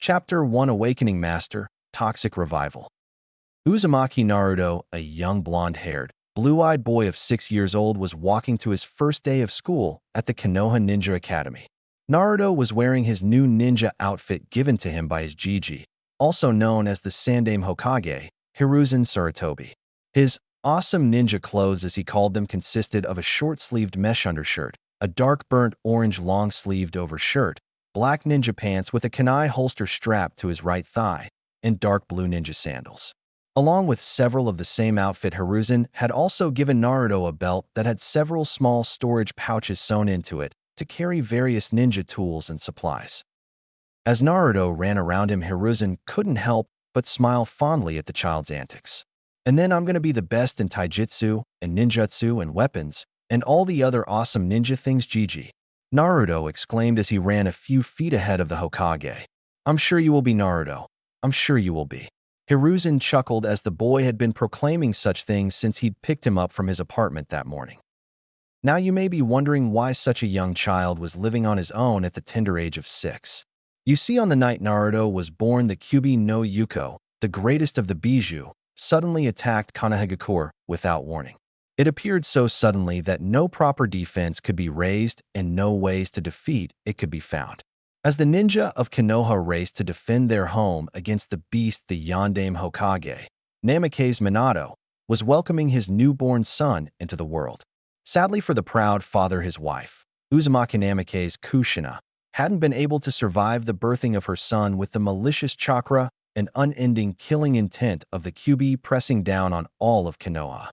Chapter 1 Awakening Master, Toxic Revival. Uzumaki Naruto, a young blonde-haired, blue-eyed boy of 6 years old, was walking to his first day of school at the Konoha Ninja Academy. Naruto was wearing his new ninja outfit given to him by his Jiji, also known as the Sandaime Hokage, Hiruzen Sarutobi. His awesome ninja clothes, as he called them, consisted of a short-sleeved mesh undershirt, a dark burnt orange long-sleeved overshirt, black ninja pants with a kunai holster strapped to his right thigh, and dark blue ninja sandals. Along with several of the same outfit, Hiruzen had also given Naruto a belt that had several small storage pouches sewn into it to carry various ninja tools and supplies. As Naruto ran around him, Hiruzen couldn't help but smile fondly at the child's antics. And then I'm going to be the best in taijutsu and ninjutsu and weapons and all the other awesome ninja things, Jiji, Naruto exclaimed as he ran a few feet ahead of the Hokage. I'm sure you will be, Naruto. I'm sure you will be. Hiruzen chuckled as the boy had been proclaiming such things since he'd picked him up from his apartment that morning. Now you may be wondering why such a young child was living on his own at the tender age of 6. You see, on the night Naruto was born, the Kyuubi no Yuko, the greatest of the Bijou, suddenly attacked Konohagakure without warning. It appeared so suddenly that no proper defense could be raised and no ways to defeat it could be found. As the ninja of Konoha raced to defend their home against the beast, the Yondaime Hokage, Namikaze Minato, was welcoming his newborn son into the world. Sadly for the proud father, his wife, Uzumaki Namikaze Kushina, hadn't been able to survive the birthing of her son, with the malicious chakra and unending killing intent of the Kyuubi pressing down on all of Konoha.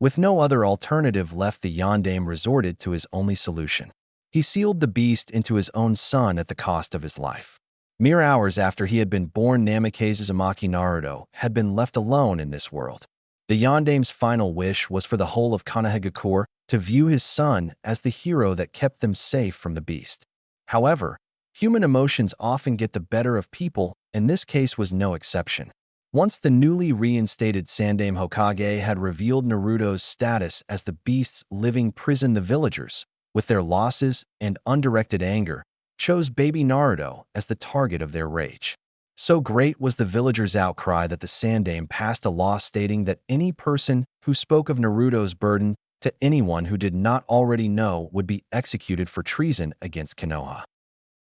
With no other alternative left, the Yondaime resorted to his only solution. He sealed the beast into his own son at the cost of his life. Mere hours after he had been born, Namikaze Uzumaki Naruto had been left alone in this world. The Yondaime's final wish was for the whole of Konohagakure to view his son as the hero that kept them safe from the beast. However, human emotions often get the better of people, and this case was no exception. Once the newly reinstated Sandaime Hokage had revealed Naruto's status as the beast's living prison, the villagers, with their losses and undirected anger, chose baby Naruto as the target of their rage. So great was the villagers' outcry that the Sandaime passed a law stating that any person who spoke of Naruto's burden to anyone who did not already know would be executed for treason against Konoha.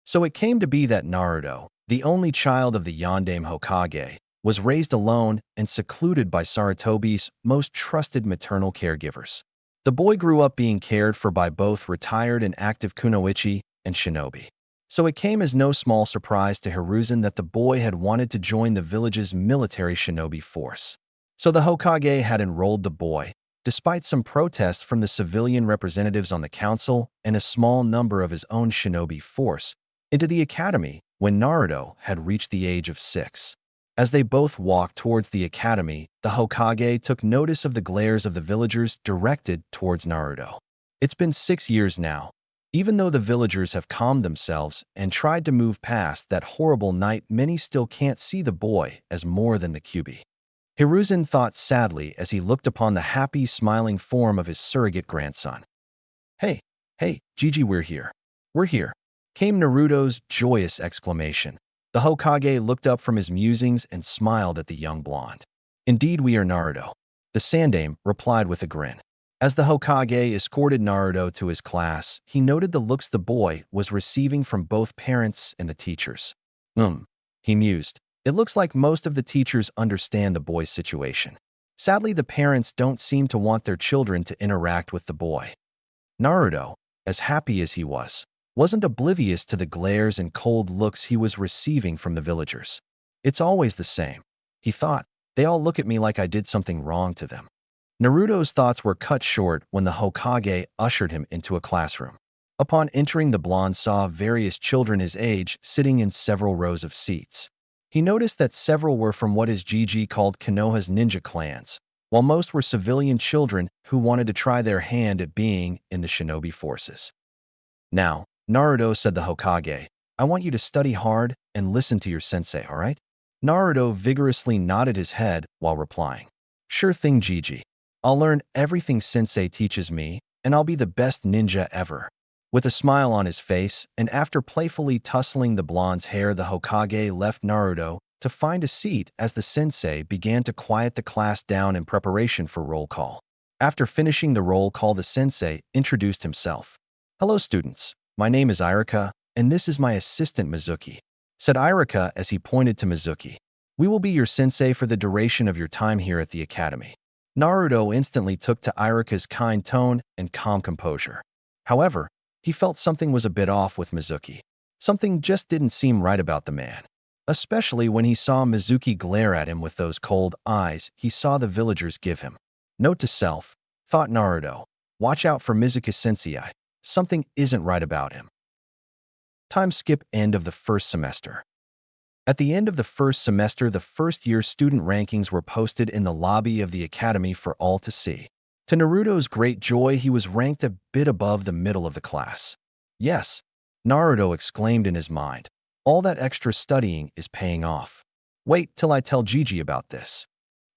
So it came to be that Naruto, the only child of the Yondaime Hokage, was raised alone and secluded by Sarutobi's most trusted maternal caregivers. The boy grew up being cared for by both retired and active kunoichi and shinobi. So it came as no small surprise to Hiruzen that the boy had wanted to join the village's military shinobi force. So the Hokage had enrolled the boy, despite some protests from the civilian representatives on the council and a small number of his own shinobi force, into the academy when Naruto had reached the age of 6. As they both walked towards the academy, the Hokage took notice of the glares of the villagers directed towards Naruto. It's been 6 years now. Even though the villagers have calmed themselves and tried to move past that horrible night, many still can't see the boy as more than the Kyuubi. Hiruzen thought sadly as he looked upon the happy, smiling form of his surrogate grandson. Hey, Jiji, we're here. We're here," came Naruto's joyous exclamation. The Hokage looked up from his musings and smiled at the young blonde. "Indeed we are, Naruto," the Sandaime replied with a grin. As the Hokage escorted Naruto to his class, he noted the looks the boy was receiving from both parents and the teachers. He mused. It looks like most of the teachers understand the boy's situation. Sadly, the parents don't seem to want their children to interact with the boy. Naruto, as happy as he was, wasn't oblivious to the glares and cold looks he was receiving from the villagers. It's always the same, he thought. They all look at me like I did something wrong to them. Naruto's thoughts were cut short when the Hokage ushered him into a classroom. Upon entering, the blonde saw various children his age sitting in several rows of seats. He noticed that several were from what his Jiji called Konoha's ninja clans, while most were civilian children who wanted to try their hand at being in the shinobi forces. "Now, Naruto," said the Hokage, "I want you to study hard and listen to your sensei, all right?" Naruto vigorously nodded his head while replying, "Sure thing, Jiji. I'll learn everything sensei teaches me, and I'll be the best ninja ever." With a smile on his face, and after playfully tussling the blonde's hair, the Hokage left Naruto to find a seat as the sensei began to quiet the class down in preparation for roll call. After finishing the roll call, the sensei introduced himself. "Hello, students. My name is Irika, and this is my assistant Mizuki," said Irika as he pointed to Mizuki. "We will be your sensei for the duration of your time here at the academy." Naruto instantly took to Irika's kind tone and calm composure. However, he felt something was a bit off with Mizuki. Something just didn't seem right about the man. Especially when he saw Mizuki glare at him with those cold eyes he saw the villagers give him. Note to self, thought Naruto, watch out for Mizuki sensei. Something isn't right about him. Time skip end of the first semester. At the end of the first semester, the first-year student rankings were posted in the lobby of the academy for all to see. To Naruto's great joy, he was ranked a bit above the middle of the class. Yes, Naruto exclaimed in his mind. All that extra studying is paying off. Wait till I tell Gigi about this.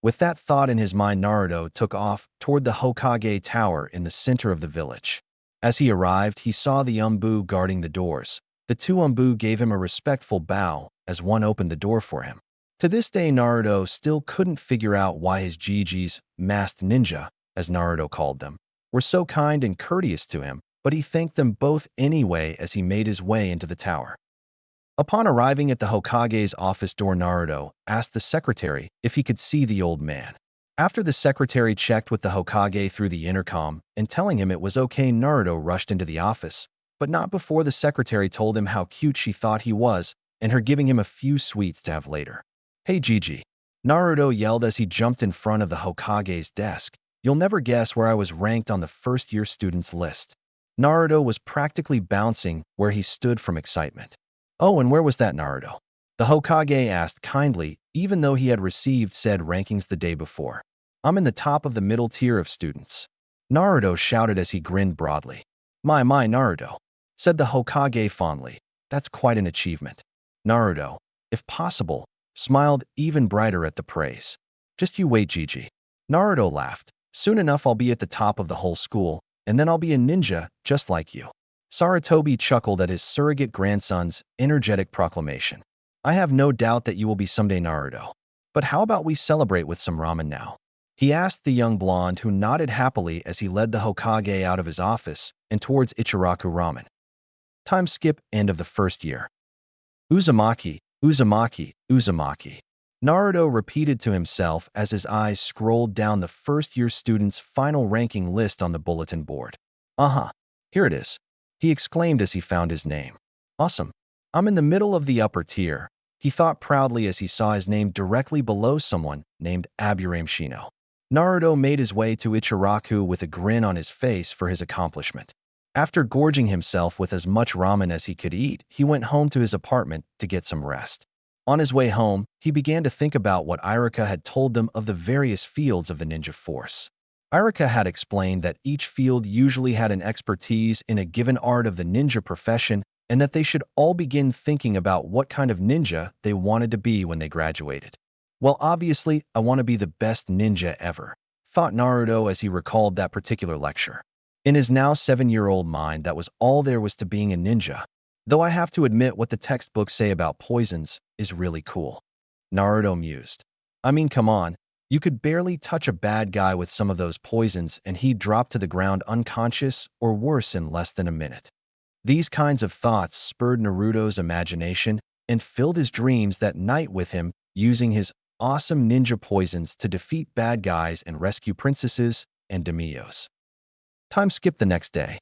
With that thought in his mind, Naruto took off toward the Hokage Tower in the center of the village. As he arrived, he saw the Umbu guarding the doors. The two Umbu gave him a respectful bow as one opened the door for him. To this day, Naruto still couldn't figure out why his Gigi's masked ninja, as Naruto called them, were so kind and courteous to him, but he thanked them both anyway as he made his way into the tower. Upon arriving at the Hokage's office door, Naruto asked the secretary if he could see the old man. After the secretary checked with the Hokage through the intercom and telling him it was okay, Naruto rushed into the office, but not before the secretary told him how cute she thought he was and her giving him a few sweets to have later. "Hey Gigi," Naruto yelled as he jumped in front of the Hokage's desk. "You'll never guess where I was ranked on the first-year students list." Naruto was practically bouncing where he stood from excitement. "Oh, and where was that, Naruto?" The Hokage asked kindly, even though he had received said rankings the day before. "I'm in the top of the middle tier of students," Naruto shouted as he grinned broadly. My, Naruto," said the Hokage fondly. "That's quite an achievement." Naruto, if possible, smiled even brighter at the praise. "Just you wait, Gigi." Naruto laughed. "Soon enough I'll be at the top of the whole school, and then I'll be a ninja just like you." Sarutobi chuckled at his surrogate grandson's energetic proclamation. "I have no doubt that you will be someday, Naruto. But how about we celebrate with some ramen now?" he asked the young blonde, who nodded happily as he led the Hokage out of his office and towards Ichiraku Ramen. Time skip end of the first year. "Uzumaki, Uzumaki, Uzumaki." Naruto repeated to himself as his eyes scrolled down the first-year student's final ranking list on the bulletin board. Here it is," he exclaimed as he found his name. "Awesome. I'm in the middle of the upper tier," he thought proudly as he saw his name directly below someone named Aburame Shino. Naruto made his way to Ichiraku with a grin on his face for his accomplishment. After gorging himself with as much ramen as he could eat, he went home to his apartment to get some rest. On his way home, he began to think about what Irika had told them of the various fields of the ninja force. Irika had explained that each field usually had an expertise in a given art of the ninja profession and that they should all begin thinking about what kind of ninja they wanted to be when they graduated. "Well, obviously, I want to be the best ninja ever," thought Naruto as he recalled that particular lecture. In his now 7-year-old mind, that was all there was to being a ninja. Though I have to admit what the textbooks say about poisons is really cool. Naruto mused. I mean, come on. You could barely touch a bad guy with some of those poisons and he'd drop to the ground unconscious or worse in less than a minute. These kinds of thoughts spurred Naruto's imagination and filled his dreams that night with him using his awesome ninja poisons to defeat bad guys and rescue princesses and daimyos. Time skip the next day.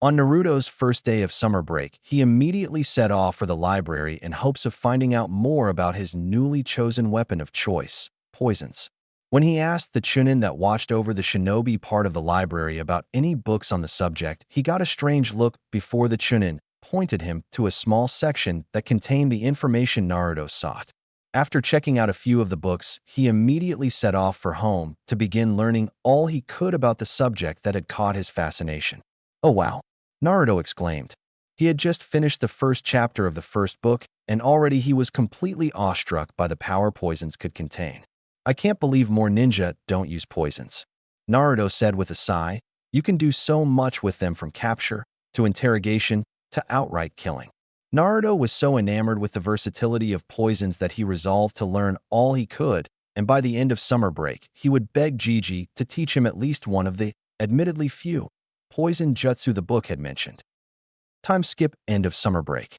On Naruto's first day of summer break, he immediately set off for the library in hopes of finding out more about his newly chosen weapon of choice, poisons. When he asked the chunin that watched over the shinobi part of the library about any books on the subject, he got a strange look before the chunin pointed him to a small section that contained the information Naruto sought. After checking out a few of the books, he immediately set off for home to begin learning all he could about the subject that had caught his fascination. "Oh wow," Naruto exclaimed. He had just finished the first chapter of the first book, and already he was completely awestruck by the power poisons could contain. "I can't believe more ninja don't use poisons," Naruto said with a sigh. "You can do so much with them, from capture, to interrogation, to outright killing. Naruto was so enamored with the versatility of poisons that he resolved to learn all he could, and by the end of summer break, he would beg Gigi to teach him at least one of the, admittedly few, poison jutsu the book had mentioned. Time skip end of summer break.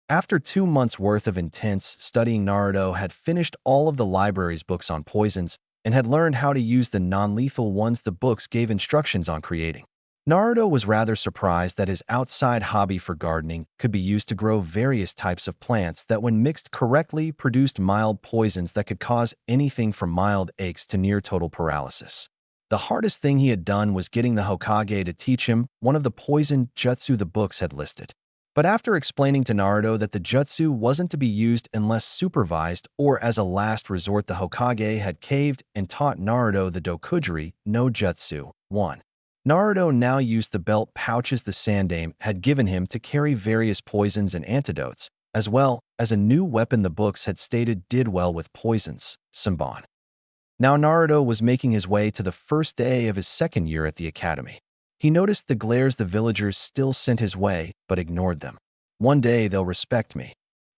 After 2 months' worth of intense studying, Naruto had finished all of the library's books on poisons and had learned how to use the non-lethal ones the books gave instructions on creating. Naruto was rather surprised that his outside hobby for gardening could be used to grow various types of plants that, when mixed correctly, produced mild poisons that could cause anything from mild aches to near total paralysis. The hardest thing he had done was getting the Hokage to teach him one of the poison jutsu the books had listed. But after explaining to Naruto that the jutsu wasn't to be used unless supervised or as a last resort, the Hokage had caved and taught Naruto the Dokujiri no Jutsu 1. Naruto now used the belt pouches the Sandaime had given him to carry various poisons and antidotes, as well as a new weapon the books had stated did well with poisons, Sanbon. Now Naruto was making his way to the first day of his second year at the academy. He noticed the glares the villagers still sent his way, but ignored them. One day they'll respect me,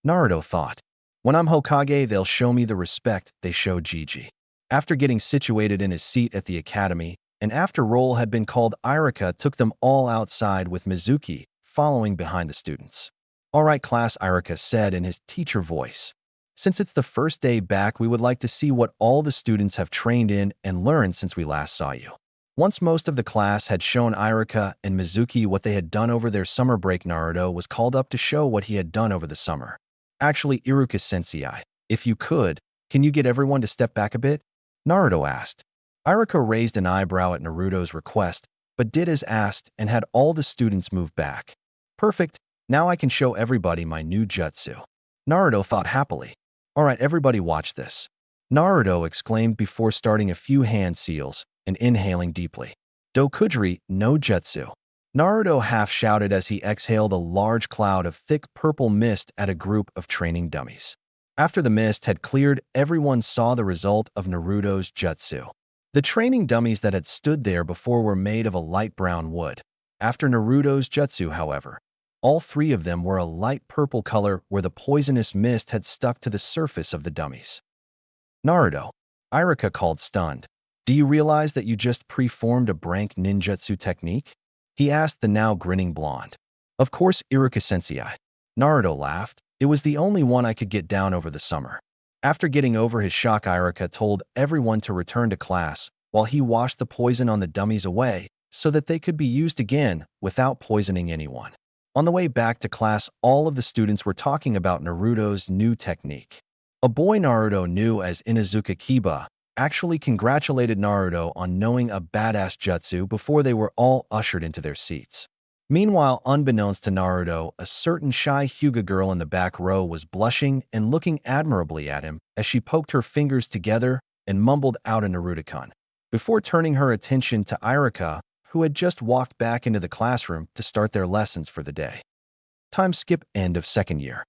Naruto thought. When I'm Hokage, they'll show me the respect they showed Gigi. After getting situated in his seat at the academy, and after roll had been called, Irika took them all outside with Mizuki following behind the students. "All right, class," Irika said in his teacher voice. "Since it's the first day back, we would like to see what all the students have trained in and learned since we last saw you." Once most of the class had shown Irika and Mizuki what they had done over their summer break, Naruto was called up to show what he had done over the summer. "Actually, Iruka-sensei, if you could, can you get everyone to step back a bit?" Naruto asked. Irika raised an eyebrow at Naruto's request, but did as asked and had all the students move back. "Perfect, now I can show everybody my new jutsu," Naruto thought happily. "All right, everybody watch this," Naruto exclaimed before starting a few hand seals and inhaling deeply. "Dokujiri no Jutsu," Naruto half shouted as he exhaled a large cloud of thick purple mist at a group of training dummies. After the mist had cleared, everyone saw the result of Naruto's jutsu. The training dummies that had stood there before were made of a light brown wood. After Naruto's jutsu, however, all 3 of them were a light purple color where the poisonous mist had stuck to the surface of the dummies. "Naruto," Irika called, stunned. "Do you realize that you just preformed a brank ninjutsu technique?" he asked the now grinning blonde. "Of course, Iruka-sensei," Naruto laughed. "It was the only one I could get down over the summer." After getting over his shock, Irika told everyone to return to class while he washed the poison on the dummies away so that they could be used again without poisoning anyone. On the way back to class, all of the students were talking about Naruto's new technique. A boy Naruto knew as Inuzuka Kiba actually congratulated Naruto on knowing a badass jutsu before they were all ushered into their seats. Meanwhile, unbeknownst to Naruto, a certain shy Hyuga girl in the back row was blushing and looking admirably at him as she poked her fingers together and mumbled out a Naruto-kun, before turning her attention to Irika, who had just walked back into the classroom to start their lessons for the day. Time skip end of second year.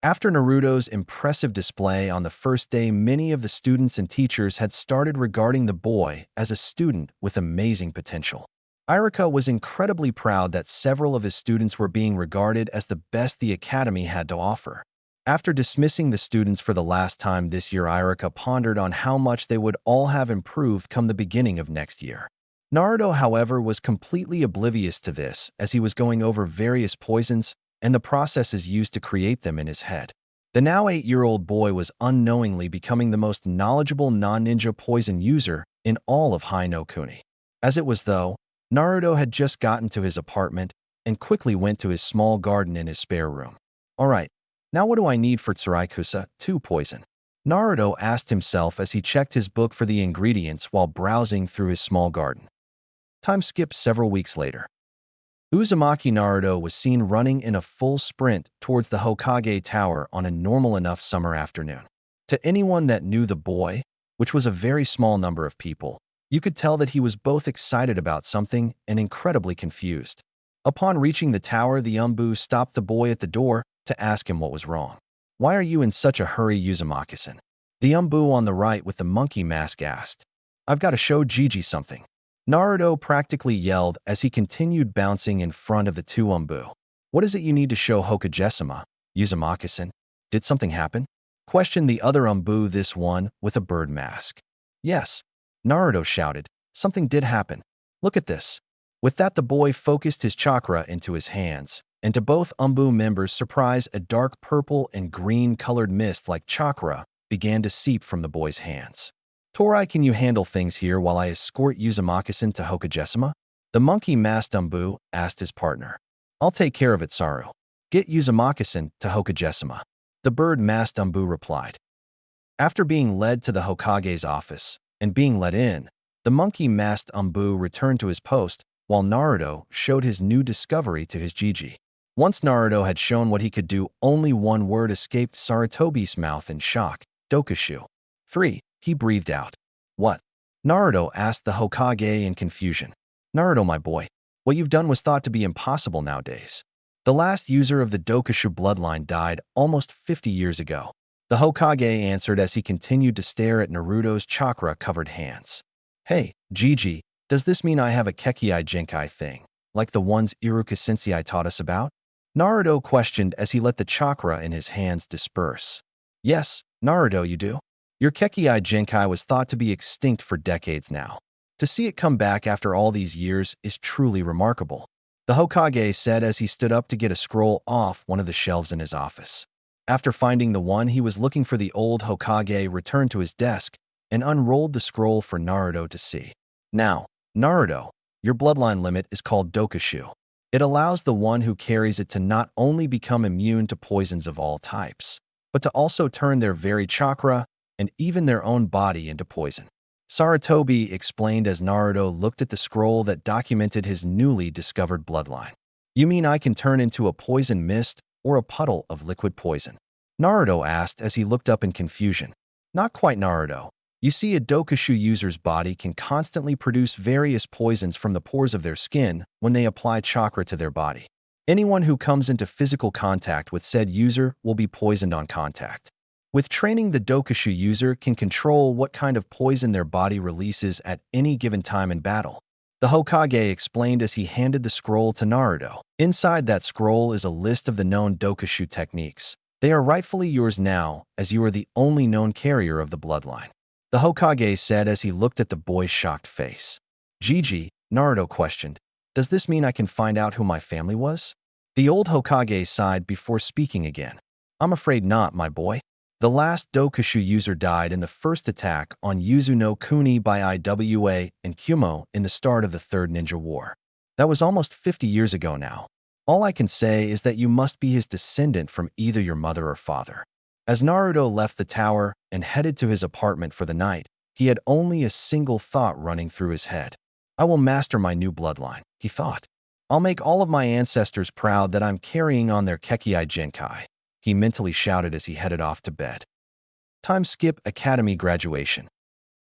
After Naruto's impressive display on the first day, many of the students and teachers had started regarding the boy as a student with amazing potential. Irika was incredibly proud that several of his students were being regarded as the best the academy had to offer. After dismissing the students for the last time this year, Irika pondered on how much they would all have improved come the beginning of next year. Naruto, however, was completely oblivious to this as he was going over various poisons and the processes used to create them in his head. The now 8-year-old boy was unknowingly becoming the most knowledgeable non-ninja poison user in all of Hai no Kuni. As it was, though, Naruto had just gotten to his apartment and quickly went to his small garden in his spare room. "All right, now what do I need for Tsuraikusa 2 poison?" Naruto asked himself as he checked his book for the ingredients while browsing through his small garden. Time skips several weeks later. Uzumaki Naruto was seen running in a full sprint towards the Hokage Tower on a normal enough summer afternoon. To anyone that knew the boy, which was a very small number of people, you could tell that he was both excited about something and incredibly confused. Upon reaching the tower, the Umbu stopped the boy at the door to ask him what was wrong. "Why are you in such a hurry, Uzumaki-san?" the Umbu on the right with the monkey mask asked. "I've got to show Gigi something," Naruto practically yelled as he continued bouncing in front of the two Umbu. What is it you need to show Hokage-sama? Uzumaki-san? Did something happen? Questioned the other Umbu, this one with a bird mask. Yes, Naruto shouted. Something did happen. Look at this. With that, the boy focused his chakra into his hands, and to both Umbu members' surprise, a dark purple and green-colored mist like chakra began to seep from the boy's hands. Torai, can you handle things here while I escort Uzumaki-san to Hokage-sama? The monkey-masked Umbu asked his partner. I'll take care of it, Saru. Get Uzumaki-san to Hokage-sama. The bird-masked Umbu replied. After being led to the Hokage's office and being let in, the monkey-masked Umbu returned to his post while Naruto showed his new discovery to his Gigi. Once Naruto had shown what he could do, only one word escaped Sarutobi's mouth in shock. Dokushu. 3. He breathed out. What? Naruto asked the Hokage in confusion. Naruto, my boy, what you've done was thought to be impossible nowadays. The last user of the Dokushu bloodline died almost 50 years ago. The Hokage answered as he continued to stare at Naruto's chakra-covered hands. Hey, Gigi, does this mean I have a Kekkei Genkai thing, like the ones Iruka Sensei taught us about? Naruto questioned as he let the chakra in his hands disperse. Yes, Naruto, you do. Your Kekkei Genkai was thought to be extinct for decades now. To see it come back after all these years is truly remarkable, the Hokage said as he stood up to get a scroll off one of the shelves in his office. After finding the one he was looking for, the old Hokage returned to his desk and unrolled the scroll for Naruto to see. Now, Naruto, your bloodline limit is called Dokushu. It allows the one who carries it to not only become immune to poisons of all types, but to also turn their very chakra and even their own body into poison. Sarutobi explained as Naruto looked at the scroll that documented his newly discovered bloodline. You mean I can turn into a poison mist or a puddle of liquid poison? Naruto asked as he looked up in confusion. Not quite, Naruto. You see, a Dokushu user's body can constantly produce various poisons from the pores of their skin when they apply chakra to their body. Anyone who comes into physical contact with said user will be poisoned on contact. With training, the Dokushu user can control what kind of poison their body releases at any given time in battle. The Hokage explained as he handed the scroll to Naruto. Inside that scroll is a list of the known Dokushu techniques. They are rightfully yours now, as you are the only known carrier of the bloodline, the Hokage said as he looked at the boy's shocked face. Gigi, Naruto questioned, does this mean I can find out who my family was? The old Hokage sighed before speaking again. I'm afraid not, my boy. The last Dokushu user died in the first attack on Yuzuno Kuni by Iwa and Kumo in the start of the Third Ninja War. That was almost 50 years ago now. All I can say is that you must be his descendant from either your mother or father. As Naruto left the tower and headed to his apartment for the night, he had only a single thought running through his head. I will master my new bloodline, he thought. I'll make all of my ancestors proud that I'm carrying on their Kekkei Genkai, he mentally shouted as he headed off to bed. Time skip academy graduation.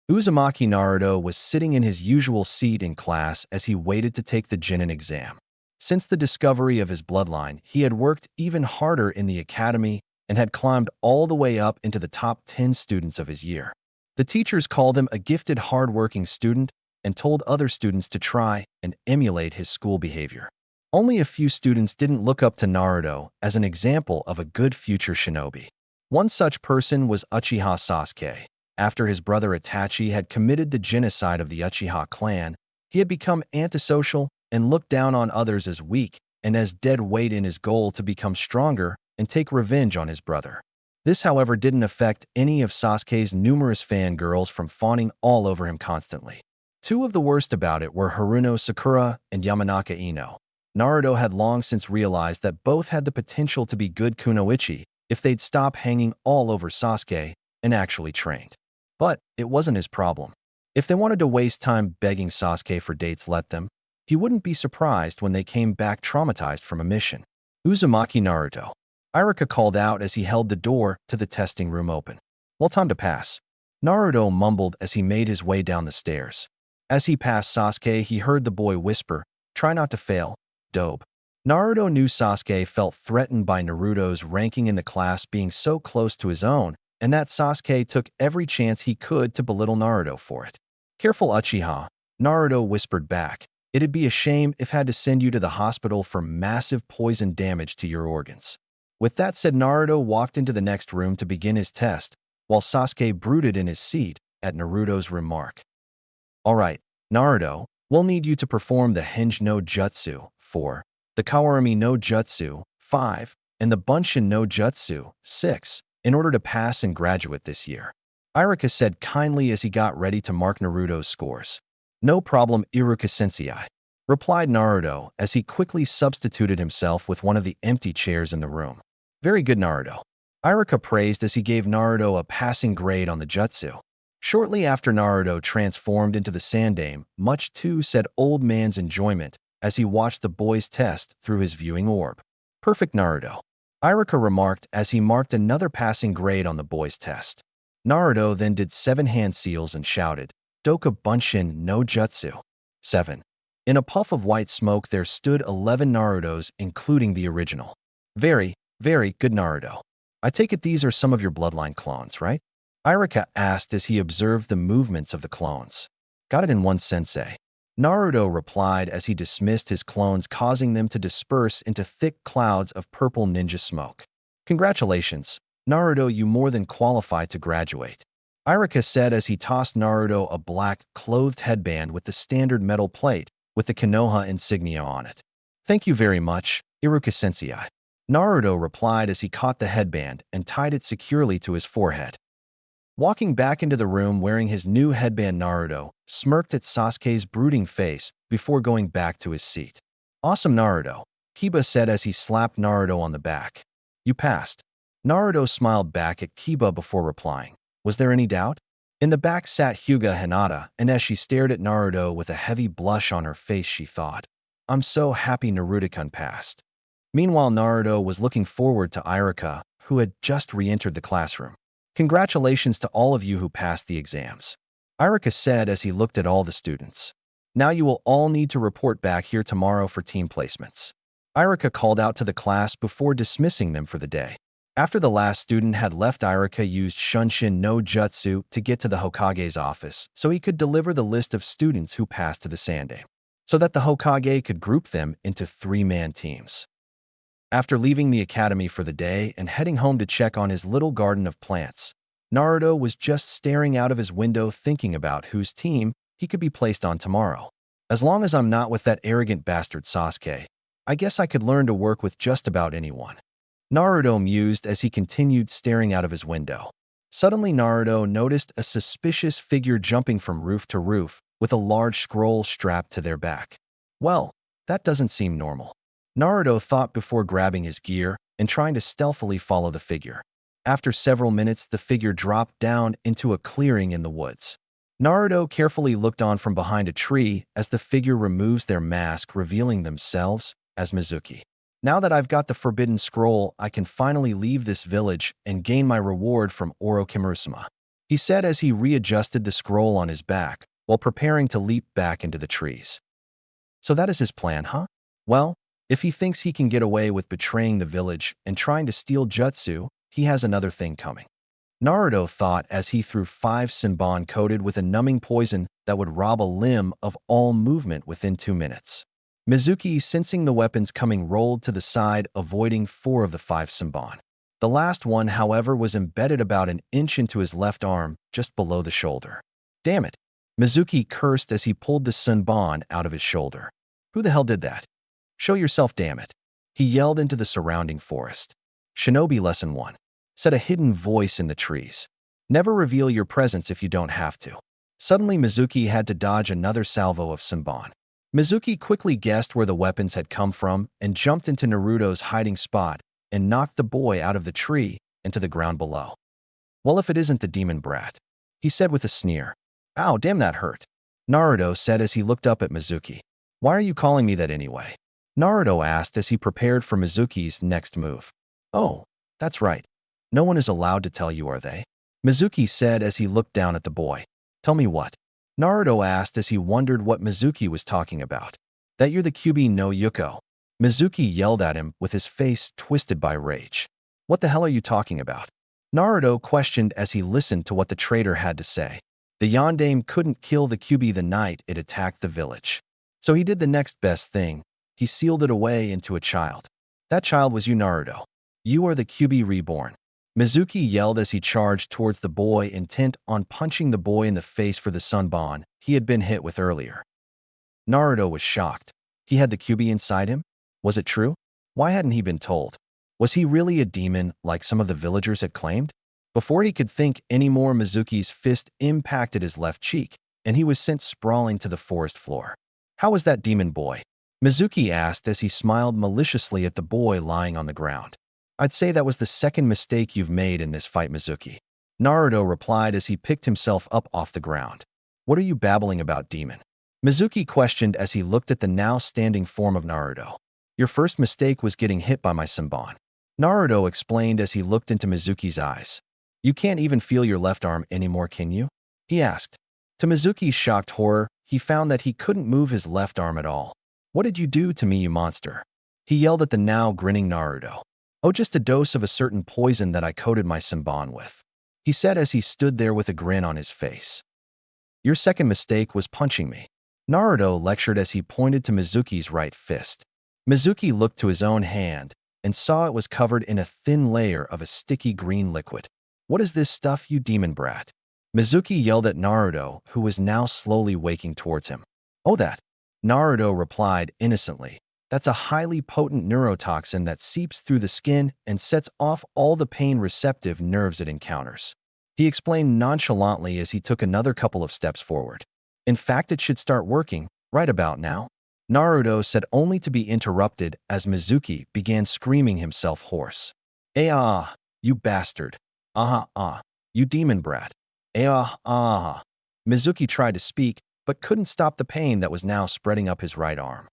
Uzumaki Naruto was sitting in his usual seat in class as he waited to take the Genin exam. Since the discovery of his bloodline, he had worked even harder in the academy and had climbed all the way up into the top 10 students of his year. The teachers called him a gifted, hard-working student and told other students to try and emulate his school behavior. Only a few students didn't look up to Naruto as an example of a good future shinobi. One such person was Uchiha Sasuke. After his brother Itachi had committed the genocide of the Uchiha clan, he had become antisocial and looked down on others as weak and as dead weight in his goal to become stronger and take revenge on his brother. This, however, didn't affect any of Sasuke's numerous fangirls from fawning all over him constantly. Two of the worst about it were Haruno Sakura and Yamanaka Ino. Naruto had long since realized that both had the potential to be good kunoichi if they'd stop hanging all over Sasuke and actually trained. But it wasn't his problem. If they wanted to waste time begging Sasuke for dates, let them. He wouldn't be surprised when they came back traumatized from a mission. Uzumaki Naruto. Iruka called out as he held the door to the testing room open. Well, time to pass. Naruto mumbled as he made his way down the stairs. As he passed Sasuke, he heard the boy whisper, "Try not to fail, dope." Naruto knew Sasuke felt threatened by Naruto's ranking in the class being so close to his own, and that Sasuke took every chance he could to belittle Naruto for it. Careful, Uchiha. Naruto whispered back. It'd be a shame if had to send you to the hospital for massive poison damage to your organs. With that said, Naruto walked into the next room to begin his test, while Sasuke brooded in his seat at Naruto's remark. Alright, Naruto, we'll need you to perform the Henge no Jutsu, 4, the Kawarami no Jutsu, 5, and the Bunshin no Jutsu, 6, in order to pass and graduate this year. Iruka said kindly as he got ready to mark Naruto's scores. No problem, Iruka-sensei, replied Naruto as he quickly substituted himself with one of the empty chairs in the room. Very good, Naruto. Iruka praised as he gave Naruto a passing grade on the jutsu. Shortly after Naruto transformed into the Sandame, much too said old man's enjoyment as he watched the boy's test through his viewing orb. Perfect, Naruto, Iruka remarked as he marked another passing grade on the boy's test. Naruto then did 7 hand seals and shouted, Doka Bunshin no Jutsu. 7. In a puff of white smoke there stood 11 Narutos, including the original. Very, very good, Naruto. I take it these are some of your bloodline clones, right? Iruka asked as he observed the movements of the clones. Got it in one, sensei. Naruto replied as he dismissed his clones, causing them to disperse into thick clouds of purple ninja smoke. Congratulations, Naruto, you more than qualify to graduate. Iruka said as he tossed Naruto a black, clothed headband with the standard metal plate with the Konoha insignia on it. Thank you very much, Iruka-sensei. Naruto replied as he caught the headband and tied it securely to his forehead. Walking back into the room wearing his new headband, Naruto smirked at Sasuke's brooding face before going back to his seat. Awesome, Naruto, Kiba said as he slapped Naruto on the back. You passed. Naruto smiled back at Kiba before replying. Was there any doubt? In the back sat Hyuga Hinata, and as she stared at Naruto with a heavy blush on her face, she thought, I'm so happy Naruto-kun passed. Meanwhile, Naruto was looking forward to Iruka, who had just re-entered the classroom. Congratulations to all of you who passed the exams, Iruka said as he looked at all the students. Now you will all need to report back here tomorrow for team placements. Iruka called out to the class before dismissing them for the day. After the last student had left, Iruka used Shunshin no Jutsu to get to the Hokage's office so he could deliver the list of students who passed to the Sandame, so that the Hokage could group them into 3-man teams. After leaving the academy for the day and heading home to check on his little garden of plants, Naruto was just staring out of his window thinking about whose team he could be placed on tomorrow. As long as I'm not with that arrogant bastard Sasuke, I guess I could learn to work with just about anyone. Naruto mused as he continued staring out of his window. Suddenly, Naruto noticed a suspicious figure jumping from roof to roof with a large scroll strapped to their back. Well, that doesn't seem normal, Naruto thought before grabbing his gear and trying to stealthily follow the figure. After several minutes, the figure dropped down into a clearing in the woods. Naruto carefully looked on from behind a tree as the figure removes their mask, revealing themselves as Mizuki. Now that I've got the forbidden scroll, I can finally leave this village and gain my reward from Orochimaru-sama, he said as he readjusted the scroll on his back while preparing to leap back into the trees. So that is his plan, huh? Well, if he thinks he can get away with betraying the village and trying to steal jutsu, he has another thing coming, Naruto thought as he threw 5 senbon coated with a numbing poison that would rob a limb of all movement within 2 minutes. Mizuki, sensing the weapons coming, rolled to the side, avoiding 4 of the 5 senbon. The last one, however, was embedded about an inch into his left arm, just below the shoulder. Damn it! Mizuki cursed as he pulled the senbon out of his shoulder. Who the hell did that? Show yourself, damn it! He yelled into the surrounding forest. Shinobi Lesson 1. Said a hidden voice in the trees. Never reveal your presence if you don't have to. Suddenly, Mizuki had to dodge another salvo of senbon. Mizuki quickly guessed where the weapons had come from and jumped into Naruto's hiding spot and knocked the boy out of the tree and to the ground below. Well, if it isn't the demon brat, he said with a sneer. Ow, damn, that hurt, Naruto said as he looked up at Mizuki. Why are you calling me that anyway? Naruto asked as he prepared for Mizuki's next move. Oh, that's right. No one is allowed to tell you, are they? Mizuki said as he looked down at the boy. Tell me what? Naruto asked as he wondered what Mizuki was talking about. That you're the Kyuubi no Yuko. Mizuki yelled at him with his face twisted by rage. What the hell are you talking about? Naruto questioned as he listened to what the traitor had to say. The Yondaime couldn't kill the Kyuubi the night it attacked the village. So he did the next best thing. He sealed it away into a child. That child was you, Naruto. You are the Kyuubi reborn. Mizuki yelled as he charged towards the boy, intent on punching the boy in the face for the sunbon he had been hit with earlier. Naruto was shocked. He had the Kyuubi inside him? Was it true? Why hadn't he been told? Was he really a demon like some of the villagers had claimed? Before he could think any more, Mizuki's fist impacted his left cheek, and he was sent sprawling to the forest floor. How was that demon boy? Mizuki asked as he smiled maliciously at the boy lying on the ground. I'd say that was the second mistake you've made in this fight, Mizuki. Naruto replied as he picked himself up off the ground. What are you babbling about, demon? Mizuki questioned as he looked at the now standing form of Naruto. Your first mistake was getting hit by my Senbon. Naruto explained as he looked into Mizuki's eyes. You can't even feel your left arm anymore, can you? He asked. To Mizuki's shocked horror, he found that he couldn't move his left arm at all. What did you do to me, you monster? He yelled at the now grinning Naruto. Oh, just a dose of a certain poison that I coated my Senbon with, he said as he stood there with a grin on his face. Your second mistake was punching me. Naruto lectured as he pointed to Mizuki's right fist. Mizuki looked to his own hand and saw it was covered in a thin layer of a sticky green liquid. What is this stuff, you demon brat? Mizuki yelled at Naruto, who was now slowly waking towards him. Oh, that. Naruto replied innocently. That's a highly potent neurotoxin that seeps through the skin and sets off all the pain-receptive nerves it encounters. He explained nonchalantly as he took another couple of steps forward. In fact, it should start working right about now. Naruto said, only to be interrupted as Mizuki began screaming himself hoarse. You bastard. You demon brat. Mizuki tried to speak, but couldn't stop the pain that was now spreading up his right arm.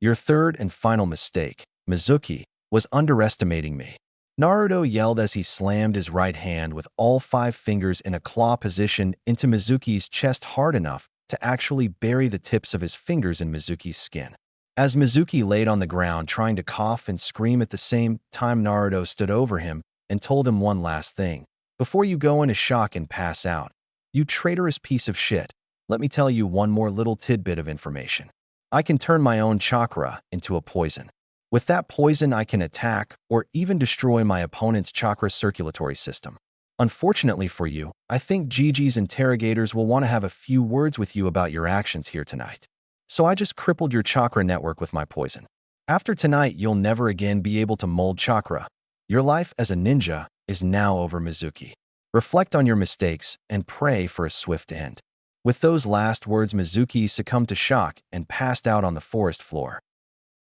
Your third and final mistake, Mizuki, was underestimating me. Naruto yelled as he slammed his right hand with all 5 fingers in a claw position into Mizuki's chest hard enough to actually bury the tips of his fingers in Mizuki's skin. As Mizuki laid on the ground trying to cough and scream at the same time, Naruto stood over him and told him one last thing. Before you go into shock and pass out, you traitorous piece of shit, let me tell you one more little tidbit of information. I can turn my own chakra into a poison. With that poison, I can attack or even destroy my opponent's chakra circulatory system. Unfortunately for you, I think Gigi's interrogators will want to have a few words with you about your actions here tonight. So I just crippled your chakra network with my poison. After tonight, you'll never again be able to mold chakra. Your life as a ninja is now over, Mizuki. Reflect on your mistakes and pray for a swift end. With those last words, Mizuki succumbed to shock and passed out on the forest floor.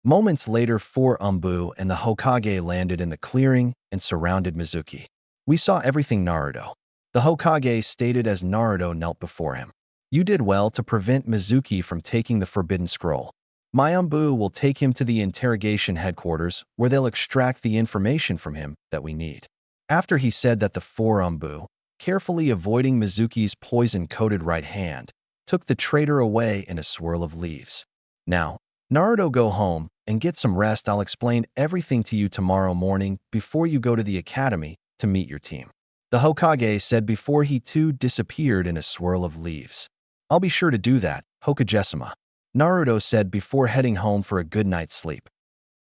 Moments later, 4 Umbu and the Hokage landed in the clearing and surrounded Mizuki. We saw everything, Naruto. The Hokage stated as Naruto knelt before him. You did well to prevent Mizuki from taking the Forbidden Scroll. My Umbu will take him to the interrogation headquarters where they'll extract the information from him that we need. After he said that, the 4 Umbu, carefully avoiding Mizuki's poison-coated right hand, took the traitor away in a swirl of leaves. Now, Naruto, go home and get some rest. I'll explain everything to you tomorrow morning before you go to the academy to meet your team, the Hokage said before he too disappeared in a swirl of leaves. I'll be sure to do that, Hokage-sama, Naruto said before heading home for a good night's sleep.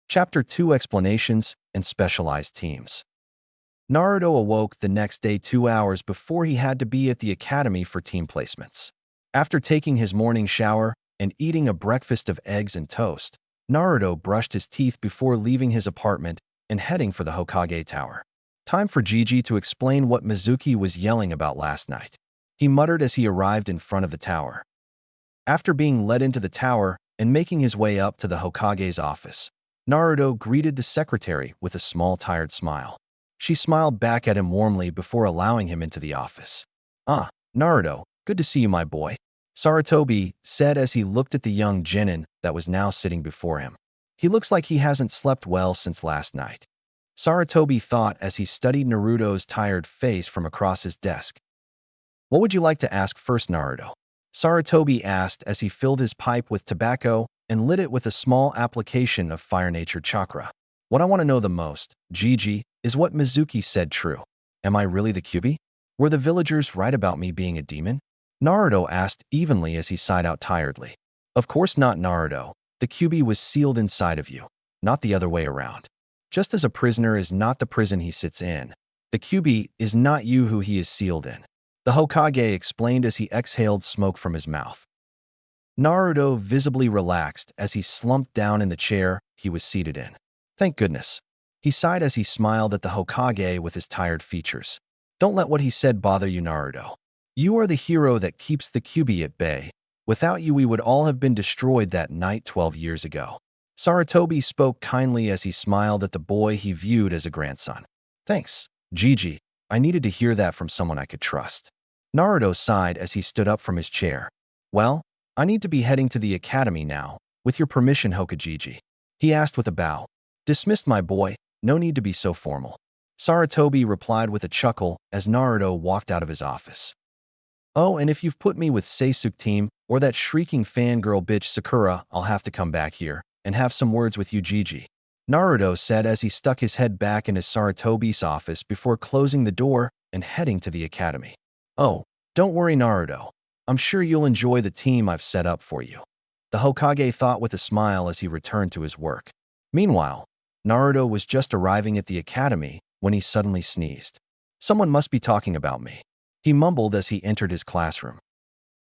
Chapter 2: Explanations and Specialized Teams. Naruto awoke the next day 2 hours before he had to be at the academy for team placements. After taking his morning shower and eating a breakfast of eggs and toast, Naruto brushed his teeth before leaving his apartment and heading for the Hokage Tower. Time for Gigi to explain what Mizuki was yelling about last night, he muttered as he arrived in front of the tower. After being led into the tower and making his way up to the Hokage's office, Naruto greeted the secretary with a small tired smile. She smiled back at him warmly before allowing him into the office. Naruto, good to see you, my boy, Sarutobi said as he looked at the young genin that was now sitting before him. He looks like he hasn't slept well since last night, Sarutobi thought as he studied Naruto's tired face from across his desk. What would you like to ask first, Naruto? Sarutobi asked as he filled his pipe with tobacco and lit it with a small application of fire-nature chakra. What I want to know the most, Gigi, is what Mizuki said true. Am I really the Kyuubi? Were the villagers right about me being a demon? Naruto asked evenly as he sighed out tiredly. Of course not, Naruto. The Kyuubi was sealed inside of you, not the other way around. Just as a prisoner is not the prison he sits in, the Kyuubi is not you who he is sealed in. The Hokage explained as he exhaled smoke from his mouth. Naruto visibly relaxed as he slumped down in the chair he was seated in. Thank goodness. He sighed as he smiled at the Hokage with his tired features. Don't let what he said bother you, Naruto. You are the hero that keeps the Kyuubi at bay. Without you, we would all have been destroyed that night 12 years ago. Sarutobi spoke kindly as he smiled at the boy he viewed as a grandson. Thanks, Gigi. I needed to hear that from someone I could trust. Naruto sighed as he stood up from his chair. Well, I need to be heading to the academy now. With your permission, Hokage, he asked with a bow. Dismissed, my boy. No need to be so formal. Sarutobi replied with a chuckle as Naruto walked out of his office. Oh, and if you've put me with Sasuke team or that shrieking fangirl bitch Sakura, I'll have to come back here and have some words with you, Gigi. Naruto said as he stuck his head back in his Sarutobi's office before closing the door and heading to the academy. Oh, don't worry, Naruto. I'm sure you'll enjoy the team I've set up for you. The Hokage thought with a smile as he returned to his work. Meanwhile, Naruto was just arriving at the academy when he suddenly sneezed. Someone must be talking about me. He mumbled as he entered his classroom.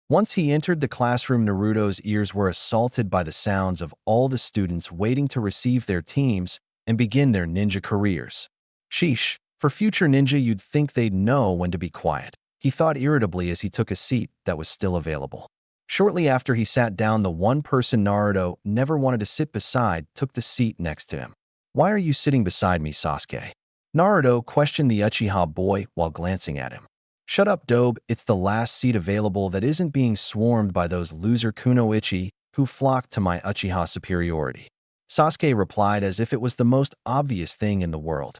Once he entered the classroom, Naruto's ears were assaulted by the sounds of all the students waiting to receive their teams and begin their ninja careers. Sheesh, for future ninja you'd think they'd know when to be quiet, he thought irritably as he took a seat that was still available. Shortly after he sat down, the one person Naruto never wanted to sit beside took the seat next to him. Why are you sitting beside me, Sasuke? Naruto questioned the Uchiha boy while glancing at him. Shut up, Dobe. It's the last seat available that isn't being swarmed by those loser kunoichi who flocked to my Uchiha superiority. Sasuke replied as if it was the most obvious thing in the world.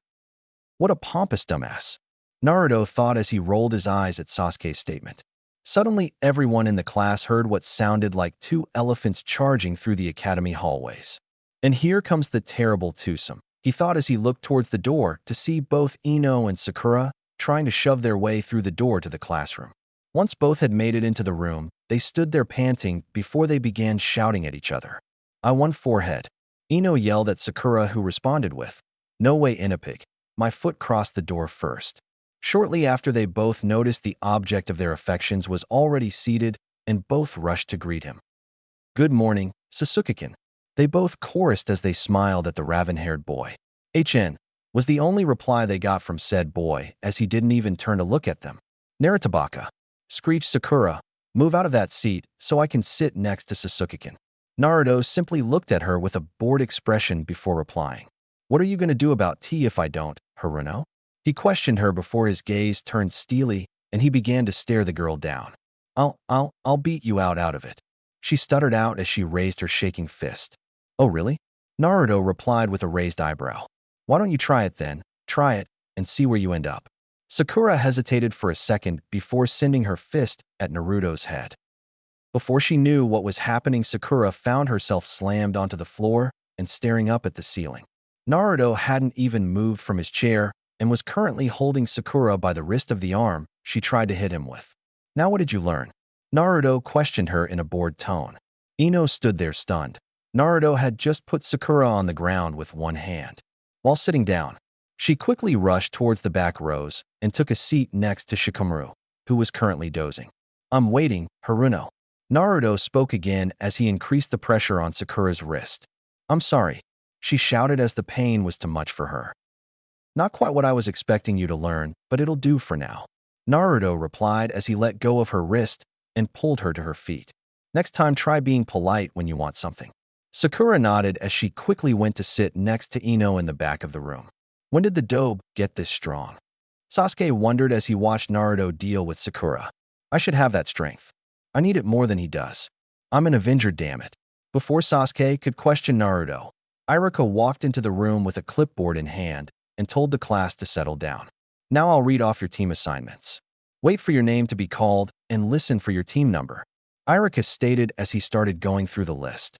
What a pompous dumbass, Naruto thought as he rolled his eyes at Sasuke's statement. Suddenly, everyone in the class heard what sounded like two elephants charging through the academy hallways. And here comes the terrible twosome, he thought as he looked towards the door to see both Ino and Sakura trying to shove their way through the door to the classroom. Once both had made it into the room, they stood there panting before they began shouting at each other. I want forehead. Ino yelled at Sakura, who responded with, No way, Inapig. My foot crossed the door first. Shortly after, they both noticed the object of their affections was already seated and both rushed to greet him. Good morning, Sasuke-kun. They both chorused as they smiled at the raven-haired boy. HN was the only reply they got from said boy as he didn't even turn to look at them. Narutabaka, screeched Sakura, move out of that seat so I can sit next to Sasuke-kun. Naruto simply looked at her with a bored expression before replying. What are you going to do about tea if I don't, Haruno? He questioned her before his gaze turned steely and he began to stare the girl down. I'll beat you out of it. She stuttered out as she raised her shaking fist. Oh, really? Naruto replied with a raised eyebrow. Why don't you try it then? Try it and see where you end up. Sakura hesitated for a second before sending her fist at Naruto's head. Before she knew what was happening, Sakura found herself slammed onto the floor and staring up at the ceiling. Naruto hadn't even moved from his chair and was currently holding Sakura by the wrist of the arm she tried to hit him with. Now what did you learn? Naruto questioned her in a bored tone. Ino stood there stunned. Naruto had just put Sakura on the ground with one hand. While sitting down, she quickly rushed towards the back rows and took a seat next to Shikamaru, who was currently dozing. I'm waiting, Haruno. Naruto spoke again as he increased the pressure on Sakura's wrist. I'm sorry, she shouted as the pain was too much for her. Not quite what I was expecting you to learn, but it'll do for now. Naruto replied as he let go of her wrist and pulled her to her feet. Next time, try being polite when you want something. Sakura nodded as she quickly went to sit next to Ino in the back of the room. When did the Dobe get this strong? Sasuke wondered as he watched Naruto deal with Sakura. I should have that strength. I need it more than he does. I'm an Avenger, damn it. Before Sasuke could question Naruto, Iruka walked into the room with a clipboard in hand and told the class to settle down. Now I'll read off your team assignments. Wait for your name to be called and listen for your team number, Iruka stated as he started going through the list.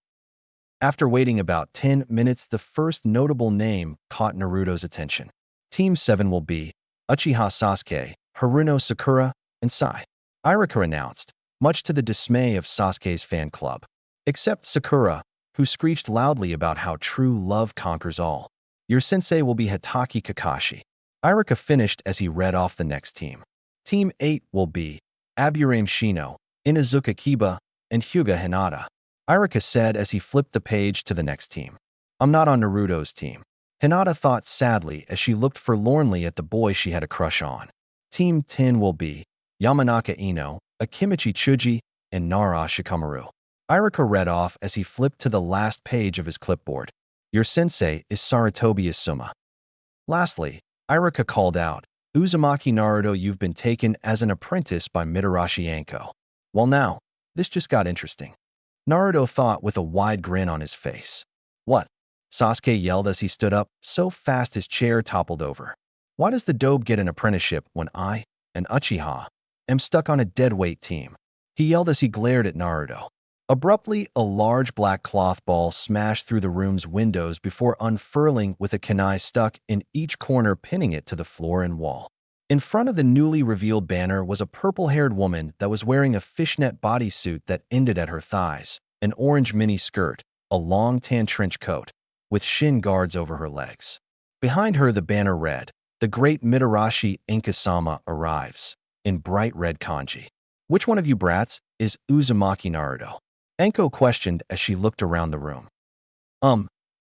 After waiting about 10 minutes, the first notable name caught Naruto's attention. Team 7 will be Uchiha Sasuke, Haruno Sakura, and Sai. Iruka announced, much to the dismay of Sasuke's fan club. Except Sakura, who screeched loudly about how true love conquers all. Your sensei will be Hitaki Kakashi. Iruka finished as he read off the next team. Team 8 will be Aburame Shino, Inazuka Kiba, and Hyuga Hinata. Iruka said as he flipped the page to the next team. I'm not on Naruto's team. Hinata thought sadly as she looked forlornly at the boy she had a crush on. Team 10 will be Yamanaka Ino, Akimichi Chuji, and Nara Shikamaru. Iruka read off as he flipped to the last page of his clipboard. Your sensei is Sarutobi Asuma. Lastly, Iruka called out, Uzumaki Naruto, you've been taken as an apprentice by Mitarashi Anko. Well now, this just got interesting. Naruto thought with a wide grin on his face. What? Sasuke yelled as he stood up, so fast his chair toppled over. Why does the dobe get an apprenticeship when I, an Uchiha, am stuck on a deadweight team? He yelled as he glared at Naruto. Abruptly, a large black cloth ball smashed through the room's windows before unfurling with a kunai stuck in each corner, pinning it to the floor and wall. In front of the newly revealed banner was a purple-haired woman that was wearing a fishnet bodysuit that ended at her thighs, an orange mini skirt, a long tan trench coat, with shin guards over her legs. Behind her, the banner read, The Great Mitarashi Inkasama arrives, in bright red kanji. Which one of you brats is Uzumaki Naruto? Anko questioned as she looked around the room.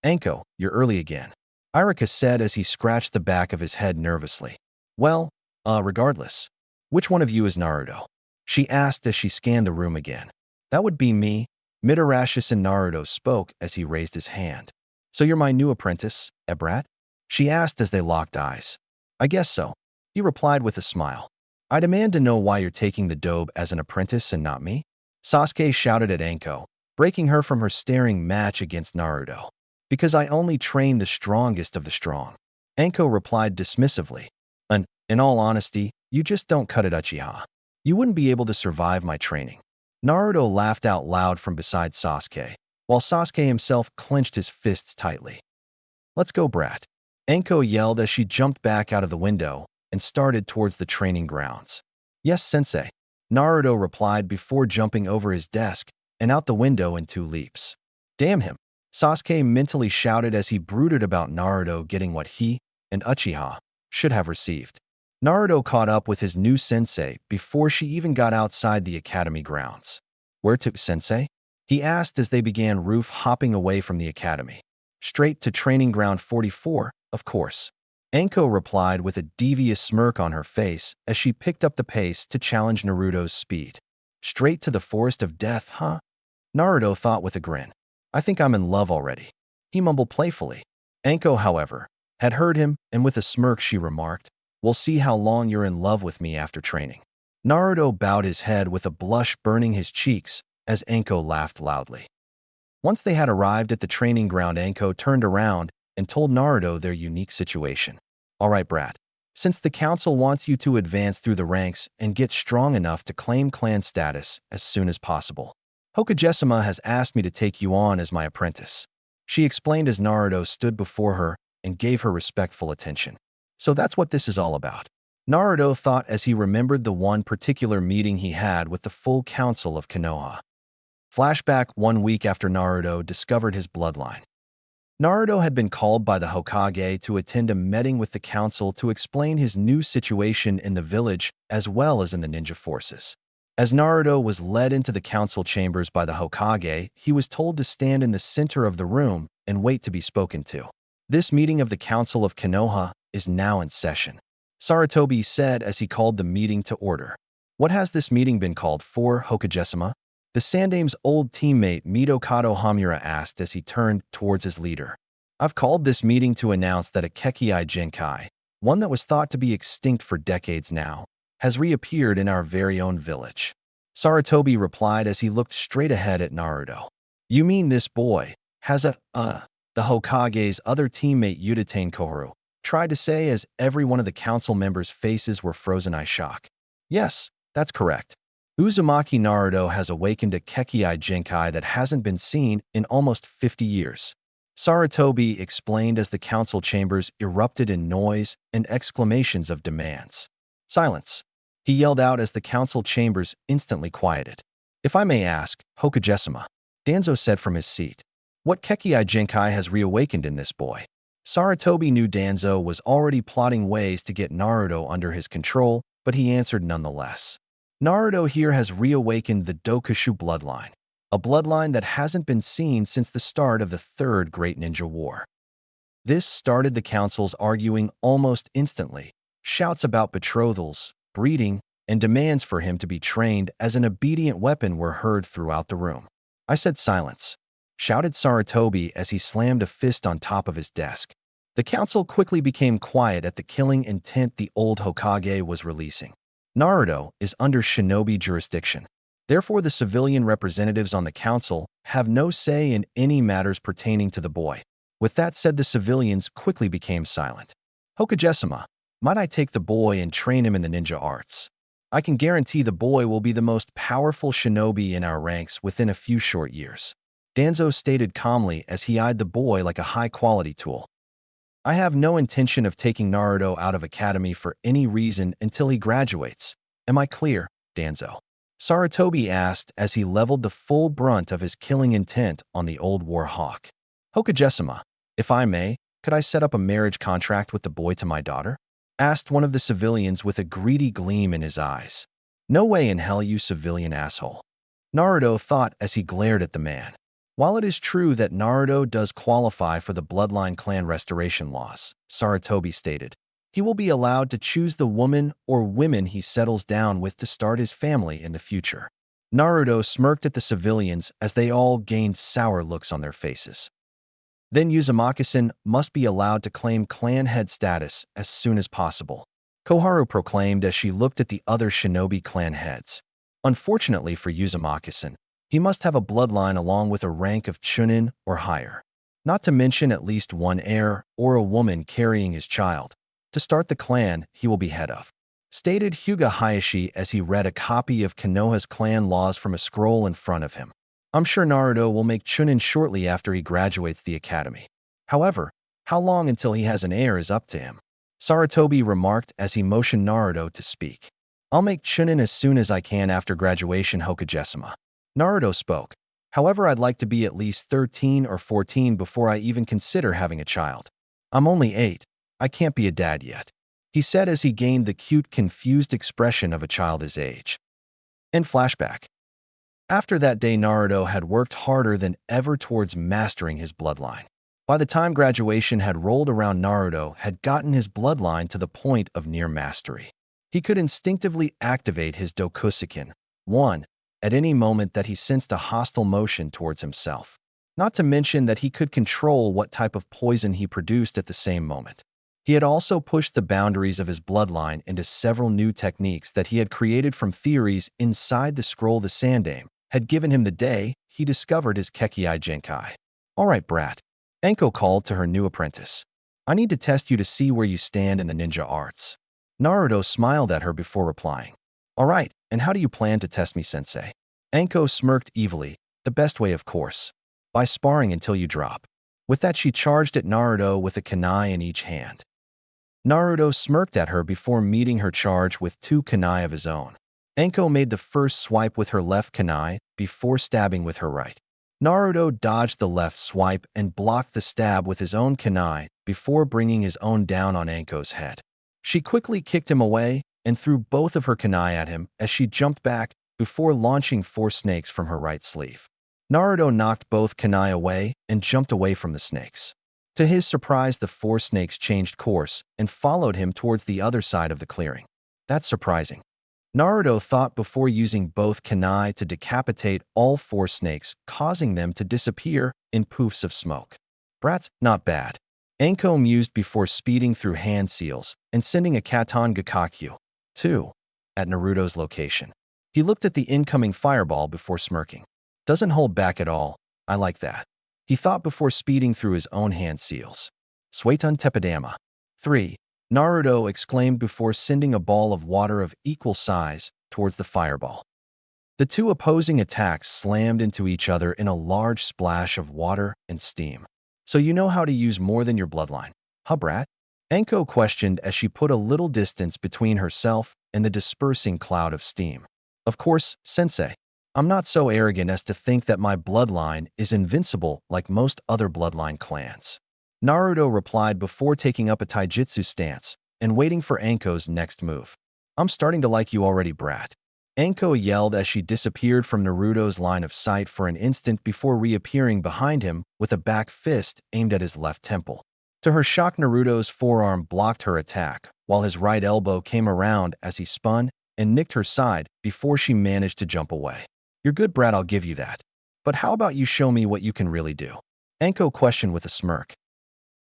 Anko, you're early again, Iruka said as he scratched the back of his head nervously. Well, regardless, which one of you is Naruto? She asked as she scanned the room again. That would be me, Mitarashi Naruto spoke as he raised his hand. So you're my new apprentice, brat? She asked as they locked eyes. I guess so, he replied with a smile. I demand to know why you're taking the dobe as an apprentice and not me? Sasuke shouted at Anko, breaking her from her staring match against Naruto. Because I only train the strongest of the strong. Anko replied dismissively. And, in all honesty, you just don't cut it, Uchiha. You wouldn't be able to survive my training. Naruto laughed out loud from beside Sasuke, while Sasuke himself clenched his fists tightly. Let's go, brat. Anko yelled as she jumped back out of the window and started towards the training grounds. Yes, sensei. Naruto replied before jumping over his desk and out the window in 2 leaps. Damn him, Sasuke mentally shouted as he brooded about Naruto getting what he, and Uchiha, should have received. Naruto caught up with his new sensei before she even got outside the academy grounds. Where to, sensei? He asked as they began roof-hopping away from the academy. Straight to training ground 44, of course. Anko replied with a devious smirk on her face as she picked up the pace to challenge Naruto's speed. Straight to the forest of death, huh? Naruto thought with a grin. I think I'm in love already. He mumbled playfully. Anko, however, had heard him, and with a smirk she remarked, We'll see how long you're in love with me after training. Naruto bowed his head with a blush burning his cheeks as Anko laughed loudly. Once they had arrived at the training ground, Anko turned around and told Naruto their unique situation. All right, brat. Since the council wants you to advance through the ranks and get strong enough to claim clan status as soon as possible, Hokage-sama has asked me to take you on as my apprentice. She explained as Naruto stood before her and gave her respectful attention. So that's what this is all about. Naruto thought as he remembered the one particular meeting he had with the full council of Konoha. Flashback 1 week after Naruto discovered his bloodline. Naruto had been called by the Hokage to attend a meeting with the council to explain his new situation in the village as well as in the ninja forces. As Naruto was led into the council chambers by the Hokage, he was told to stand in the center of the room and wait to be spoken to. This meeting of the Council of Konoha is now in session, Sarutobi said as he called the meeting to order. What has this meeting been called for, Hokage-sama? The Sandame's old teammate Mitokado Hamura asked as he turned towards his leader. I've called this meeting to announce that a Kekkei Genkai, one that was thought to be extinct for decades now, has reappeared in our very own village. Sarutobi replied as he looked straight ahead at Naruto. You mean this boy has the Hokage's other teammate Udatane Koharu tried to say as every one of the council members' faces were frozen in shock. Yes, that's correct. Uzumaki Naruto has awakened a Kekkei Genkai that hasn't been seen in almost 50 years. Sarutobi explained as the council chambers erupted in noise and exclamations of demands. Silence! He yelled out as the council chambers instantly quieted. If I may ask, Hokage-sama, Danzo said from his seat, what Kekkei Genkai has reawakened in this boy? Sarutobi knew Danzo was already plotting ways to get Naruto under his control, but he answered nonetheless. Naruto here has reawakened the Dokushu bloodline, a bloodline that hasn't been seen since the start of the Third Great Ninja War. This started the councils arguing almost instantly. Shouts about betrothals, breeding, and demands for him to be trained as an obedient weapon were heard throughout the room. I said silence, shouted Sarutobi as he slammed a fist on top of his desk. The council quickly became quiet at the killing intent the old Hokage was releasing. Naruto is under shinobi jurisdiction. Therefore, the civilian representatives on the council have no say in any matters pertaining to the boy. With that said, the civilians quickly became silent. Hokage-sama, might I take the boy and train him in the ninja arts? I can guarantee the boy will be the most powerful shinobi in our ranks within a few short years. Danzo stated calmly as he eyed the boy like a high-quality tool. I have no intention of taking Naruto out of academy for any reason until he graduates. Am I clear, Danzo? Sarutobi asked as he leveled the full brunt of his killing intent on the old war hawk. Hokage-sama, if I may, could I set up a marriage contract with the boy to my daughter? Asked one of the civilians with a greedy gleam in his eyes. No way in hell, you civilian asshole. Naruto thought as he glared at the man. While it is true that Naruto does qualify for the bloodline clan restoration laws, Sarutobi stated, he will be allowed to choose the woman or women he settles down with to start his family in the future. Naruto smirked at the civilians as they all gained sour looks on their faces. Then Uzumaki-san must be allowed to claim clan head status as soon as possible, Koharu proclaimed as she looked at the other shinobi clan heads. Unfortunately for Uzumaki-san, he must have a bloodline along with a rank of Chunin or higher, not to mention at least one heir or a woman carrying his child, to start the clan he will be head of, stated Hyuga Hayashi as he read a copy of Konoha's clan laws from a scroll in front of him. I'm sure Naruto will make Chunin shortly after he graduates the academy. However, how long until he has an heir is up to him, Sarutobi remarked as he motioned Naruto to speak. I'll make Chunin as soon as I can after graduation, Hokage-sama. Naruto spoke. However, I'd like to be at least 13 or 14 before I even consider having a child. I'm only 8. I can't be a dad yet, he said as he gained the cute, confused expression of a child his age. End flashback. After that day, Naruto had worked harder than ever towards mastering his bloodline. By the time graduation had rolled around, Naruto had gotten his bloodline to the point of near mastery. He could instinctively activate his Dokusuken, 1, at any moment that he sensed a hostile motion towards himself. Not to mention that he could control what type of poison he produced at the same moment. He had also pushed the boundaries of his bloodline into several new techniques that he had created from theories inside the scroll the Sandaime had given him the day he discovered his Kekkei Genkai. All right, brat, Anko called to her new apprentice. I need to test you to see where you stand in the ninja arts. Naruto smiled at her before replying. All right, and how do you plan to test me, sensei? Anko smirked evilly. The best way, of course, by sparring until you drop. With that, she charged at Naruto with a kunai in each hand. Naruto smirked at her before meeting her charge with 2 kunai of his own. Anko made the first swipe with her left kunai before stabbing with her right. Naruto dodged the left swipe and blocked the stab with his own kunai before bringing his own down on Anko's head. She quickly kicked him away and threw both of her kunai at him as she jumped back before launching 4 snakes from her right sleeve. Naruto knocked both kunai away and jumped away from the snakes. To his surprise, the 4 snakes changed course and followed him towards the other side of the clearing. That's surprising, Naruto thought before using both kunai to decapitate all 4 snakes, causing them to disappear in poofs of smoke. Brats, not bad, Anko mused before speeding through hand seals and sending a Katon Gakakyu, 2, at Naruto's location. He looked at the incoming fireball before smirking. Doesn't hold back at all, I like that, he thought before speeding through his own hand seals. Suetun Tepidama. 3. Naruto exclaimed before sending a ball of water of equal size towards the fireball. The 2 opposing attacks slammed into each other in a large splash of water and steam. So you know how to use more than your bloodline, huh, brat? Anko questioned as she put a little distance between herself and the dispersing cloud of steam. Of course, sensei. I'm not so arrogant as to think that my bloodline is invincible like most other bloodline clans. Naruto replied before taking up a taijutsu stance and waiting for Anko's next move. I'm starting to like you already, brat. Anko yelled as she disappeared from Naruto's line of sight for an instant before reappearing behind him with a back fist aimed at his left temple. To her shock, Naruto's forearm blocked her attack, while his right elbow came around as he spun and nicked her side before she managed to jump away. You're good, brat, I'll give you that. But how about you show me what you can really do? Anko questioned with a smirk.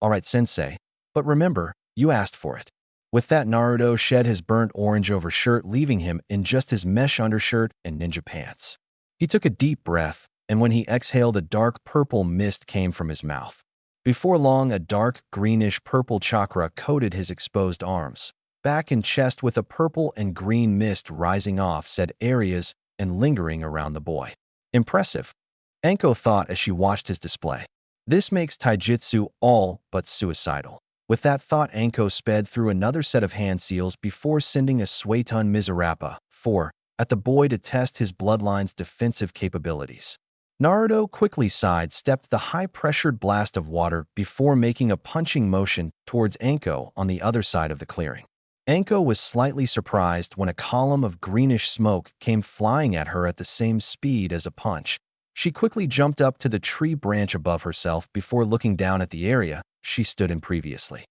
All right, sensei, but remember, you asked for it. With that, Naruto shed his burnt orange over shirt, leaving him in just his mesh undershirt and ninja pants. He took a deep breath, and when he exhaled, a dark purple mist came from his mouth. Before long, a dark greenish-purple chakra coated his exposed arms, back and chest, with a purple and green mist rising off said areas and lingering around the boy. Impressive, Anko thought as she watched his display. This makes taijutsu all but suicidal. With that thought, Anko sped through another set of hand seals before sending a Suetun Mizurappa 4 at the boy to test his bloodline's defensive capabilities. Naruto quickly sidestepped the high-pressured blast of water before making a punching motion towards Anko on the other side of the clearing. Anko was slightly surprised when a column of greenish smoke came flying at her at the same speed as a punch. She quickly jumped up to the tree branch above herself before looking down at the area she stood in previously.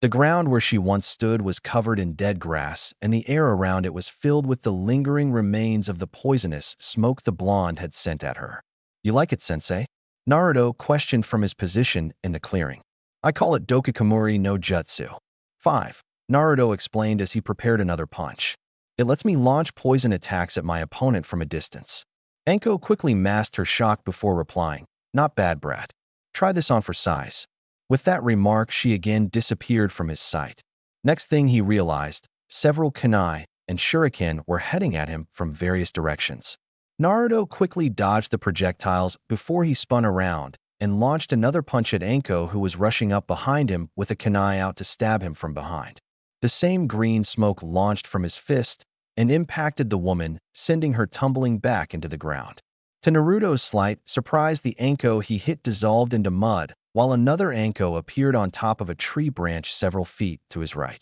The ground where she once stood was covered in dead grass, and the air around it was filled with the lingering remains of the poisonous smoke the blonde had sent at her. You like it, sensei? Naruto questioned from his position in the clearing. I call it Dokukamuri no Jutsu. 5. Naruto explained as he prepared another punch. It lets me launch poison attacks at my opponent from a distance. Anko quickly masked her shock before replying, Not bad, brat. Try this on for size. With that remark, she again disappeared from his sight. Next thing he realized, several kunai and shuriken were heading at him from various directions. Naruto quickly dodged the projectiles before he spun around and launched another punch at Anko, who was rushing up behind him with a kunai out to stab him from behind. The same green smoke launched from his fist and impacted the woman, sending her tumbling back into the ground. To Naruto's slight surprise, the Anko he hit dissolved into mud, while another Anko appeared on top of a tree branch several feet to his right.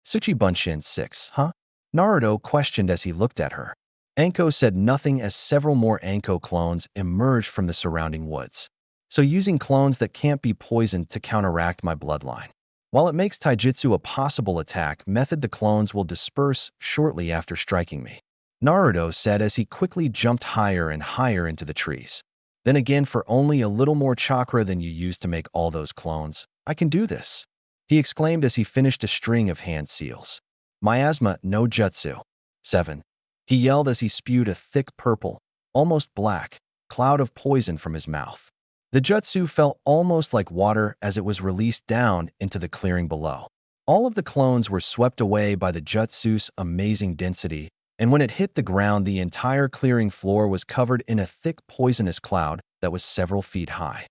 Tsuchibunshin 6, huh? Naruto questioned as he looked at her. Anko said nothing as several more Anko clones emerged from the surrounding woods. So using clones that can't be poisoned to counteract my bloodline. While it makes taijutsu a possible attack method, the clones will disperse shortly after striking me, Naruto said as he quickly jumped higher and higher into the trees. Then again, for only a little more chakra than you used to make all those clones, I can do this, he exclaimed as he finished a string of hand seals. Miasma no Jutsu. 7. He yelled as he spewed a thick purple, almost black, cloud of poison from his mouth. The jutsu felt almost like water as it was released down into the clearing below. All of the clones were swept away by the jutsu's amazing density, and when it hit the ground, the entire clearing floor was covered in a thick poisonous cloud that was several feet high.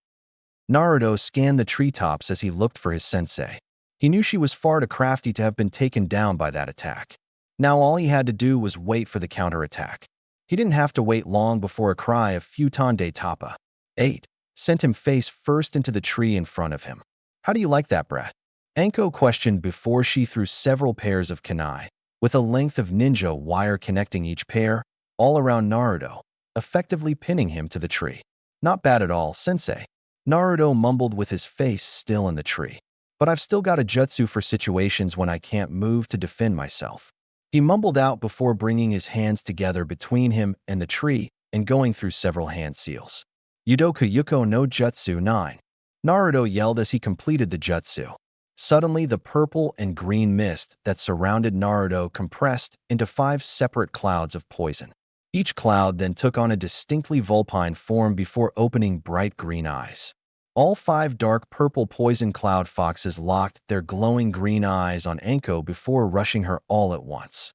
Naruto scanned the treetops as he looked for his sensei. He knew she was far too crafty to have been taken down by that attack. Now all he had to do was wait for the counterattack. He didn't have to wait long before a cry of Futon de Tapa 8 sent him face first into the tree in front of him. How do you like that, brat? Anko questioned before she threw several pairs of kunai, with a length of ninja wire connecting each pair, all around Naruto, effectively pinning him to the tree. Not bad at all, sensei. Naruto mumbled with his face still in the tree. But I've still got a jutsu for situations when I can't move to defend myself. He mumbled out before bringing his hands together between him and the tree and going through several hand seals. Yudoka Yuko no Jutsu 9. Naruto yelled as he completed the jutsu. Suddenly, the purple and green mist that surrounded Naruto compressed into 5 separate clouds of poison. Each cloud then took on a distinctly vulpine form before opening bright green eyes. All 5 dark purple poison cloud foxes locked their glowing green eyes on Anko before rushing her all at once.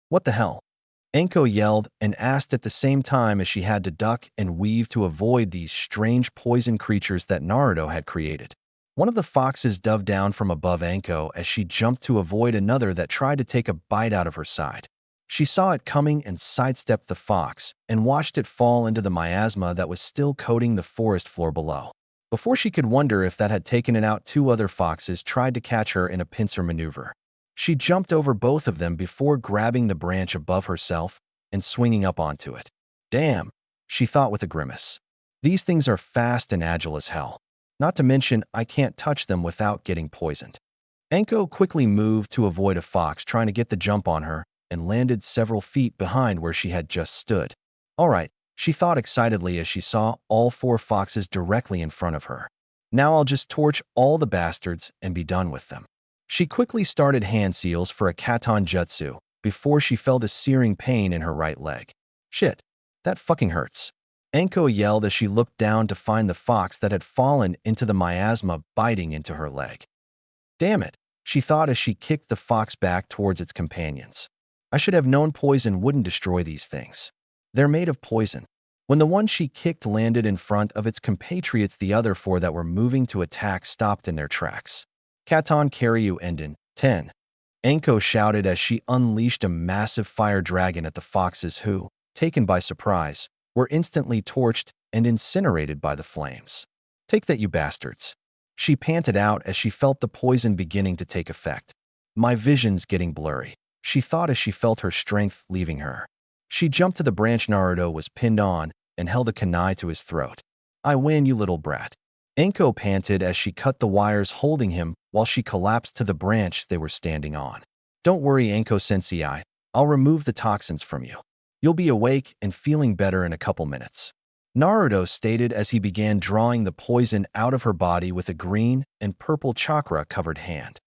What the hell? Anko yelled and asked at the same time as she had to duck and weave to avoid these strange poison creatures that Naruto had created. One of the foxes dove down from above Anko as she jumped to avoid another that tried to take a bite out of her side. She saw it coming and sidestepped the fox and watched it fall into the miasma that was still coating the forest floor below. Before she could wonder if that had taken it out, two other foxes tried to catch her in a pincer maneuver. She jumped over both of them before grabbing the branch above herself and swinging up onto it. Damn, she thought with a grimace. These things are fast and agile as hell. Not to mention, I can't touch them without getting poisoned. Anko quickly moved to avoid a fox trying to get the jump on her and landed several feet behind where she had just stood. All right, she thought excitedly as she saw all four foxes directly in front of her. Now I'll just torch all the bastards and be done with them. She quickly started hand seals for a katon jutsu before she felt a searing pain in her right leg. Shit, that fucking hurts. Anko yelled as she looked down to find the fox that had fallen into the miasma biting into her leg. Damn it, she thought as she kicked the fox back towards its companions. I should have known poison wouldn't destroy these things. They're made of poison. When the one she kicked landed in front of its compatriots, the other four that were moving to attack stopped in their tracks. Katon Karyu Enden, 10. Anko shouted as she unleashed a massive fire dragon at the foxes who, taken by surprise, were instantly torched and incinerated by the flames. Take that, you bastards. She panted out as she felt the poison beginning to take effect. My vision's getting blurry, she thought as she felt her strength leaving her. She jumped to the branch Naruto was pinned on and held a kunai to his throat. I win, you little brat. Anko panted as she cut the wires holding him while she collapsed to the branch they were standing on. Don't worry, Anko-sensei, I'll remove the toxins from you. You'll be awake and feeling better in a couple minutes. Naruto stated as he began drawing the poison out of her body with a green and purple chakra-covered hand.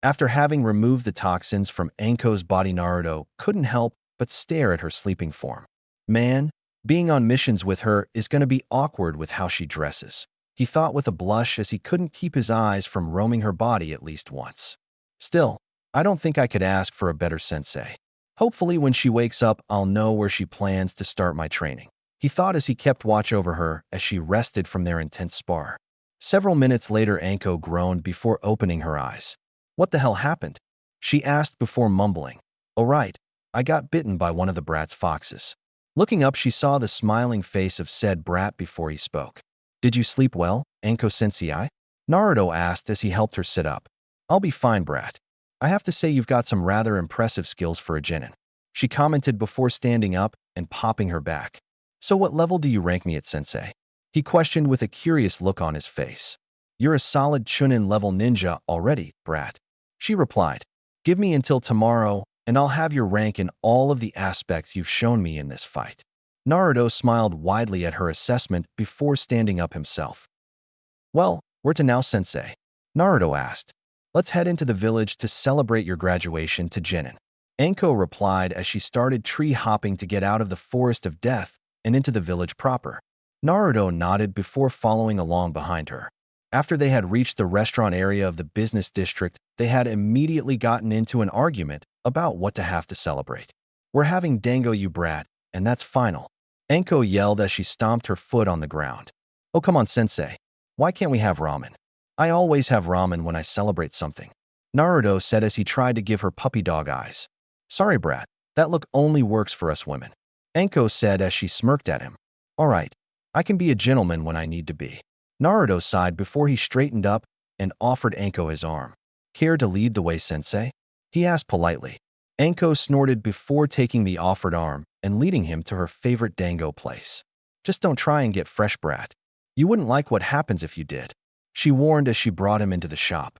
After having removed the toxins from Anko's body, Naruto couldn't help but stare at her sleeping form. Man, being on missions with her is going to be awkward with how she dresses, he thought with a blush as he couldn't keep his eyes from roaming her body at least once. Still, I don't think I could ask for a better sensei. Hopefully when she wakes up, I'll know where she plans to start my training, he thought as he kept watch over her as she rested from their intense spar. Several minutes later, Anko groaned before opening her eyes. What the hell happened? She asked before mumbling. Oh right, I got bitten by one of the brat's foxes. Looking up, she saw the smiling face of said brat before he spoke. Did you sleep well, Anko-sensei? Naruto asked as he helped her sit up. I'll be fine, brat. I have to say you've got some rather impressive skills for a genin, she commented before standing up and popping her back. So what level do you rank me at, sensei? He questioned with a curious look on his face. You're a solid Chunin level ninja already, brat, she replied. Give me until tomorrow and I'll have your rank in all of the aspects you've shown me in this fight. Naruto smiled widely at her assessment before standing up himself. Well, where to now, sensei? Naruto asked. Let's head into the village to celebrate your graduation to genin, Anko replied as she started tree hopping to get out of the forest of death and into the village proper. Naruto nodded before following along behind her. After they had reached the restaurant area of the business district, they had immediately gotten into an argument about what to have to celebrate. We're having dango, you brat, and that's final, Anko yelled as she stomped her foot on the ground. Oh come on, sensei. Why can't we have ramen? I always have ramen when I celebrate something, Naruto said as he tried to give her puppy dog eyes. Sorry, brat, that look only works for us women, Anko said as she smirked at him. All right, I can be a gentleman when I need to be. Naruto sighed before he straightened up and offered Anko his arm. Care to lead the way, sensei? He asked politely. Anko snorted before taking the offered arm and leading him to her favorite dango place. Just don't try and get fresh, brat. You wouldn't like what happens if you did, she warned as she brought him into the shop.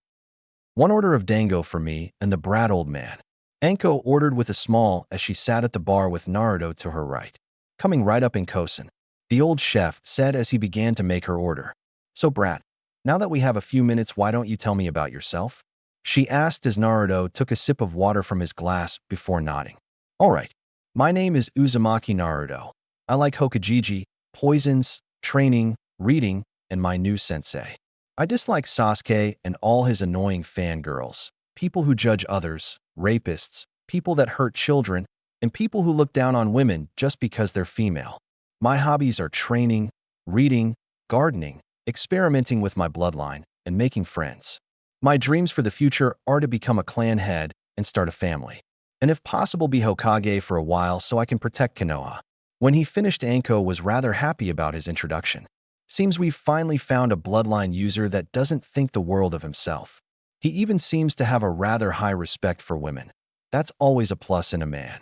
One order of dango for me and the brat, old man, Anko ordered with a smile as she sat at the bar with Naruto to her right. Coming right up in Kosen, the old chef said as he began to make her order. So brat, now that we have a few minutes, why don't you tell me about yourself? She asked as Naruto took a sip of water from his glass before nodding. All right, my name is Uzumaki Naruto. I like Hokugiji, poisons, training, reading, and my new sensei. I dislike Sasuke and all his annoying fangirls, people who judge others, rapists, people that hurt children, and people who look down on women just because they're female. My hobbies are training, reading, gardening, experimenting with my bloodline, and making friends. My dreams for the future are to become a clan head and start a family. and if possible be Hokage for a while so I can protect Konoha. When he finished, Anko was rather happy about his introduction. Seems we've finally found a bloodline user that doesn't think the world of himself. He even seems to have a rather high respect for women. That's always a plus in a man.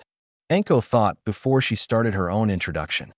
Anko thought before she started her own introduction.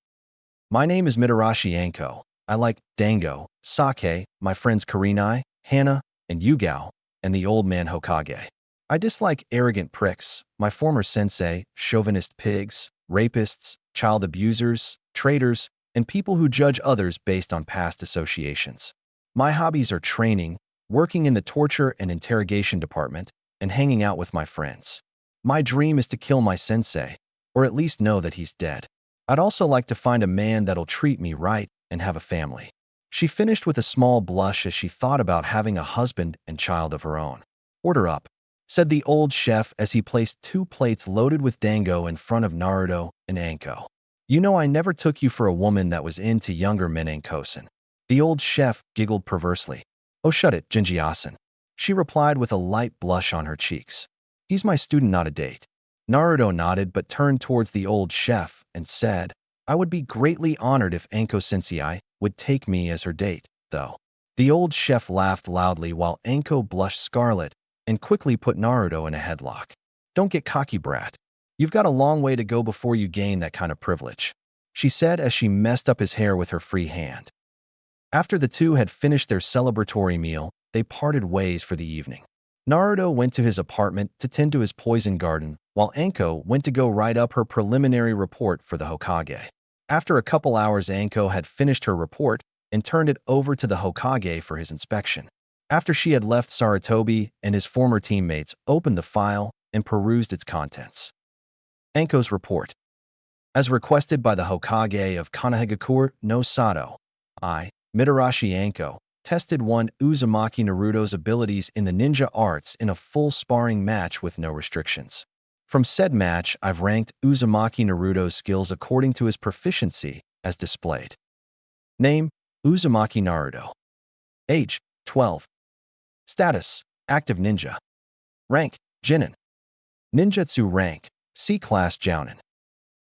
My name is Mitarashi Anko. I like Dango, Sake, my friends Kurenai, Hana, and Yugao, and the old man Hokage. I dislike arrogant pricks, my former sensei, chauvinist pigs, rapists, child abusers, traitors, and people who judge others based on past associations. My hobbies are training, working in the torture and interrogation department, and hanging out with my friends. My dream is to kill my sensei, or at least know that he's dead. I'd also like to find a man that'll treat me right and have a family. She finished with a small blush as she thought about having a husband and child of her own. Order up, said the old chef as he placed 2 plates loaded with dango in front of Naruto and Anko. You know I never took you for a woman that was into younger men, Anko-san. The old chef giggled perversely. Oh, shut it, Jinji-san. She replied with a light blush on her cheeks. He's my student, not a date. Naruto nodded but turned towards the old chef and said, I would be greatly honored if Anko-sensei would take me as her date, though. The old chef laughed loudly while Anko blushed scarlet and quickly put Naruto in a headlock. Don't get cocky, brat. You've got a long way to go before you gain that kind of privilege, she said as she messed up his hair with her free hand. After the two had finished their celebratory meal, they parted ways for the evening. Naruto went to his apartment to tend to his poison garden, while Anko went to go write up her preliminary report for the Hokage. After a couple hours, Anko had finished her report and turned it over to the Hokage for his inspection. After she had left, Sarutobi and his former teammates opened the file and perused its contents. Anko's report. As requested by the Hokage of Konohagakure no Sato, I, Mitarashi Anko, tested one Uzumaki Naruto's abilities in the ninja arts in a full sparring match with no restrictions. From said match, I've ranked Uzumaki Naruto's skills according to his proficiency as displayed. Name, Uzumaki Naruto. Age, 12. Status, active ninja. Rank, Jinin. Ninjutsu rank, C-class Jounin.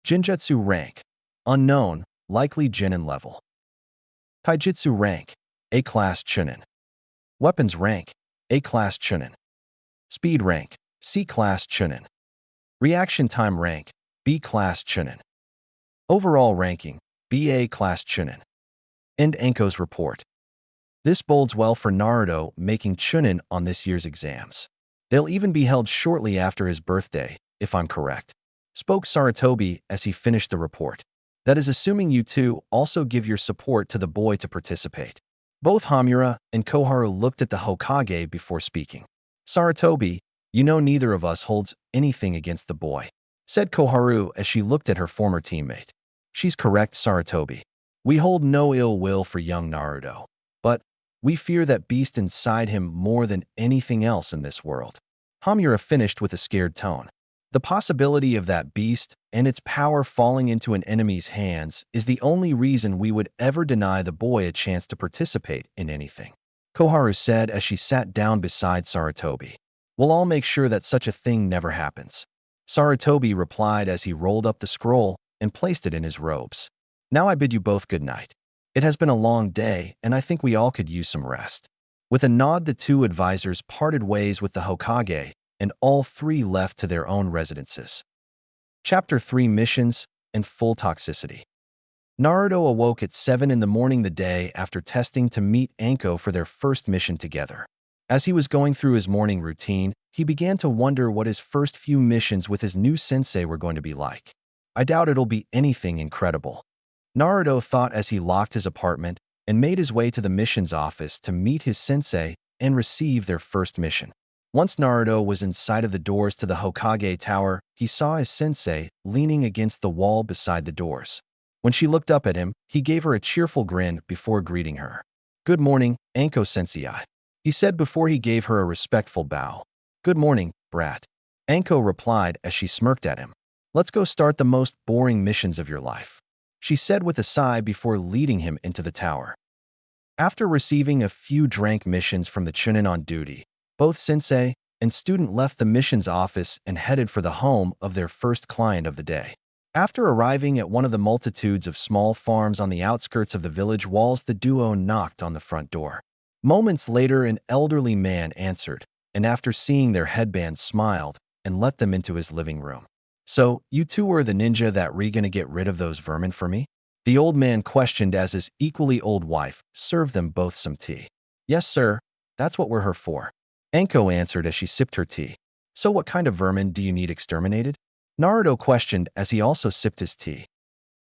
Jinjutsu rank, unknown, likely Jinin level. Taijutsu rank, A-class Chunin. Weapons rank, A-class Chunin. Speed rank, C-class Chunin. Reaction time rank, B-class Chunin. Overall ranking, BA-class Chunin. End Anko's report. This bodes well for Naruto making Chunin on this year's exams. They'll even be held shortly after his birthday, if I'm correct, spoke Sarutobi as he finished the report. That is assuming you two also give your support to the boy to participate. Both Hamura and Koharu looked at the Hokage before speaking. Sarutobi, you know neither of us holds anything against the boy, said Koharu as she looked at her former teammate. She's correct, Sarutobi. We hold no ill will for young Naruto, but we fear that beast inside him more than anything else in this world. Hamura finished with a scared tone. The possibility of that beast and its power falling into an enemy's hands is the only reason we would ever deny the boy a chance to participate in anything, Koharu said as she sat down beside Sarutobi. We'll all make sure that such a thing never happens, Sarutobi replied as he rolled up the scroll and placed it in his robes. Now I bid you both good night. It has been a long day, and I think we all could use some rest. With a nod, the two advisors parted ways with the Hokage, and all three left to their own residences. Chapter 3 Missions and Full Toxicity. Naruto awoke at 7 in the morning the day after testing to meet Anko for their first mission together. As he was going through his morning routine, he began to wonder what his first few missions with his new sensei were going to be like. I doubt it'll be anything incredible, Naruto thought as he locked his apartment and made his way to the missions office to meet his sensei and receive their first mission. Once Naruto was in sight of the doors to the Hokage Tower, he saw his sensei leaning against the wall beside the doors. When she looked up at him, he gave her a cheerful grin before greeting her. Good morning, Anko-sensei, he said before he gave her a respectful bow. Good morning, brat, Anko replied as she smirked at him. Let's go start the most boring missions of your life, she said with a sigh before leading him into the tower. After receiving a few drank missions from the Chunin on duty, both sensei and student left the mission's office and headed for the home of their first client of the day. After arriving at one of the multitudes of small farms on the outskirts of the village walls, the duo knocked on the front door. Moments later, an elderly man answered, and after seeing their headbands, smiled and let them into his living room. "So, you two are the ninja that gonna get rid of those vermin for me?" The old man questioned as his equally old wife served them both some tea. "Yes, sir. That's what we're here for," Anko answered as she sipped her tea. "So what kind of vermin do you need exterminated?" Naruto questioned as he also sipped his tea.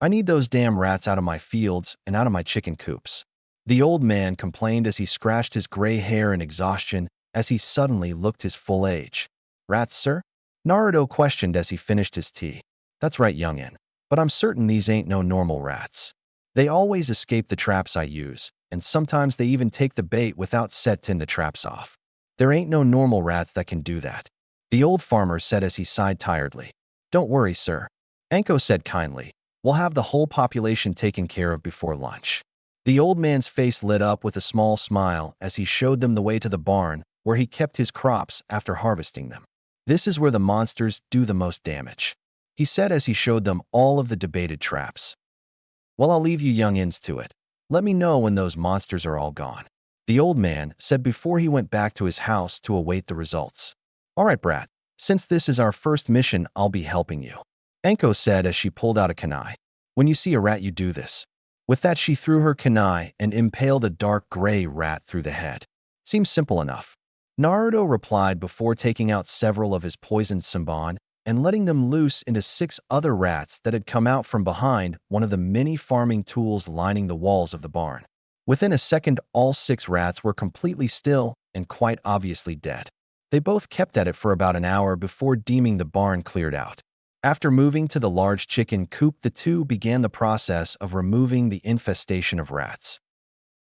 "I need those damn rats out of my fields and out of my chicken coops," the old man complained as he scratched his gray hair in exhaustion as he suddenly looked his full age. "Rats, sir?" Naruto questioned as he finished his tea. "That's right, youngin. But I'm certain these ain't no normal rats. They always escape the traps I use, and sometimes they even take the bait without setting the traps off. There ain't no normal rats that can do that," the old farmer said as he sighed tiredly. "Don't worry, sir," Anko said kindly. "We'll have the whole population taken care of before lunch." The old man's face lit up with a small smile as he showed them the way to the barn where he kept his crops after harvesting them. "This is where the monsters do the most damage," he said as he showed them all of the debated traps. "Well, I'll leave you youngins to it. Let me know when those monsters are all gone," the old man said before he went back to his house to await the results. "All right, brat. Since this is our first mission, I'll be helping you," Anko said as she pulled out a kunai. "When you see a rat, you do this." With that, she threw her kunai and impaled a dark gray rat through the head. "Seems simple enough," Naruto replied before taking out several of his poisoned senbon and letting them loose into 6 other rats that had come out from behind one of the many farming tools lining the walls of the barn. Within a second, all 6 rats were completely still and quite obviously dead. They both kept at it for about an hour before deeming the barn cleared out. After moving to the large chicken coop, the two began the process of removing the infestation of rats.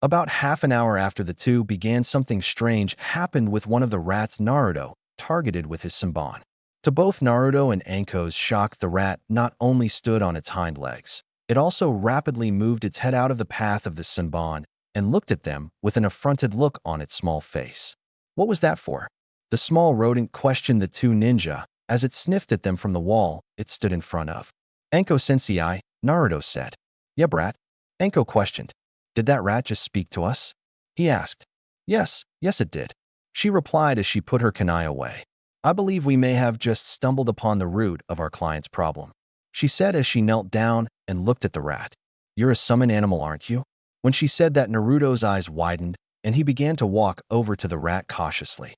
About half an hour after the two began, something strange happened with one of the rats Naruto targeted with his senbon. To both Naruto and Anko's shock, the rat not only stood on its hind legs, it also rapidly moved its head out of the path of the senbon and looked at them with an affronted look on its small face. "What was that for?" the small rodent questioned the two ninja as it sniffed at them from the wall it stood in front of. "Anko-sensei," Naruto said. "Yeah, brat?" Anko questioned. "Did that rat just speak to us?" he asked. Yes, it did," she replied as she put her kunai away. "I believe we may have just stumbled upon the root of our client's problem," she said as she knelt down and looked at the rat. "You're a summon animal, aren't you?" When she said that, Naruto's eyes widened and he began to walk over to the rat cautiously.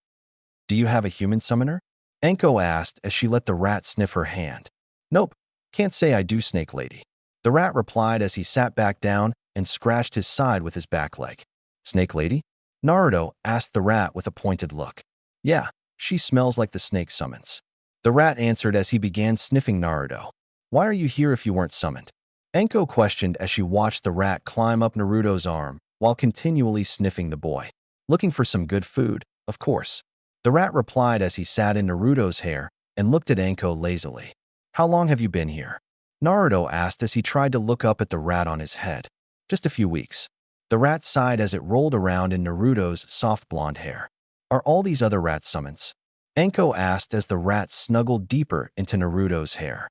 "Do you have a human summoner?" Anko asked as she let the rat sniff her hand. "Nope, can't say I do, Snake Lady," the rat replied as he sat back down and scratched his side with his back leg. "Snake Lady?" Naruto asked the rat with a pointed look. "Yeah, she smells like the snake summons," the rat answered as he began sniffing Naruto. "Why are you here if you weren't summoned?" Anko questioned as she watched the rat climb up Naruto's arm while continually sniffing the boy. "Looking for some good food, of course," the rat replied as he sat in Naruto's hair and looked at Anko lazily. "How long have you been here?" Naruto asked as he tried to look up at the rat on his head. "Just a few weeks," the rat sighed as it rolled around in Naruto's soft blonde hair. "Are all these other rats summons?" Anko asked as the rat snuggled deeper into Naruto's hair.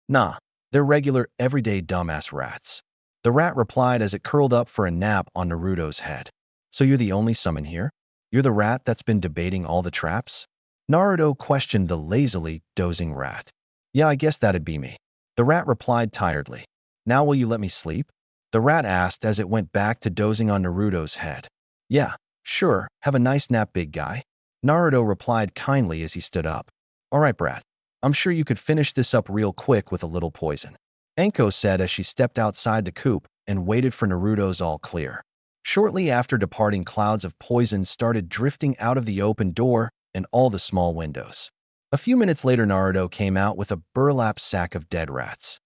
"Nah, they're regular, everyday dumbass rats," the rat replied as it curled up for a nap on Naruto's head. "So you're the only summon here? You're the rat that's been debating all the traps?" Naruto questioned the lazily dozing rat. "Yeah, I guess that'd be me," the rat replied tiredly. "Now will you let me sleep?" the rat asked as it went back to dozing on Naruto's head. "Yeah, sure, have a nice nap, big guy," Naruto replied kindly as he stood up. "All right, brat. I'm sure you could finish this up real quick with a little poison," Anko said as she stepped outside the coop and waited for Naruto's all clear. Shortly after departing, clouds of poison started drifting out of the open door and all the small windows. A few minutes later, Naruto came out with a burlap sack of dead rats.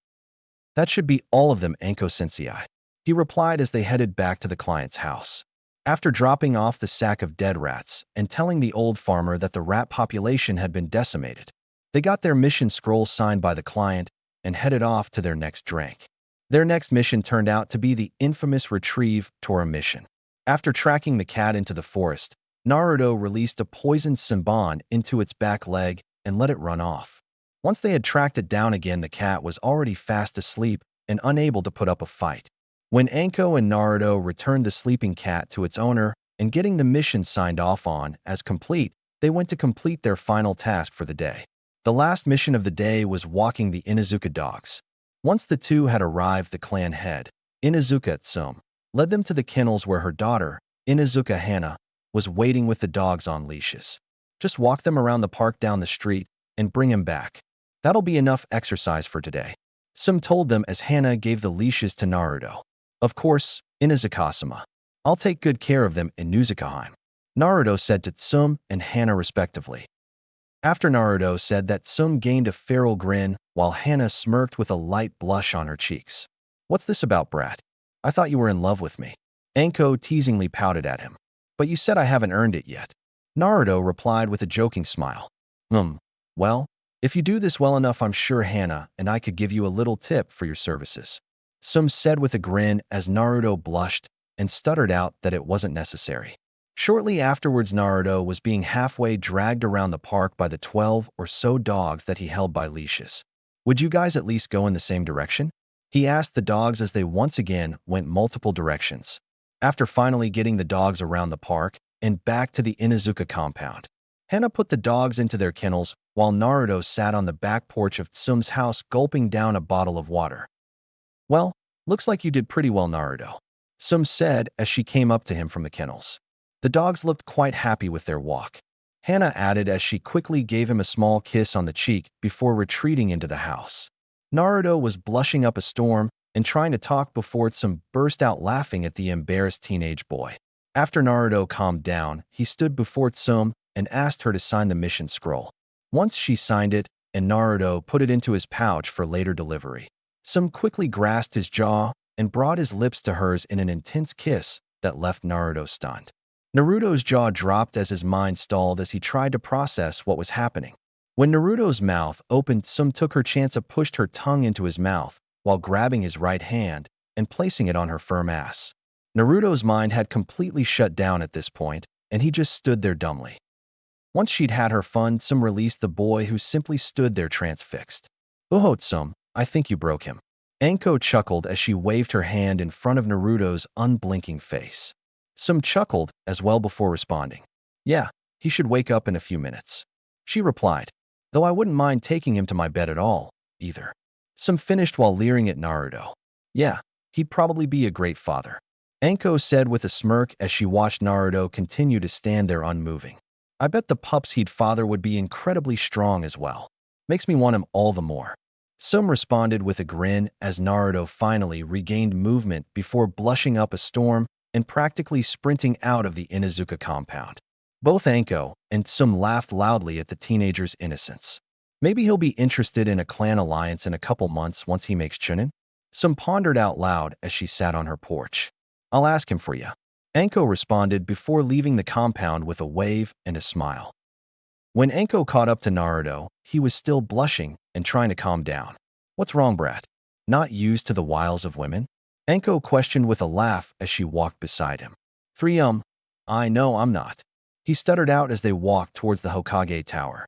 "That should be all of them, Anko-sensei," he replied as they headed back to the client's house. After dropping off the sack of dead rats and telling the old farmer that the rat population had been decimated, they got their mission scroll signed by the client and headed off to their next drink. Their next mission turned out to be the infamous Retrieve Tora mission. After tracking the cat into the forest, Naruto released a poisoned Senbon into its back leg and let it run off. Once they had tracked it down again, the cat was already fast asleep and unable to put up a fight. When Anko and Naruto returned the sleeping cat to its owner and getting the mission signed off on as complete, they went to complete their final task for the day. The last mission of the day was walking the Inuzuka dogs. Once the two had arrived, the clan head, Inuzuka Tsum, led them to the kennels where her daughter, Inuzuka Hana, was waiting with the dogs on leashes. Just walk them around the park down the street and bring him back. That'll be enough exercise for today. Tsum told them as Hana gave the leashes to Naruto. Of course, Inuzuka-sama. I'll take good care of them in Nuzukaheim, Naruto said to Tsum and Hana respectively. After Naruto said that, Tsum gained a feral grin while Hana smirked with a light blush on her cheeks. What's this about, brat? I thought you were in love with me. Anko teasingly pouted at him. But you said I haven't earned it yet. Naruto replied with a joking smile. Well, if you do this well enough, I'm sure Hana and I could give you a little tip for your services. Tsum said with a grin as Naruto blushed and stuttered out that it wasn't necessary. Shortly afterwards, Naruto was being halfway dragged around the park by the 12 or so dogs that he held by leashes. Would you guys at least go in the same direction? He asked the dogs as they once again went multiple directions. After finally getting the dogs around the park and back to the Inuzuka compound, Hana put the dogs into their kennels while Naruto sat on the back porch of Tsum's house gulping down a bottle of water. Well, looks like you did pretty well, Naruto, Tsum said as she came up to him from the kennels. The dogs looked quite happy with their walk. Hana added as she quickly gave him a small kiss on the cheek before retreating into the house. Naruto was blushing up a storm and trying to talk before Tsum burst out laughing at the embarrassed teenage boy. After Naruto calmed down, he stood before Tsum and asked her to sign the mission scroll. Once she signed it, and Naruto put it into his pouch for later delivery, Tsum quickly grasped his jaw and brought his lips to hers in an intense kiss that left Naruto stunned. Naruto's jaw dropped as his mind stalled as he tried to process what was happening. When Naruto's mouth opened, Tsum took her chance and pushed her tongue into his mouth while grabbing his right hand and placing it on her firm ass. Naruto's mind had completely shut down at this point, and he just stood there dumbly. Once she'd had her fun, Tsum released the boy who simply stood there transfixed. "Uho, Tsum, I think you broke him." Anko chuckled as she waved her hand in front of Naruto's unblinking face. Tsum chuckled as well before responding. "Yeah, he should wake up in a few minutes," she replied, "though I wouldn't mind taking him to my bed at all, either." Tsum finished while leering at Naruto. "Yeah, he'd probably be a great father," Anko said with a smirk as she watched Naruto continue to stand there unmoving. "I bet the pups he'd father would be incredibly strong as well. Makes me want him all the more." Tsum responded with a grin as Naruto finally regained movement before blushing up a storm and practically sprinting out of the Inuzuka compound. Both Anko and Tsum laughed loudly at the teenager's innocence. Maybe he'll be interested in a clan alliance in a couple months once he makes chunin? Tsum pondered out loud as she sat on her porch. "I'll ask him for you," Anko responded before leaving the compound with a wave and a smile. When Anko caught up to Naruto, he was still blushing and trying to calm down. "What's wrong, brat? Not used to the wiles of women?" Anko questioned with a laugh as she walked beside him. I know I'm not," he stuttered out as they walked towards the Hokage Tower.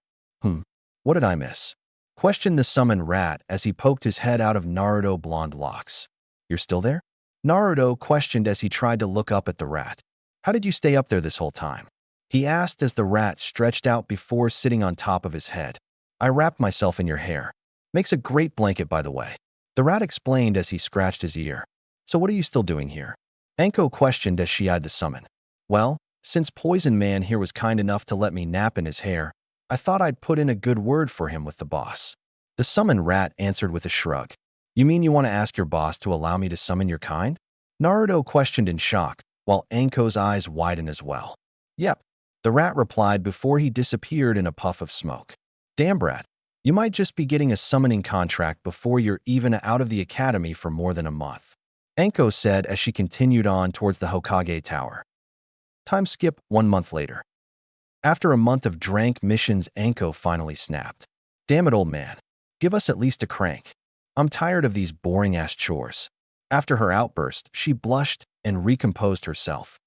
What did I miss?" questioned the summoned rat as he poked his head out of Naruto's blonde locks. "You're still there?" Naruto questioned as he tried to look up at the rat. "How did you stay up there this whole time?" he asked as the rat stretched out before sitting on top of his head. "I wrapped myself in your hair. Makes a great blanket, by the way," the rat explained as he scratched his ear. "So what are you still doing here?" Anko questioned as she eyed the summon. "Well, since Poison Man here was kind enough to let me nap in his hair, I thought I'd put in a good word for him with the boss." The summoned rat answered with a shrug. "You mean you want to ask your boss to allow me to summon your kind?" Naruto questioned in shock, while Anko's eyes widened as well. "Yep," the rat replied before he disappeared in a puff of smoke. "Damn, brat, you might just be getting a summoning contract before you're even out of the academy for more than a month," Anko said as she continued on towards the Hokage Tower. Time skip 1 month later. After a month of drank missions, Anko finally snapped. "Damn it, old man. Give us at least a crank. I'm tired of these boring-ass chores." After her outburst, she blushed and recomposed herself.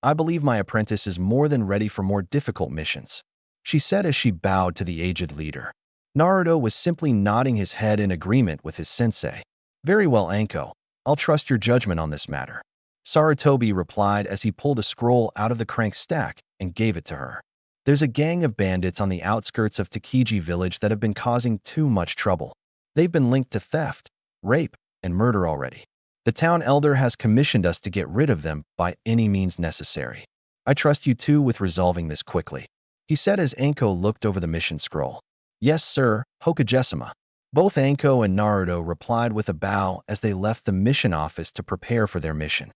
I believe my apprentice is more than ready for more difficult missions, she said as she bowed to the aged leader. Naruto was simply nodding his head in agreement with his sensei. Very well, Anko. I'll trust your judgment on this matter, Sarutobi replied as he pulled a scroll out of the crank stack and gave it to her. There's a gang of bandits on the outskirts of Kekkei village that have been causing too much trouble. They've been linked to theft, rape, and murder already. The town elder has commissioned us to get rid of them by any means necessary. I trust you too with resolving this quickly, he said as Anko looked over the mission scroll. Yes, sir, Hokage-sama. Both Anko and Naruto replied with a bow as they left the mission office to prepare for their mission.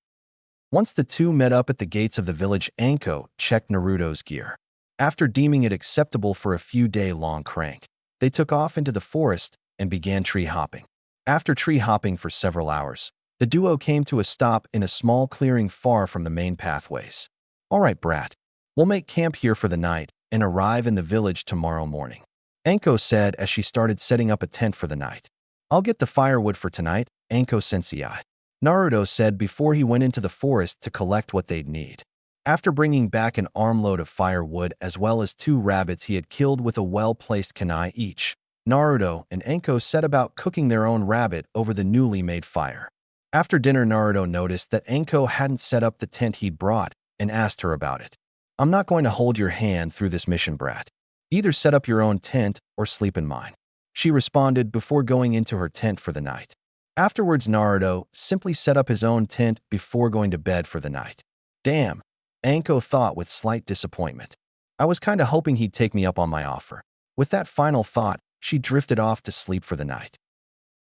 Once the two met up at the gates of the village, Anko checked Naruto's gear. After deeming it acceptable for a few-day-long crank, they took off into the forest and began tree hopping. After tree hopping for several hours, the duo came to a stop in a small clearing far from the main pathways. All right, brat. We'll make camp here for the night and arrive in the village tomorrow morning, Anko said as she started setting up a tent for the night. I'll get the firewood for tonight, Anko-sensei, Naruto said before he went into the forest to collect what they'd need. After bringing back an armload of firewood as well as 2 rabbits he had killed with a well-placed kunai each, Naruto and Anko set about cooking their own rabbit over the newly made fire. After dinner, Naruto noticed that Anko hadn't set up the tent he'd brought and asked her about it. I'm not going to hold your hand through this mission, brat. Either set up your own tent or sleep in mine, she responded before going into her tent for the night. Afterwards, Naruto simply set up his own tent before going to bed for the night. Damn, Anko thought with slight disappointment. I was kinda hoping he'd take me up on my offer. With that final thought, she drifted off to sleep for the night.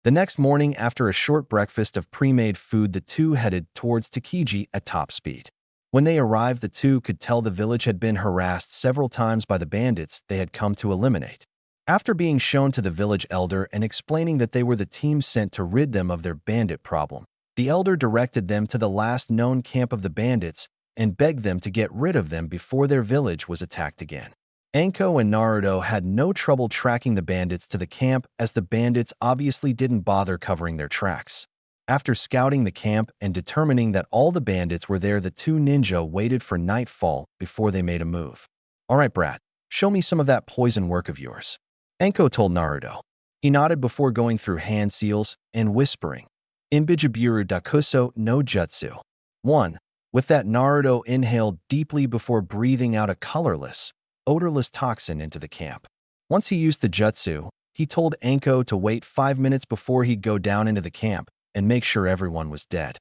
The next morning, after a short breakfast of pre-made food, the two headed towards Kekkei at top speed. When they arrived, the two could tell the village had been harassed several times by the bandits they had come to eliminate. After being shown to the village elder and explaining that they were the team sent to rid them of their bandit problem, the elder directed them to the last known camp of the bandits and begged them to get rid of them before their village was attacked again. Anko and Naruto had no trouble tracking the bandits to the camp as the bandits obviously didn't bother covering their tracks. After scouting the camp and determining that all the bandits were there, the two ninja waited for nightfall before they made a move. All right, brat, show me some of that poison work of yours, Anko told Naruto. He nodded before going through hand seals and whispering, Inbijiburu Dokusu no Jutsu. 1. With that, Naruto inhaled deeply before breathing out a colorless, odorless toxin into the camp. Once he used the jutsu, he told Anko to wait 5 minutes before he'd go down into the camp and make sure everyone was dead.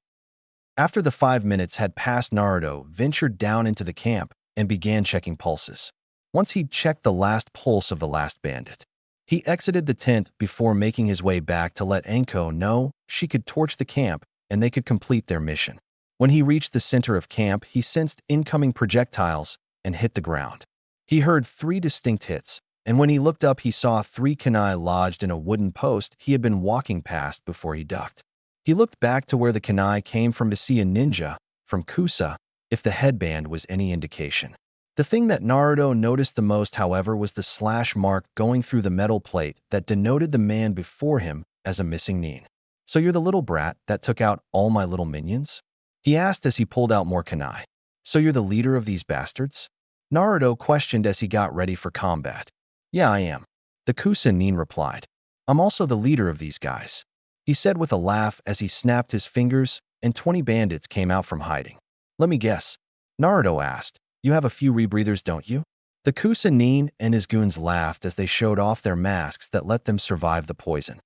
After the 5 minutes had passed, Naruto ventured down into the camp and began checking pulses. Once he'd checked the last pulse of the last bandit, he exited the tent before making his way back to let Anko know she could torch the camp and they could complete their mission. When he reached the center of camp, he sensed incoming projectiles and hit the ground. He heard 3 distinct hits, and when he looked up, he saw 3 kunai lodged in a wooden post he had been walking past before he ducked. He looked back to where the kunai came from to see a ninja from Kusa, if the headband was any indication. The thing that Naruto noticed the most, however, was the slash mark going through the metal plate that denoted the man before him as a missing nin. So you're the little brat that took out all my little minions? He asked as he pulled out more kunai. So you're the leader of these bastards? Naruto questioned as he got ready for combat. Yeah, I am, the Kusa nin replied. I'm also the leader of these guys, he said with a laugh as he snapped his fingers and 20 bandits came out from hiding. Let me guess, Naruto asked. You have a few rebreathers, don't you? The Kusa nin and his goons laughed as they showed off their masks that let them survive the poison.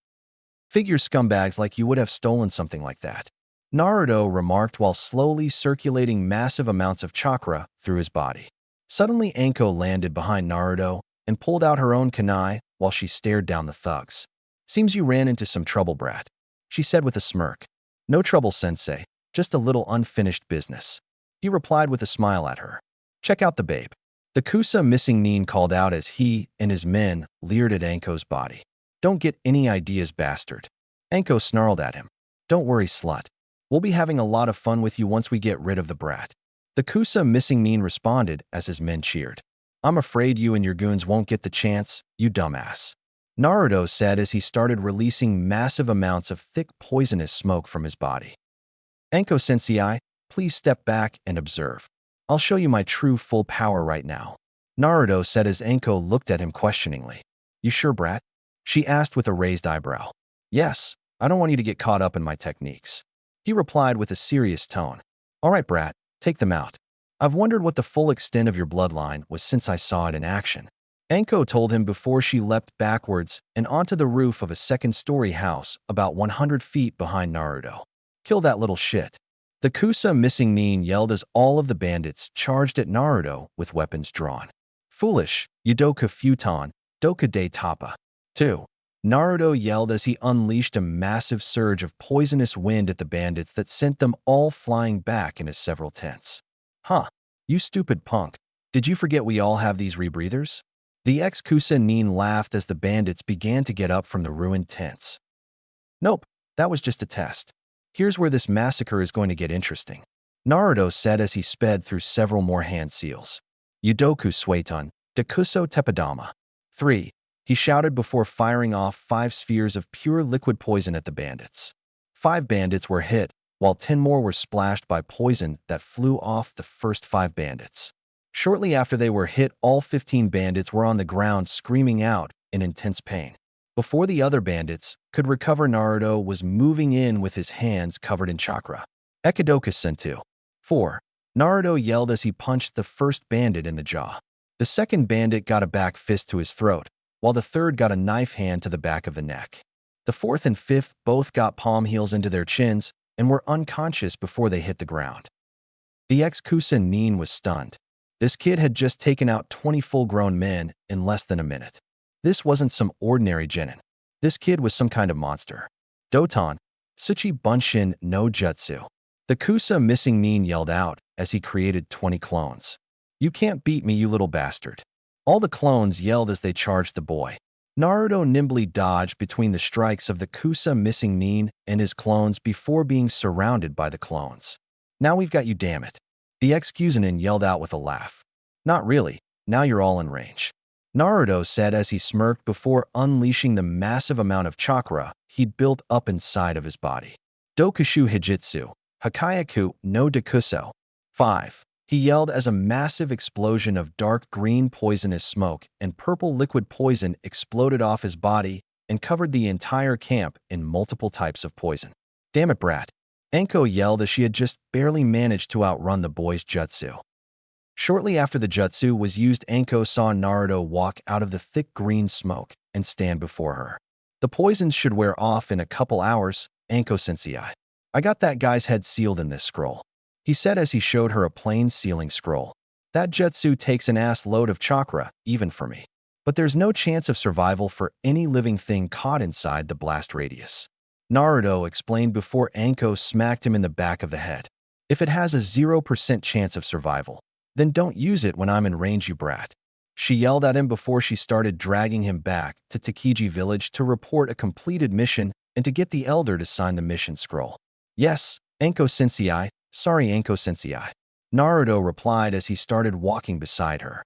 Figure scumbags like you would have stolen something like that, Naruto remarked while slowly circulating massive amounts of chakra through his body. Suddenly, Anko landed behind Naruto and pulled out her own kunai while she stared down the thugs. Seems you ran into some trouble, brat, she said with a smirk. No trouble, sensei, just a little unfinished business, he replied with a smile at her. Check out the babe, the Kusa missing nin called out as he and his men leered at Anko's body. Don't get any ideas, bastard, Anko snarled at him. Don't worry, slut. We'll be having a lot of fun with you once we get rid of the brat, the Kusa missing nin responded as his men cheered. I'm afraid you and your goons won't get the chance, you dumbass, Naruto said as he started releasing massive amounts of thick poisonous smoke from his body. Anko-sensei, please step back and observe, I'll show you my true full power right now, Naruto said as Anko looked at him questioningly. You sure, brat? She asked with a raised eyebrow. Yes, I don't want you to get caught up in my techniques. He replied with a serious tone. All right, brat, take them out. I've wondered what the full extent of your bloodline was since I saw it in action. Anko told him before she leapt backwards and onto the roof of a second-story house about 100 feet behind Naruto. Kill that little shit. The Kusa missing Nin yelled as all of the bandits charged at Naruto with weapons drawn. Foolish, Yudoka Futon, Doka de Tapa. 2. Naruto yelled as he unleashed a massive surge of poisonous wind at the bandits that sent them all flying back into several tents. Huh, you stupid punk. Did you forget we all have these rebreathers? The ex-Kusa Nin laughed as the bandits began to get up from the ruined tents. Nope, that was just a test. Here's where this massacre is going to get interesting, Naruto said as he sped through several more hand seals. Yudoku Sueton, Dokuso Teppadama. 3. He shouted before firing off 5 spheres of pure liquid poison at the bandits. 5 bandits were hit, while 10 more were splashed by poison that flew off the first 5 bandits. Shortly after they were hit, all 15 bandits were on the ground screaming out in intense pain. Before the other bandits could recover, Naruto was moving in with his hands covered in chakra. Ekidoka Sentu. 4. Naruto yelled as he punched the first bandit in the jaw. The second bandit got a back fist to his throat, while the third got a knife hand to the back of the neck. The fourth and fifth both got palm heels into their chins and were unconscious before they hit the ground. The ex-Kusa Nin was stunned. This kid had just taken out 20 full-grown men in less than a minute. This wasn't some ordinary genin. This kid was some kind of monster. Doton, Tsuchi Bunshin no Jutsu. The Kusa missing Nin yelled out as he created 20 clones. You can't beat me, you little bastard. All the clones yelled as they charged the boy. Naruto nimbly dodged between the strikes of the Kusa missing Nin and his clones before being surrounded by the clones. Now we've got you, damn it. The ex-Kusanin yelled out with a laugh. Not really, now you're all in range, Naruto said as he smirked before unleashing the massive amount of chakra he'd built up inside of his body. Dokushu Hijitsu, Hakayaku no Dokuso. 5. He yelled as a massive explosion of dark green poisonous smoke and purple liquid poison exploded off his body and covered the entire camp in multiple types of poison. Damn it, brat. Anko yelled as she had just barely managed to outrun the boy's jutsu. Shortly after the jutsu was used, Anko saw Naruto walk out of the thick green smoke and stand before her. The poisons should wear off in a couple hours, Anko-sensei. I got that guy's head sealed in this scroll, he said as he showed her a plain sealing scroll. That jutsu takes an ass load of chakra, even for me. But there's no chance of survival for any living thing caught inside the blast radius, Naruto explained before Anko smacked him in the back of the head. If it has a 0% chance of survival, then don't use it when I'm in range, you brat. She yelled at him before she started dragging him back to Takiji village to report a completed mission and to get the elder to sign the mission scroll. Yes, Anko-sensei, sorry Anko-sensei, Naruto replied as he started walking beside her.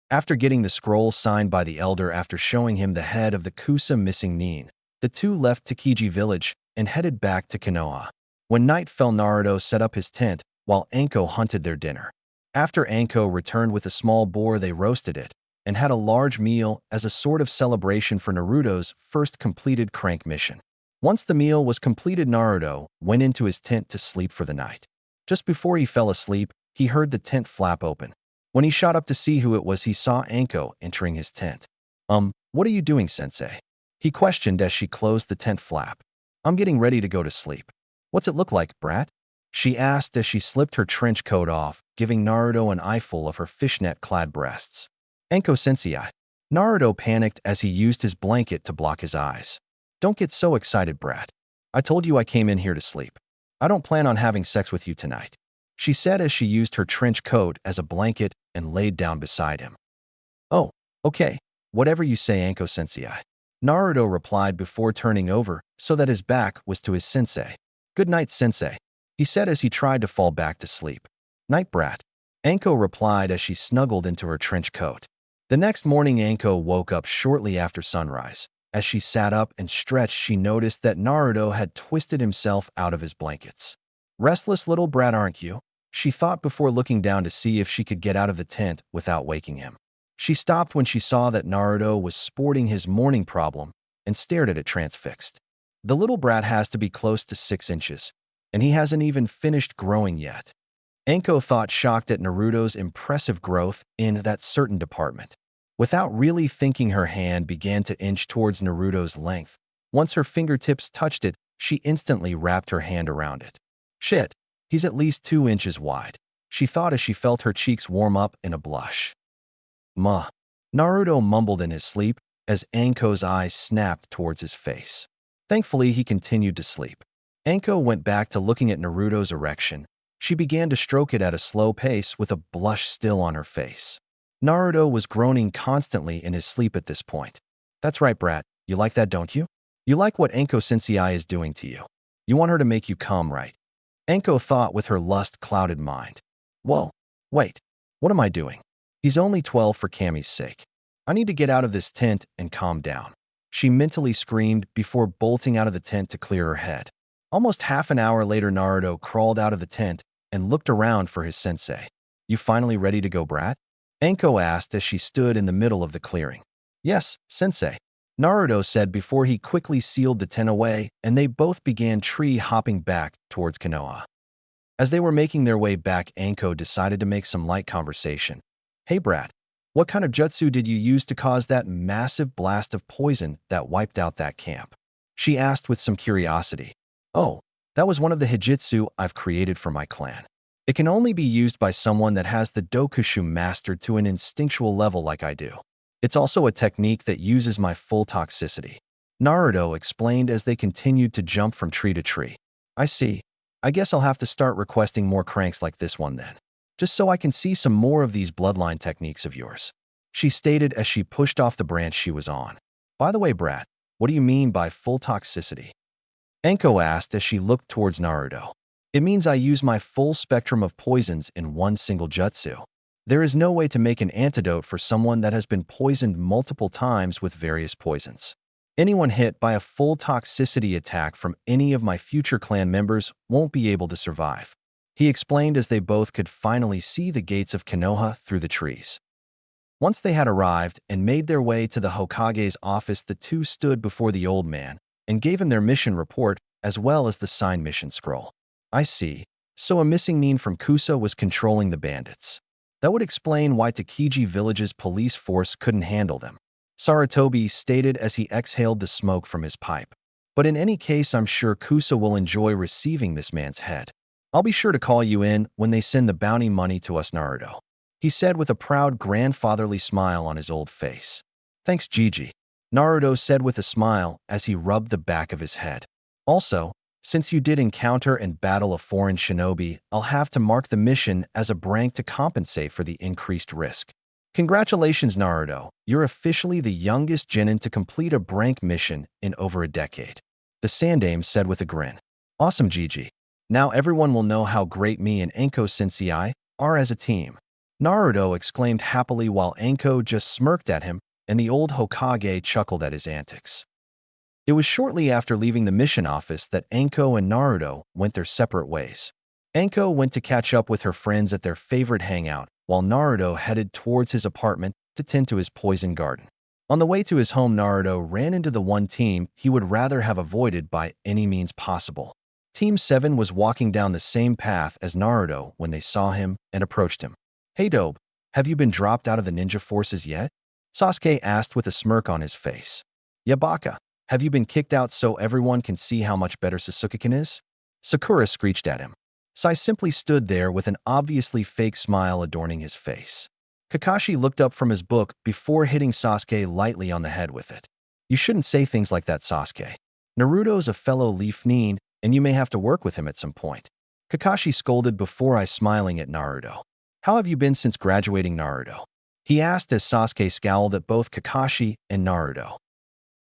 After getting the scroll signed by the elder after showing him the head of the Kusa missing Nin, the two left Takiji village and headed back to Konoha. When night fell, Naruto set up his tent while Anko hunted their dinner. After Anko returned with a small boar, they roasted it and had a large meal as a sort of celebration for Naruto's first completed crank mission. Once the meal was completed, Naruto went into his tent to sleep for the night. Just before he fell asleep, he heard the tent flap open. When he shot up to see who it was, he saw Anko entering his tent. What are you doing, sensei? He questioned as she closed the tent flap. I'm getting ready to go to sleep. What's it look like, brat? She asked as she slipped her trench coat off, giving Naruto an eyeful of her fishnet-clad breasts. Anko-sensei. Naruto panicked as he used his blanket to block his eyes. Don't get so excited, brat. I told you I came in here to sleep. I don't plan on having sex with you tonight, she said as she used her trench coat as a blanket and laid down beside him. Oh, okay, whatever you say, Anko-sensei, Naruto replied before turning over so that his back was to his sensei. Good night, sensei, he said as he tried to fall back to sleep. Night, brat, Anko replied as she snuggled into her trench coat. The next morning, Anko woke up shortly after sunrise. As she sat up and stretched, she noticed that Naruto had twisted himself out of his blankets. Restless little brat, aren't you? She thought before looking down to see if she could get out of the tent without waking him. She stopped when she saw that Naruto was sporting his morning problem and stared at it transfixed. The little brat has to be close to 6 inches, and he hasn't even finished growing yet. Anko thought, shocked at Naruto's impressive growth in that certain department. Without really thinking, her hand began to inch towards Naruto's length. Once her fingertips touched it, she instantly wrapped her hand around it. Shit, he's at least 2 inches wide, she thought as she felt her cheeks warm up in a blush. Muh. Naruto mumbled in his sleep as Anko's eyes snapped towards his face. Thankfully, he continued to sleep. Anko went back to looking at Naruto's erection. She began to stroke it at a slow pace with a blush still on her face. Naruto was groaning constantly in his sleep at this point. That's right, brat. You like that, don't you? You like what Anko-sensei is doing to you. You want her to make you come, right? Anko thought with her lust-clouded mind. Whoa, wait. What am I doing? He's only 12 for Kami's sake. I need to get out of this tent and calm down. She mentally screamed before bolting out of the tent to clear her head. Almost half an hour later, Naruto crawled out of the tent and looked around for his sensei. You finally ready to go, brat? Anko asked as she stood in the middle of the clearing. Yes, sensei, Naruto said before he quickly sealed the tent away, and they both began tree-hopping back towards Konoha. As they were making their way back, Anko decided to make some light conversation. Hey brat, what kind of jutsu did you use to cause that massive blast of poison that wiped out that camp? She asked with some curiosity. Oh, that was one of the hijitsu I've created for my clan. It can only be used by someone that has the Dokushu mastered to an instinctual level like I do. It's also a technique that uses my full toxicity, Naruto explained as they continued to jump from tree to tree. I see. I guess I'll have to start requesting more cranks like this one then, just so I can see some more of these bloodline techniques of yours, she stated as she pushed off the branch she was on. By the way, brat, what do you mean by full toxicity? Anko asked as she looked towards Naruto. It means I use my full spectrum of poisons in one single jutsu. There is no way to make an antidote for someone that has been poisoned multiple times with various poisons. Anyone hit by a full toxicity attack from any of my future clan members won't be able to survive, he explained as they both could finally see the gates of Konoha through the trees. Once they had arrived and made their way to the Hokage's office, the two stood before the old man and gave him their mission report as well as the signed mission scroll. I see. So a missing nin from Kusa was controlling the bandits. That would explain why Takiji Village's police force couldn't handle them, Sarutobi stated as he exhaled the smoke from his pipe. But in any case, I'm sure Kusa will enjoy receiving this man's head. I'll be sure to call you in when they send the bounty money to us, Naruto, he said with a proud grandfatherly smile on his old face. Thanks, Gigi, Naruto said with a smile as he rubbed the back of his head. Also, since you did encounter and battle a foreign shinobi, I'll have to mark the mission as a brank to compensate for the increased risk. Congratulations, Naruto. You're officially the youngest genin to complete a brank mission in over a decade, the Sandaime said with a grin. Awesome, Gigi. Now everyone will know how great me and Anko-sensei are as a team, Naruto exclaimed happily while Anko just smirked at him and the old Hokage chuckled at his antics. It was shortly after leaving the mission office that Anko and Naruto went their separate ways. Anko went to catch up with her friends at their favorite hangout, while Naruto headed towards his apartment to tend to his poison garden. On the way to his home, Naruto ran into the one team he would rather have avoided by any means possible. Team 7 was walking down the same path as Naruto when they saw him and approached him. Hey Dobe, have you been dropped out of the ninja forces yet? Sasuke asked with a smirk on his face. Yabaka, have you been kicked out so everyone can see how much better Sasuke-kun is? Sakura screeched at him. Sai simply stood there with an obviously fake smile adorning his face. Kakashi looked up from his book before hitting Sasuke lightly on the head with it. You shouldn't say things like that, Sasuke. Naruto's a fellow Leaf Nin, and you may have to work with him at some point. Kakashi scolded before smiling at Naruto. How have you been since graduating, Naruto? He asked as Sasuke scowled at both Kakashi and Naruto.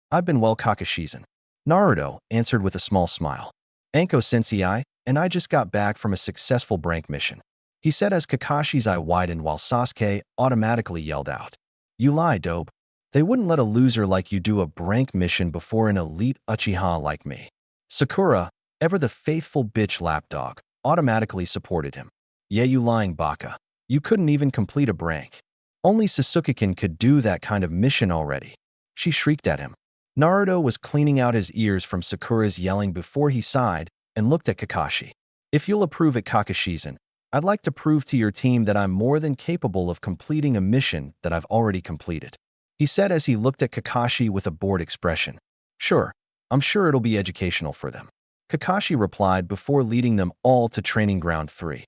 I've been well, Kakashi-san, Naruto answered with a small smile. Anko-sensei and I just got back from a successful brank mission, he said as Kakashi's eye widened while Sasuke automatically yelled out. You lie, Dobe. They wouldn't let a loser like you do a brank mission before an elite Uchiha like me. Sakura, ever the faithful bitch lapdog, automatically supported him. Yeah, you lying baka. You couldn't even complete a prank. Only Sasuke-kun could do that kind of mission already. She shrieked at him. Naruto was cleaning out his ears from Sakura's yelling before he sighed and looked at Kakashi. If you'll approve it, Kakashi-san, I'd like to prove to your team that I'm more than capable of completing a mission that I've already completed, he said as he looked at Kakashi with a bored expression. Sure, I'm sure it'll be educational for them, Kakashi replied before leading them all to Training Ground 3.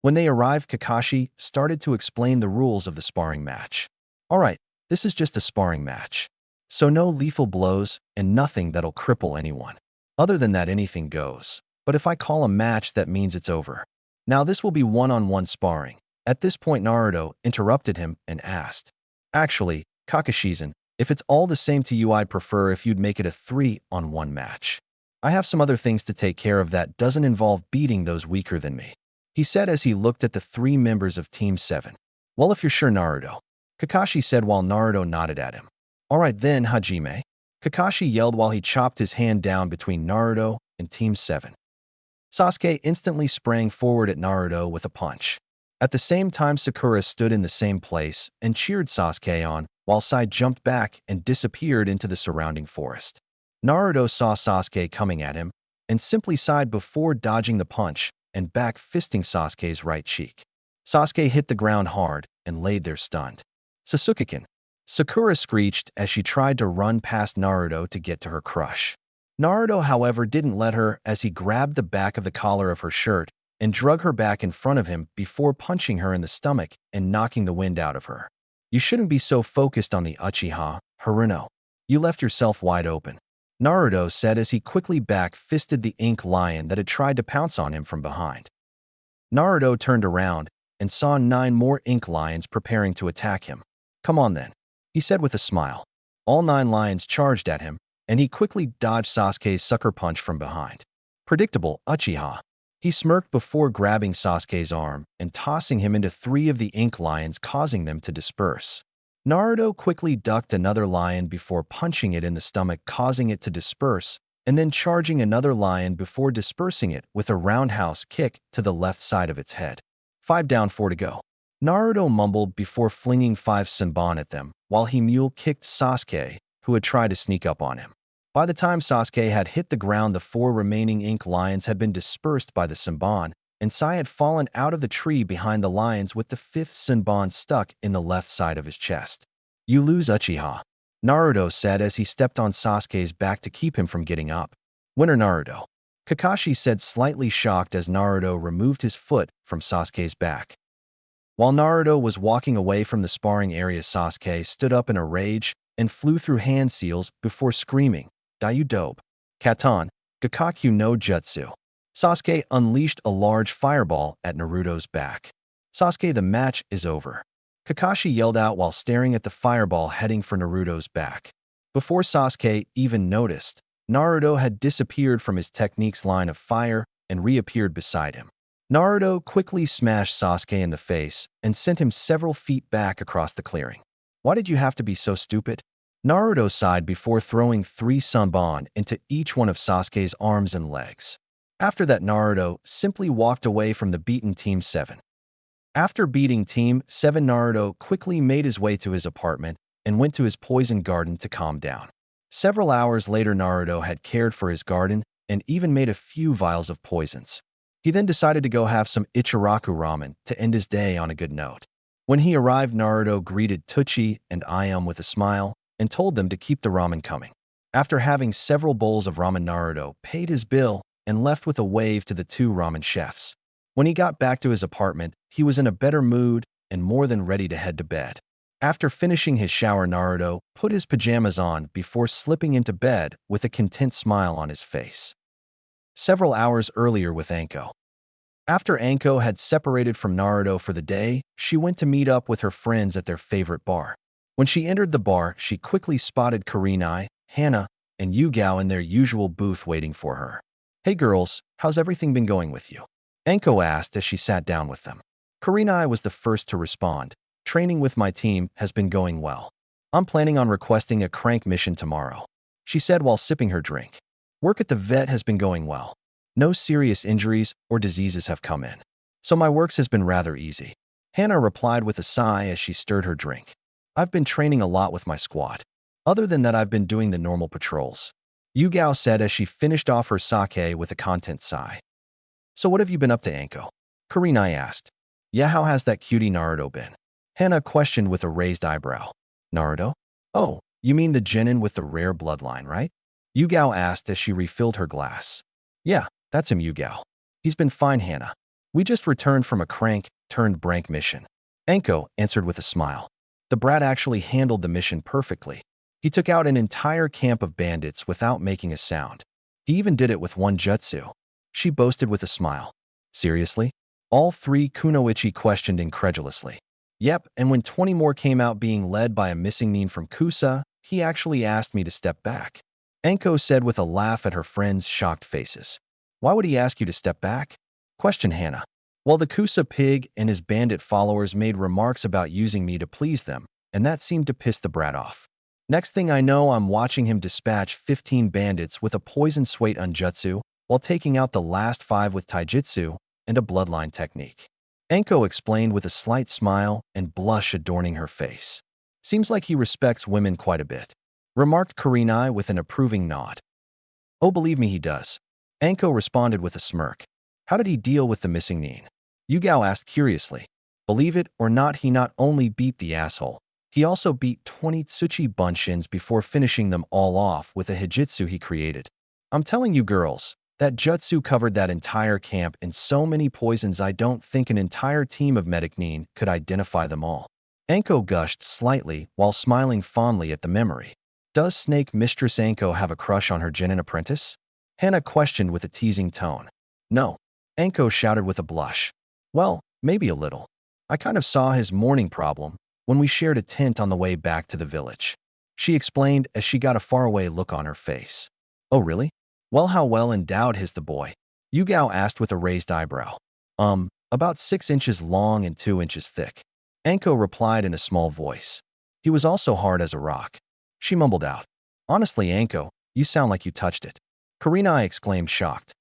When they arrived, Kakashi started to explain the rules of the sparring match. Alright, this is just a sparring match. So no lethal blows and nothing that'll cripple anyone. Other than that, anything goes. But if I call a match, that means it's over. Now this will be one-on-one sparring. At this point, Naruto interrupted him and asked, Actually, Kakashi-san, if it's all the same to you, I'd prefer if you'd make it a 3-on-1 match. I have some other things to take care of that doesn't involve beating those weaker than me, he said as he looked at the 3 members of Team 7. Well, if you're sure, Naruto, Kakashi said while Naruto nodded at him. Alright then, Hajime, Kakashi yelled while he chopped his hand down between Naruto and Team 7. Sasuke instantly sprang forward at Naruto with a punch. At the same time, Sakura stood in the same place and cheered Sasuke on, while Sai jumped back and disappeared into the surrounding forest. Naruto saw Sasuke coming at him and simply sighed before dodging the punch and back fisting Sasuke's right cheek. Sasuke hit the ground hard and laid there stunned. Sasuke-kun, Sakura screeched as she tried to run past Naruto to get to her crush. Naruto, however, didn't let her as he grabbed the back of the collar of her shirt and drug her back in front of him before punching her in the stomach and knocking the wind out of her. You shouldn't be so focused on the Uchiha, Haruno. You left yourself wide open, Naruto said as he quickly back-fisted the ink lion that had tried to pounce on him from behind. Naruto turned around and saw 9 more ink lions preparing to attack him. Come on then, he said with a smile. All 9 lions charged at him, and he quickly dodged Sasuke's sucker punch from behind. Predictable, Uchiha. He smirked before grabbing Sasuke's arm and tossing him into 3 of the ink lions, causing them to disperse. Naruto quickly ducked another lion before punching it in the stomach, causing it to disperse, and then charging another lion before dispersing it with a roundhouse kick to the left side of its head. 5 down, 4 to go, Naruto mumbled before flinging 5 Senbon at them, while he mule-kicked Sasuke, who had tried to sneak up on him. By the time Sasuke had hit the ground, the 4 remaining ink lions had been dispersed by the Senbon, and Sai had fallen out of the tree behind the lions with the 5th Senbon stuck in the left side of his chest. You lose, Uchiha, Naruto said as he stepped on Sasuke's back to keep him from getting up. Winner, Naruto, Kakashi said, slightly shocked as Naruto removed his foot from Sasuke's back. While Naruto was walking away from the sparring area, Sasuke stood up in a rage and flew through hand seals before screaming, Dayu dope, Katan, Gakakyu no Jutsu. Sasuke unleashed a large fireball at Naruto's back. Sasuke, the match is over, Kakashi yelled out while staring at the fireball heading for Naruto's back. Before Sasuke even noticed, Naruto had disappeared from his technique's line of fire and reappeared beside him. Naruto quickly smashed Sasuke in the face and sent him several feet back across the clearing. Why did you have to be so stupid? Naruto sighed before throwing 3 Senbon into each one of Sasuke's arms and legs. After that, Naruto simply walked away from the beaten Team 7. After beating Team 7, Naruto quickly made his way to his apartment and went to his poison garden to calm down. Several hours later, Naruto had cared for his garden and even made a few vials of poisons. He then decided to go have some Ichiraku ramen to end his day on a good note. When he arrived, Naruto greeted Tsuchi and Ayame with a smile and told them to keep the ramen coming. After having several bowls of ramen, Naruto paid his bill and left with a wave to the 2 ramen chefs. When he got back to his apartment, he was in a better mood and more than ready to head to bed. After finishing his shower, Naruto put his pajamas on before slipping into bed with a content smile on his face. Several hours earlier with Anko. After Anko had separated from Naruto for the day, she went to meet up with her friends at their favorite bar. When she entered the bar, she quickly spotted Kurenai, Hana, and Yugao in their usual booth waiting for her. Hey girls, how's everything been going with you? Anko asked as she sat down with them. Kurenai was the first to respond. Training with my team has been going well. I'm planning on requesting a crank mission tomorrow, she said while sipping her drink. Work at the vet has been going well. No serious injuries or diseases have come in. So my works has been rather easy. Hana replied with a sigh as she stirred her drink. I've been training a lot with my squad. Other than that, I've been doing the normal patrols. Yugao said as she finished off her sake with a content sigh. So what have you been up to, Anko? Kurenai asked. Yeah, how has that cutie Naruto been? Hana questioned with a raised eyebrow. Naruto? Oh, you mean the genin with the rare bloodline, right? Yugao asked as she refilled her glass. Yeah, that's him, Yugao. He's been fine, Hana. We just returned from a crank-turned-brank mission. Anko answered with a smile. The brat actually handled the mission perfectly. He took out an entire camp of bandits without making a sound. He even did it with one jutsu. She boasted with a smile. Seriously? All three Kunoichi questioned incredulously. Yep, and when 20 more came out being led by a missing nin from Kusa, he actually asked me to step back. Anko said with a laugh at her friends' shocked faces. Why would he ask you to step back? Questioned Hana. Well, the Kusa pig and his bandit followers made remarks about using me to please them, and that seemed to piss the brat off. Next thing I know, I'm watching him dispatch 15 bandits with a poison swait unjutsu while taking out the last 5 with taijutsu and a bloodline technique. Anko explained with a slight smile and blush adorning her face. Seems like he respects women quite a bit, remarked Kurenai with an approving nod. Oh, believe me, he does. Anko responded with a smirk. How did he deal with the missing nin? Yugao asked curiously. Believe it or not, he not only beat the asshole, he also beat 20 Tsuchi Bunshins before finishing them all off with a hijitsu he created. I'm telling you girls, that jutsu covered that entire camp in so many poisons I don't think an entire team of medic nin could identify them all. Anko gushed slightly while smiling fondly at the memory. Does Snake Mistress Anko have a crush on her genin apprentice? Hana questioned with a teasing tone. No. Anko shouted with a blush. Well, maybe a little. I kind of saw his morning problem when we shared a tent on the way back to the village. She explained as she got a faraway look on her face. Oh, really? Well, how well endowed is the boy? Yugao asked with a raised eyebrow. About 6 inches long and 2 inches thick. Anko replied in a small voice. He was also hard as a rock. She mumbled out. Honestly, Anko, you sound like you touched it. Kurenai exclaimed shocked.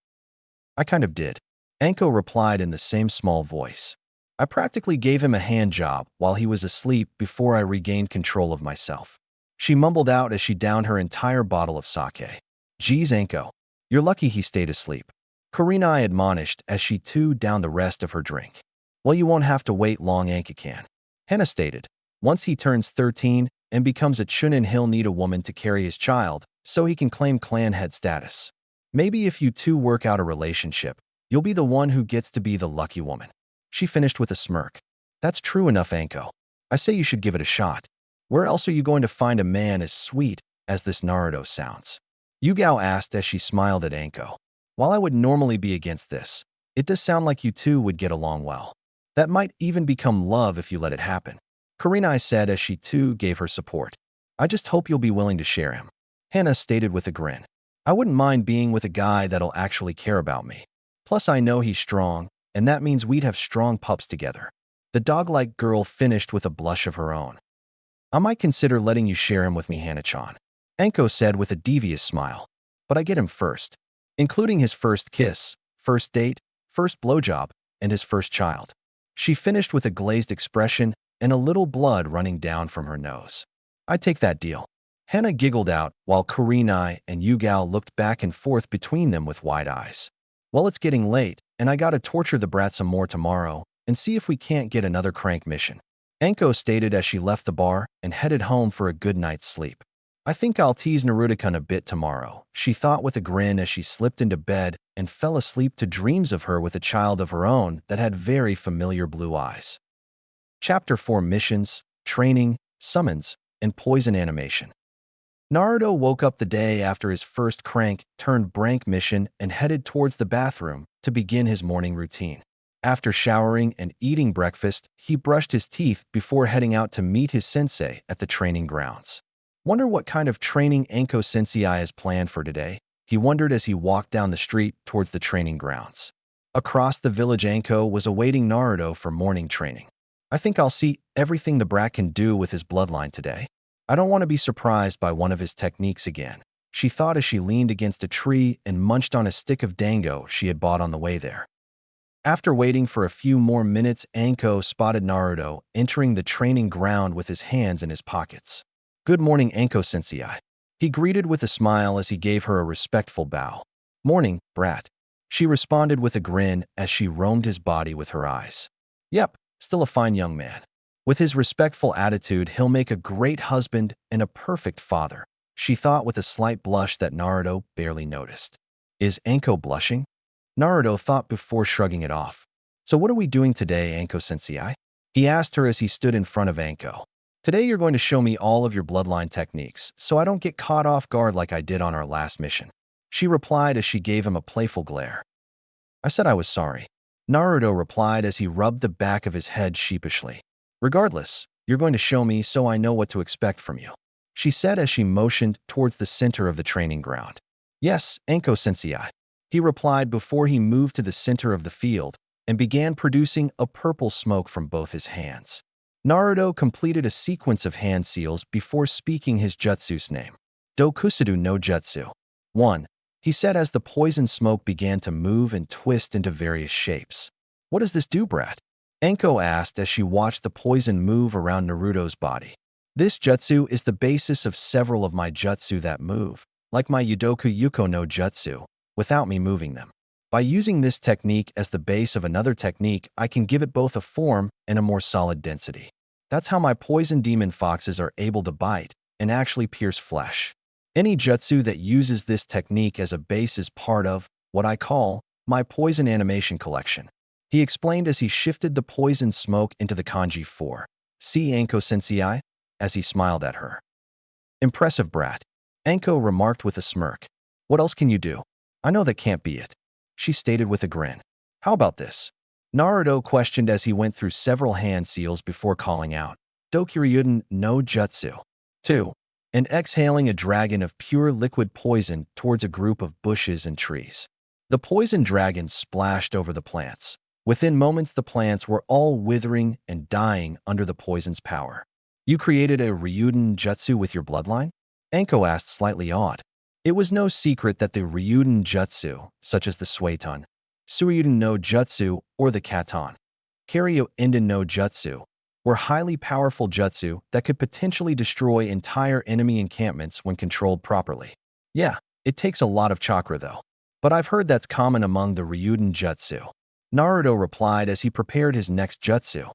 I kind of did. Anko replied in the same small voice. I practically gave him a hand job while he was asleep before I regained control of myself. She mumbled out as she downed her entire bottle of sake. Geez, Anko, you're lucky he stayed asleep. Kurenai admonished as she too downed the rest of her drink. Well, you won't have to wait long, Anka-can. Hana stated. Once he turns 13 and becomes a chunin, he'll need a woman to carry his child so he can claim clan head status. Maybe if you two work out a relationship, you'll be the one who gets to be the lucky woman. She finished with a smirk. That's true enough, Anko. I say you should give it a shot. Where else are you going to find a man as sweet as this Naruto sounds? Yugao asked as she smiled at Anko. While I would normally be against this, it does sound like you two would get along well. That might even become love if you let it happen. Kurenai said as she too gave her support. I just hope you'll be willing to share him. Hana stated with a grin. I wouldn't mind being with a guy that'll actually care about me. Plus I know he's strong, and that means we'd have strong pups together. The dog-like girl finished with a blush of her own. I might consider letting you share him with me, Hana-chan. Anko said with a devious smile. But I get him first, including his first kiss, first date, first blowjob, and his first child. She finished with a glazed expression and a little blood running down from her nose. I'd take that deal. Hana giggled out while Kurenai and Yugao looked back and forth between them with wide eyes. Well, it's getting late, and I gotta torture the brat some more tomorrow and see if we can't get another crank mission. Anko stated as she left the bar and headed home for a good night's sleep. I think I'll tease Naruto-kun a bit tomorrow, she thought with a grin as she slipped into bed and fell asleep to dreams of her with a child of her own that had very familiar blue eyes. Chapter 4 Missions, Training, Summons, and Poison Animation. Naruto woke up the day after his first crank-turned-brank mission and headed towards the bathroom to begin his morning routine. After showering and eating breakfast, he brushed his teeth before heading out to meet his sensei at the training grounds. Wonder what kind of training Anko sensei has planned for today, he wondered as he walked down the street towards the training grounds. Across the village, Anko was awaiting Naruto for morning training. I think I'll see everything the brat can do with his bloodline today. I don't want to be surprised by one of his techniques again, she thought as she leaned against a tree and munched on a stick of dango she had bought on the way there. After waiting for a few more minutes, Anko spotted Naruto entering the training ground with his hands in his pockets. "Good morning, Anko-sensei." He greeted with a smile as he gave her a respectful bow. "Morning, brat." She responded with a grin as she roamed his body with her eyes. "Yep, still a fine young man. With his respectful attitude, he'll make a great husband and a perfect father," she thought with a slight blush that Naruto barely noticed. Is Anko blushing? Naruto thought before shrugging it off. "So what are we doing today, Anko-sensei?" He asked her as he stood in front of Anko. "Today you're going to show me all of your bloodline techniques, so I don't get caught off guard like I did on our last mission," she replied as she gave him a playful glare. "I said I was sorry," Naruto replied as he rubbed the back of his head sheepishly. "Regardless, you're going to show me so I know what to expect from you," she said as she motioned towards the center of the training ground. "Yes, Anko-sensei," he replied before he moved to the center of the field and began producing a purple smoke from both his hands. Naruto completed a sequence of hand seals before speaking his jutsu's name. "Dokushu no Jutsu." 1. He said as the poison smoke began to move and twist into various shapes. "What does this do, brat?" Anko asked as she watched the poison move around Naruto's body. "This jutsu is the basis of several of my jutsu that move, like my Yudoku Yuko no Jutsu, without me moving them. By using this technique as the base of another technique, I can give it both a form and a more solid density. That's how my poison demon foxes are able to bite and actually pierce flesh. Any jutsu that uses this technique as a base is part of what I call my poison animation collection," he explained as he shifted the poison smoke into the kanji 4. "See, Anko-sensei?" as he smiled at her. "Impressive, brat," Anko remarked with a smirk. "What else can you do?" "I know that can't be it," she stated with a grin. "How about this?" Naruto questioned as he went through several hand seals before calling out, "Dokuryuden no Jutsu." 2. And exhaling a dragon of pure liquid poison towards a group of bushes and trees. The poison dragon splashed over the plants. Within moments, the plants were all withering and dying under the poison's power. "You created a Ryuden Jutsu with your bloodline?" Anko asked, slightly awed. It was no secret that the Ryuden Jutsu, such as the Suiton, Suryuden no Jutsu, or the Katon, Karyo Inden no Jutsu, were highly powerful jutsu that could potentially destroy entire enemy encampments when controlled properly. "Yeah, it takes a lot of chakra though. But I've heard that's common among the Ryuden Jutsu," Naruto replied as he prepared his next jutsu.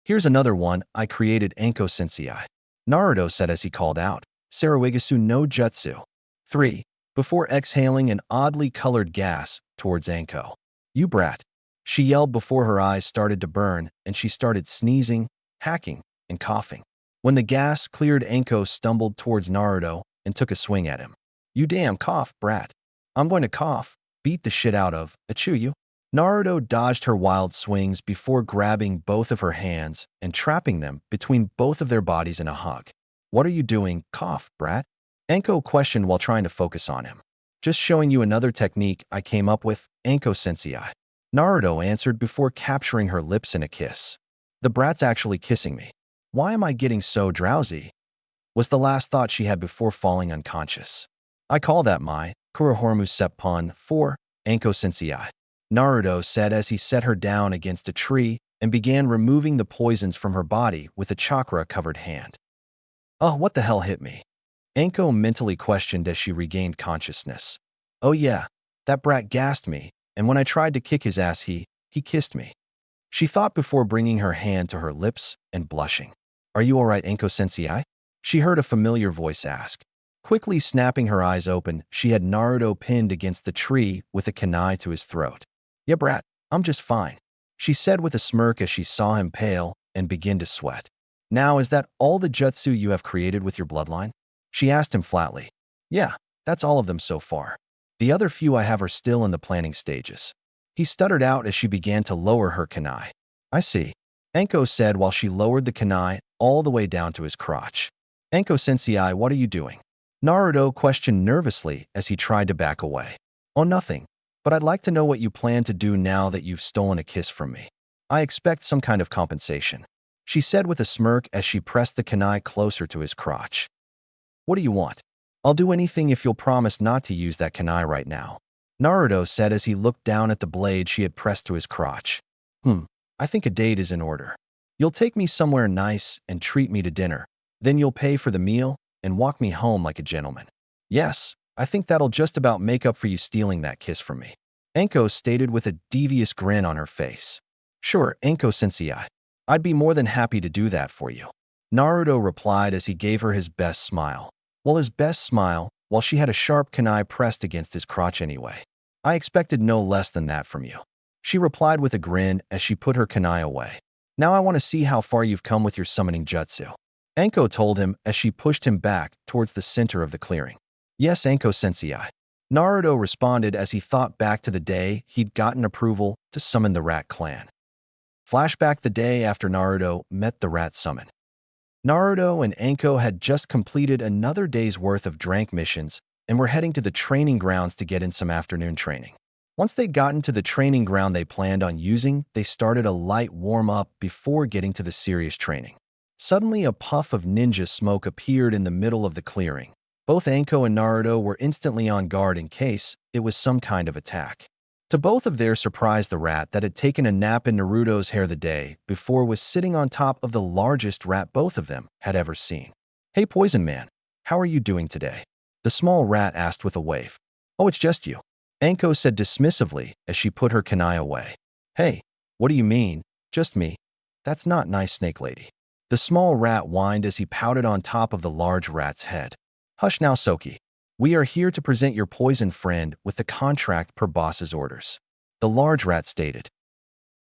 "Here's another one I created, Anko-sensei," Naruto said as he called out, "Sarawigasu no Jutsu." 3. Before exhaling an oddly colored gas towards Anko. "You brat," she yelled before her eyes started to burn and she started sneezing, hacking, and coughing. When the gas cleared, Anko stumbled towards Naruto and took a swing at him. "You damn cough, brat. I'm going to cough, beat the shit out of, achoo you." Naruto dodged her wild swings before grabbing both of her hands and trapping them between both of their bodies in a hug. "What are you doing, cough, brat?" Anko questioned while trying to focus on him. "Just showing you another technique I came up with, Anko-sensei," Naruto answered before capturing her lips in a kiss. "The brat's actually kissing me. Why am I getting so drowsy?" was the last thought she had before falling unconscious. "I call that my Kurohormu Seppon 4, Anko-sensei," Naruto said as he set her down against a tree and began removing the poisons from her body with a chakra-covered hand. "Oh, what the hell hit me?" Anko mentally questioned as she regained consciousness. "Oh yeah, that brat gassed me, and when I tried to kick his ass he kissed me," she thought before bringing her hand to her lips and blushing. "Are you alright, Anko-sensei?" she heard a familiar voice ask. Quickly snapping her eyes open, she had Naruto pinned against the tree with a kunai to his throat. "Yeah, brat, I'm just fine," she said with a smirk as she saw him pale and begin to sweat. "Now, is that all the jutsu you have created with your bloodline?" she asked him flatly. "Yeah, that's all of them so far. The other few I have are still in the planning stages," he stuttered out as she began to lower her kunai. "I see," Anko said while she lowered the kunai all the way down to his crotch. "Anko-sensei, what are you doing?" Naruto questioned nervously as he tried to back away. "Oh, nothing. But I'd like to know what you plan to do now that you've stolen a kiss from me. I expect some kind of compensation," she said with a smirk as she pressed the kunai closer to his crotch. "What do you want?" "I'll do anything if you'll promise not to use that kunai right now," Naruto said as he looked down at the blade she had pressed to his crotch. I think a date is in order. You'll take me somewhere nice and treat me to dinner. Then you'll pay for the meal and walk me home like a gentleman. Yes, I think that'll just about make up for you stealing that kiss from me. Anko stated with a devious grin on her face. Sure, Anko-sensei. I'd be more than happy to do that for you. Naruto replied as he gave her his best smile. Well, his best smile, while she had a sharp kunai pressed against his crotch anyway. I expected no less than that from you. She replied with a grin as she put her kunai away. Now I want to see how far you've come with your summoning jutsu. Anko told him as she pushed him back towards the center of the clearing. Yes, Anko-sensei. Naruto responded as he thought back to the day he'd gotten approval to summon the Rat Clan. Flashback the day after Naruto met the Rat Summon. Naruto and Anko had just completed another day's worth of drank missions and were heading to the training grounds to get in some afternoon training. Once they'd gotten to the training ground they planned on using, they started a light warm-up before getting to the serious training. Suddenly, a puff of ninja smoke appeared in the middle of the clearing. Both Anko and Naruto were instantly on guard in case it was some kind of attack. To both of their surprise, the rat that had taken a nap in Naruto's hair the day before was sitting on top of the largest rat both of them had ever seen. Hey, Poison Man, how are you doing today? The small rat asked with a wave. Oh, it's just you. Anko said dismissively as she put her kunai away. Hey, what do you mean, just me? That's not nice, Snake Lady. The small rat whined as he pouted on top of the large rat's head. Hush now, Soki. We are here to present your poison friend with the contract per boss's orders. The large rat stated.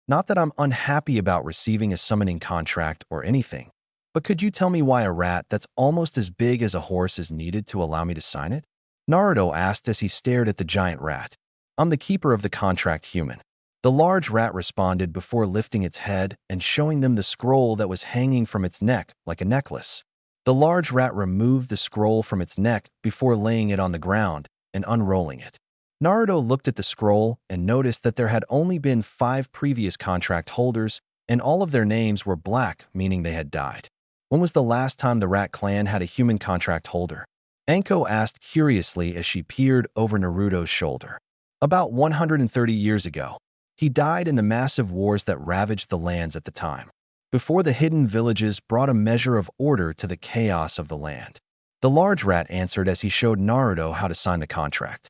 Not that I'm unhappy about receiving a summoning contract or anything, but could you tell me why a rat that's almost as big as a horse is needed to allow me to sign it? Naruto asked as he stared at the giant rat. I'm the keeper of the contract, human. The large rat responded before lifting its head and showing them the scroll that was hanging from its neck like a necklace. The large rat removed the scroll from its neck before laying it on the ground and unrolling it. Naruto looked at the scroll and noticed that there had only been 5 previous contract holders, and all of their names were black, meaning they had died. When was the last time the Rat Clan had a human contract holder? Anko asked curiously as she peered over Naruto's shoulder. About 130 years ago. He died in the massive wars that ravaged the lands at the time, before the hidden villages brought a measure of order to the chaos of the land. The large rat answered as he showed Naruto how to sign the contract.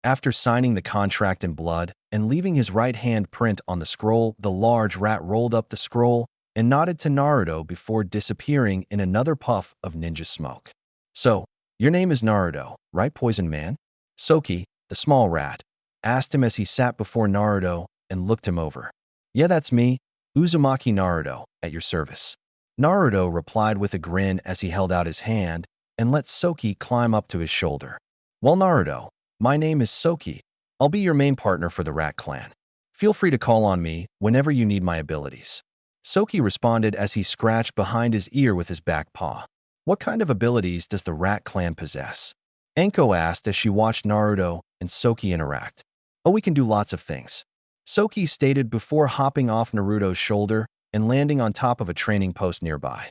After signing the contract in blood and leaving his right hand print on the scroll, the large rat rolled up the scroll and nodded to Naruto before disappearing in another puff of ninja smoke. So, your name is Naruto, right, Poison Man? Soki, the small rat, asked him as he sat before Naruto and looked him over. Yeah, that's me, Uzumaki Naruto, at your service. Naruto replied with a grin as he held out his hand and let Soki climb up to his shoulder. Well, Naruto, my name is Soki. I'll be your main partner for the Rat Clan. Feel free to call on me whenever you need my abilities. Soki responded as he scratched behind his ear with his back paw. What kind of abilities does the Rat Clan possess? Anko asked as she watched Naruto and Soki interact. Oh, we can do lots of things. Soki stated before hopping off Naruto's shoulder and landing on top of a training post nearby.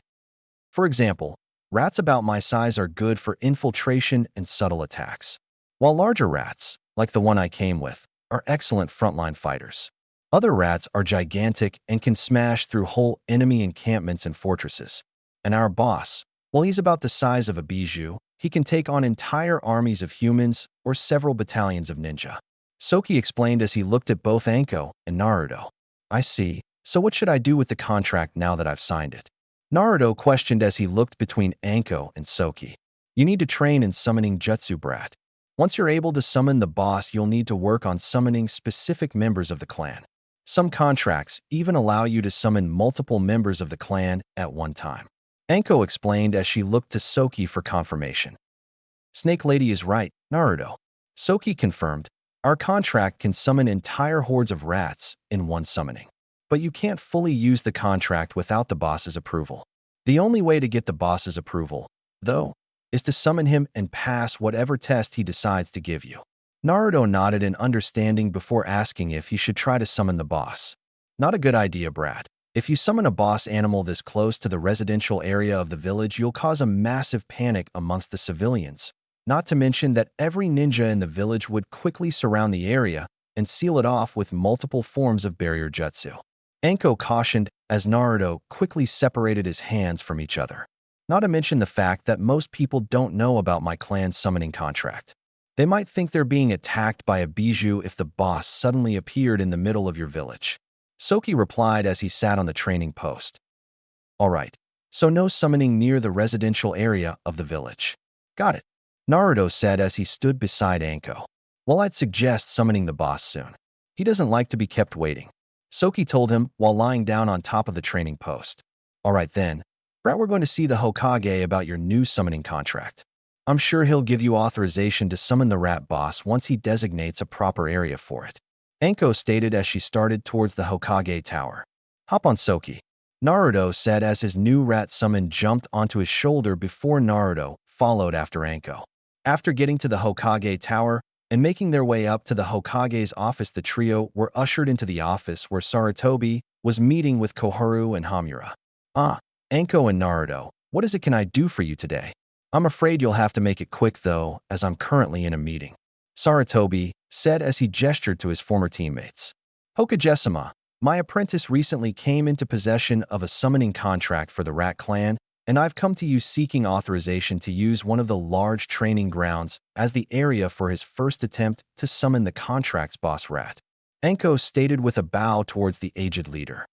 For example, rats about my size are good for infiltration and subtle attacks, while larger rats, like the one I came with, are excellent frontline fighters. Other rats are gigantic and can smash through whole enemy encampments and fortresses. And our boss, while he's about the size of a bijou, he can take on entire armies of humans or several battalions of ninja. Soki explained as he looked at both Anko and Naruto. I see. So what should I do with the contract now that I've signed it? Naruto questioned as he looked between Anko and Soki. You need to train in summoning jutsu, brat. Once you're able to summon the boss, you'll need to work on summoning specific members of the clan. Some contracts even allow you to summon multiple members of the clan at one time. Anko explained as she looked to Soki for confirmation. Snake Lady is right, Naruto. Soki confirmed. Our contract can summon entire hordes of rats in one summoning. But you can't fully use the contract without the boss's approval. The only way to get the boss's approval, though, is to summon him and pass whatever test he decides to give you. Naruto nodded in understanding before asking if he should try to summon the boss. Not a good idea, brat. If you summon a boss animal this close to the residential area of the village, you'll cause a massive panic amongst the civilians, Not to mention that every ninja in the village would quickly surround the area and seal it off with multiple forms of barrier jutsu. Anko cautioned as Naruto quickly separated his hands from each other. Not to mention the fact that most people don't know about my clan's summoning contract. They might think they're being attacked by a bijou if the boss suddenly appeared in the middle of your village. Soki replied as he sat on the training post. Alright, so no summoning near the residential area of the village. Got it, Naruto said as he stood beside Anko. Well, I'd suggest summoning the boss soon. He doesn't like to be kept waiting, Soki told him while lying down on top of the training post. Alright then, Brat, we're going to see the Hokage about your new summoning contract. I'm sure he'll give you authorization to summon the rat boss once he designates a proper area for it, Anko stated as she started towards the Hokage tower. Hop on, Soki, Naruto said as his new rat summon jumped onto his shoulder before Naruto followed after Anko. After getting to the Hokage tower and making their way up to the Hokage's office, the trio were ushered into the office where Sarutobi was meeting with Koharu and Hamura. Anko and Naruto, what is it can I do for you today? I'm afraid you'll have to make it quick though, as I'm currently in a meeting, Sarutobi said as he gestured to his former teammates. Hokage-sama, my apprentice recently came into possession of a summoning contract for the Rat Clan, and I've come to you seeking authorization to use one of the large training grounds as the area for his first attempt to summon the contract's boss rat, Anko stated with a bow towards the aged leader.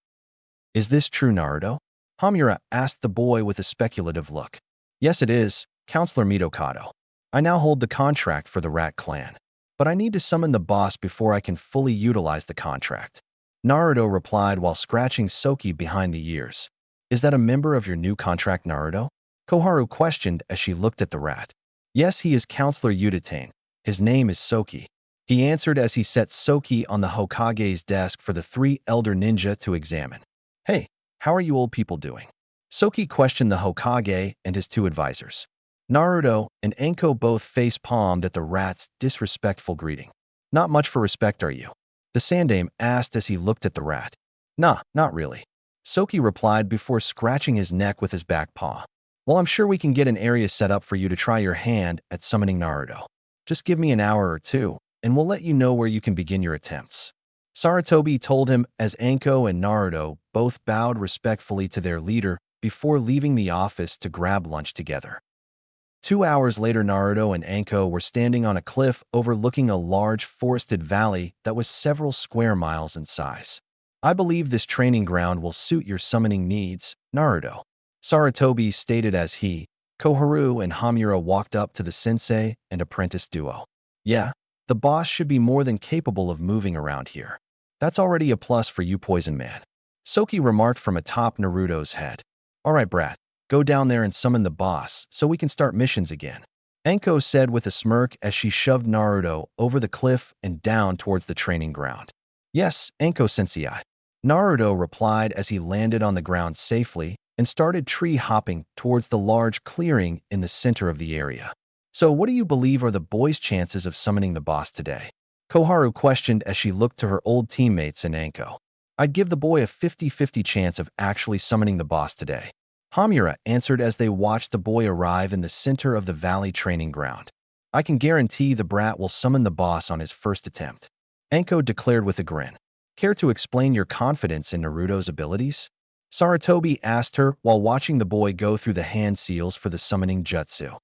Is this true, Naruto? Hamura asked the boy with a speculative look. Yes, it is, Counselor Mitokado. I now hold the contract for the Rat Clan, but I need to summon the boss before I can fully utilize the contract, Naruto replied while scratching Soki behind the ears. Is that a member of your new contract, Naruto? Koharu questioned as she looked at the rat. Yes, he is Counselor Udatane. His name is Soki, he answered as he set Soki on the Hokage's desk for the three elder ninja to examine. Hey, how are you old people doing? Soki questioned the Hokage and his two advisors. Naruto and Anko both face-palmed at the rat's disrespectful greeting. Not much for respect, are you? The Sandame asked as he looked at the rat. Nah, not really, Soki replied before scratching his neck with his back paw. Well, I'm sure we can get an area set up for you to try your hand at summoning Naruto. Just give me an hour or two, and we'll let you know where you can begin your attempts, Sarutobi told him as Anko and Naruto both bowed respectfully to their leader before leaving the office to grab lunch together. 2 hours later, Naruto and Anko were standing on a cliff overlooking a large forested valley that was several square miles in size. I believe this training ground will suit your summoning needs, Naruto, Sarutobi stated as he, Koharu, and Hamura walked up to the sensei and apprentice duo. Yeah, the boss should be more than capable of moving around here. That's already a plus for you, Poison Man, Soki remarked from atop Naruto's head. Alright, brat, go down there and summon the boss so we can start missions again, Anko said with a smirk as she shoved Naruto over the cliff and down towards the training ground. Yes, Anko-sensei, Naruto replied as he landed on the ground safely and started tree-hopping towards the large clearing in the center of the area. So what do you believe are the boy's chances of summoning the boss today? Koharu questioned as she looked to her old teammates and Anko. I'd give the boy a 50-50 chance of actually summoning the boss today, Hamura answered as they watched the boy arrive in the center of the valley training ground. I can guarantee the brat will summon the boss on his first attempt, Anko declared with a grin. Care to explain your confidence in Naruto's abilities? Sarutobi asked her while watching the boy go through the hand seals for the summoning jutsu.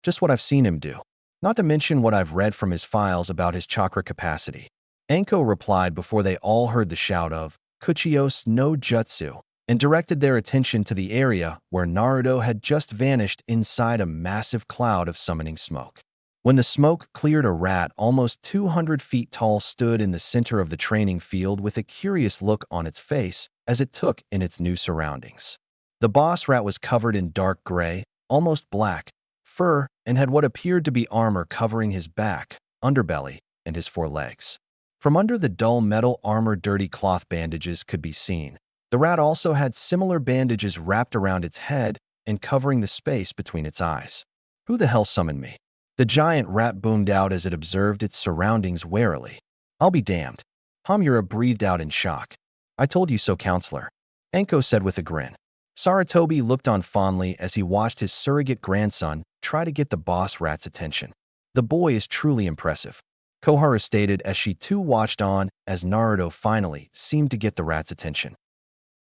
Just what I've seen him do, not to mention what I've read from his files about his chakra capacity, Anko replied before they all heard the shout of Kuchios no Jutsu and directed their attention to the area where Naruto had just vanished inside a massive cloud of summoning smoke. When the smoke cleared, a rat almost 200 feet tall stood in the center of the training field with a curious look on its face as it took in its new surroundings. The boss rat was covered in dark gray, almost black, fur and had what appeared to be armor covering his back, underbelly, and his forelegs. From under the dull metal armor, dirty cloth bandages could be seen. The rat also had similar bandages wrapped around its head and covering the space between its eyes. Who the hell summoned me? The giant rat boomed out as it observed its surroundings warily. I'll be damned, Hamura breathed out in shock. I told you so, counselor, Anko said with a grin. Sarutobi looked on fondly as he watched his surrogate grandson try to get the boss rat's attention. The boy is truly impressive, Koharu stated as she too watched on as Naruto finally seemed to get the rat's attention.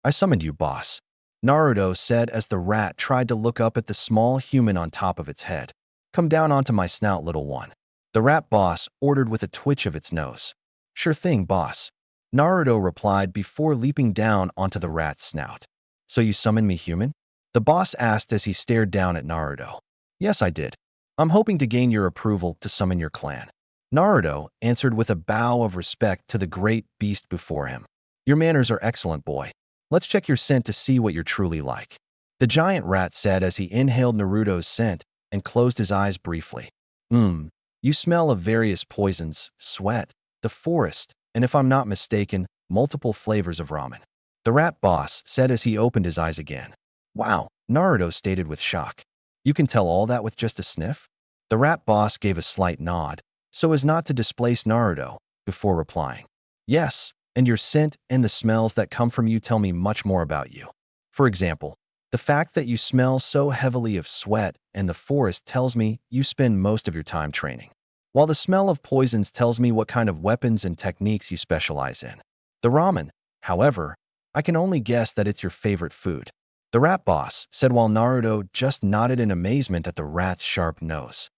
I summoned you, boss, Naruto said as the rat tried to look up at the small human on top of its head. Come down onto my snout, little one, the rat boss ordered with a twitch of its nose. Sure thing, boss, Naruto replied before leaping down onto the rat's snout. So you summoned me, human? The boss asked as he stared down at Naruto. Yes, I did. I'm hoping to gain your approval to summon your clan, Naruto answered with a bow of respect to the great beast before him. Your manners are excellent, boy. Let's check your scent to see what you're truly like, the giant rat said as he inhaled Naruto's scent and closed his eyes briefly. You smell of various poisons, sweat, the forest, and if I'm not mistaken, multiple flavors of ramen, the rat boss said as he opened his eyes again. Wow, Naruto stated with shock. You can tell all that with just a sniff? The rat boss gave a slight nod, so as not to displace Naruto, before replying. Yes, and your scent and the smells that come from you tell me much more about you. For example, the fact that you smell so heavily of sweat and the forest tells me you spend most of your time training, while the smell of poisons tells me what kind of weapons and techniques you specialize in. The ramen, however, I can only guess that it's your favorite food, the rat boss said while Naruto just nodded in amazement at the rat's sharp nose.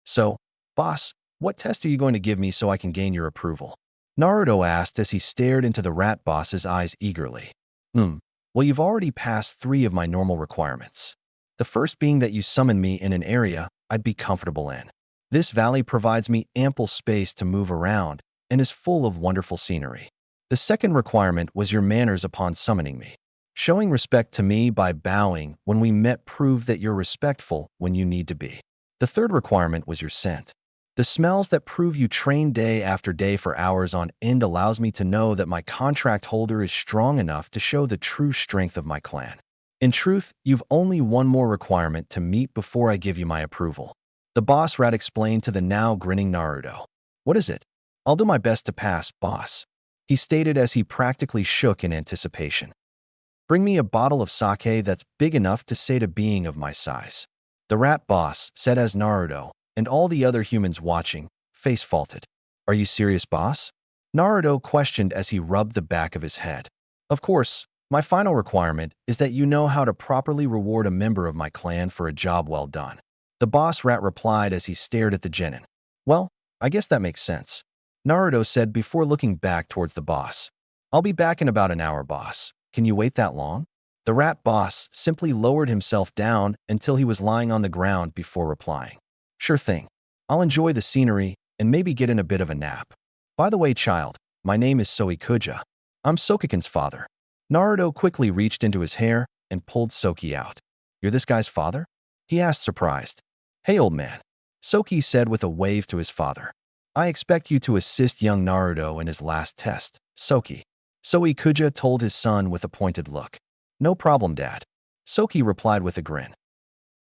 So, boss, what test are you going to give me so I can gain your approval? Naruto asked as he stared into the rat boss's eyes eagerly. Well, you've already passed 3 of my normal requirements. The first being that you summon me in an area I'd be comfortable in. This valley provides me ample space to move around and is full of wonderful scenery. The second requirement was your manners upon summoning me. Showing respect to me by bowing when we met proved that you're respectful when you need to be. The third requirement was your scent. The smells that prove you train day after day for hours on end allows me to know that my contract holder is strong enough to show the true strength of my clan. In truth, you've only one more requirement to meet before I give you my approval, the boss rat explained to the now grinning Naruto. What is it? I'll do my best to pass, boss, he stated as he practically shook in anticipation. Bring me a bottle of sake that's big enough to sate a being of my size, the rat boss said as Naruto and all the other humans watching face faulted. Are you serious, boss? Naruto questioned as he rubbed the back of his head. Of course, my final requirement is that you know how to properly reward a member of my clan for a job well done, the boss rat replied as he stared at the genin. Well, I guess that makes sense, Naruto said before looking back towards the boss. I'll be back in about an hour, boss. Can you wait that long? The rat boss simply lowered himself down until he was lying on the ground before replying. Sure thing. I'll enjoy the scenery and maybe get in a bit of a nap. By the way, child, my name is Soikuja. I'm Sokiken's father. Naruto quickly reached into his hair and pulled Soki out. You're this guy's father? He asked, surprised. Hey, old man, Soki said with a wave to his father. I expect you to assist young Naruto in his last test, Soki, Soikuja told his son with a pointed look. No problem, Dad, Soki replied with a grin.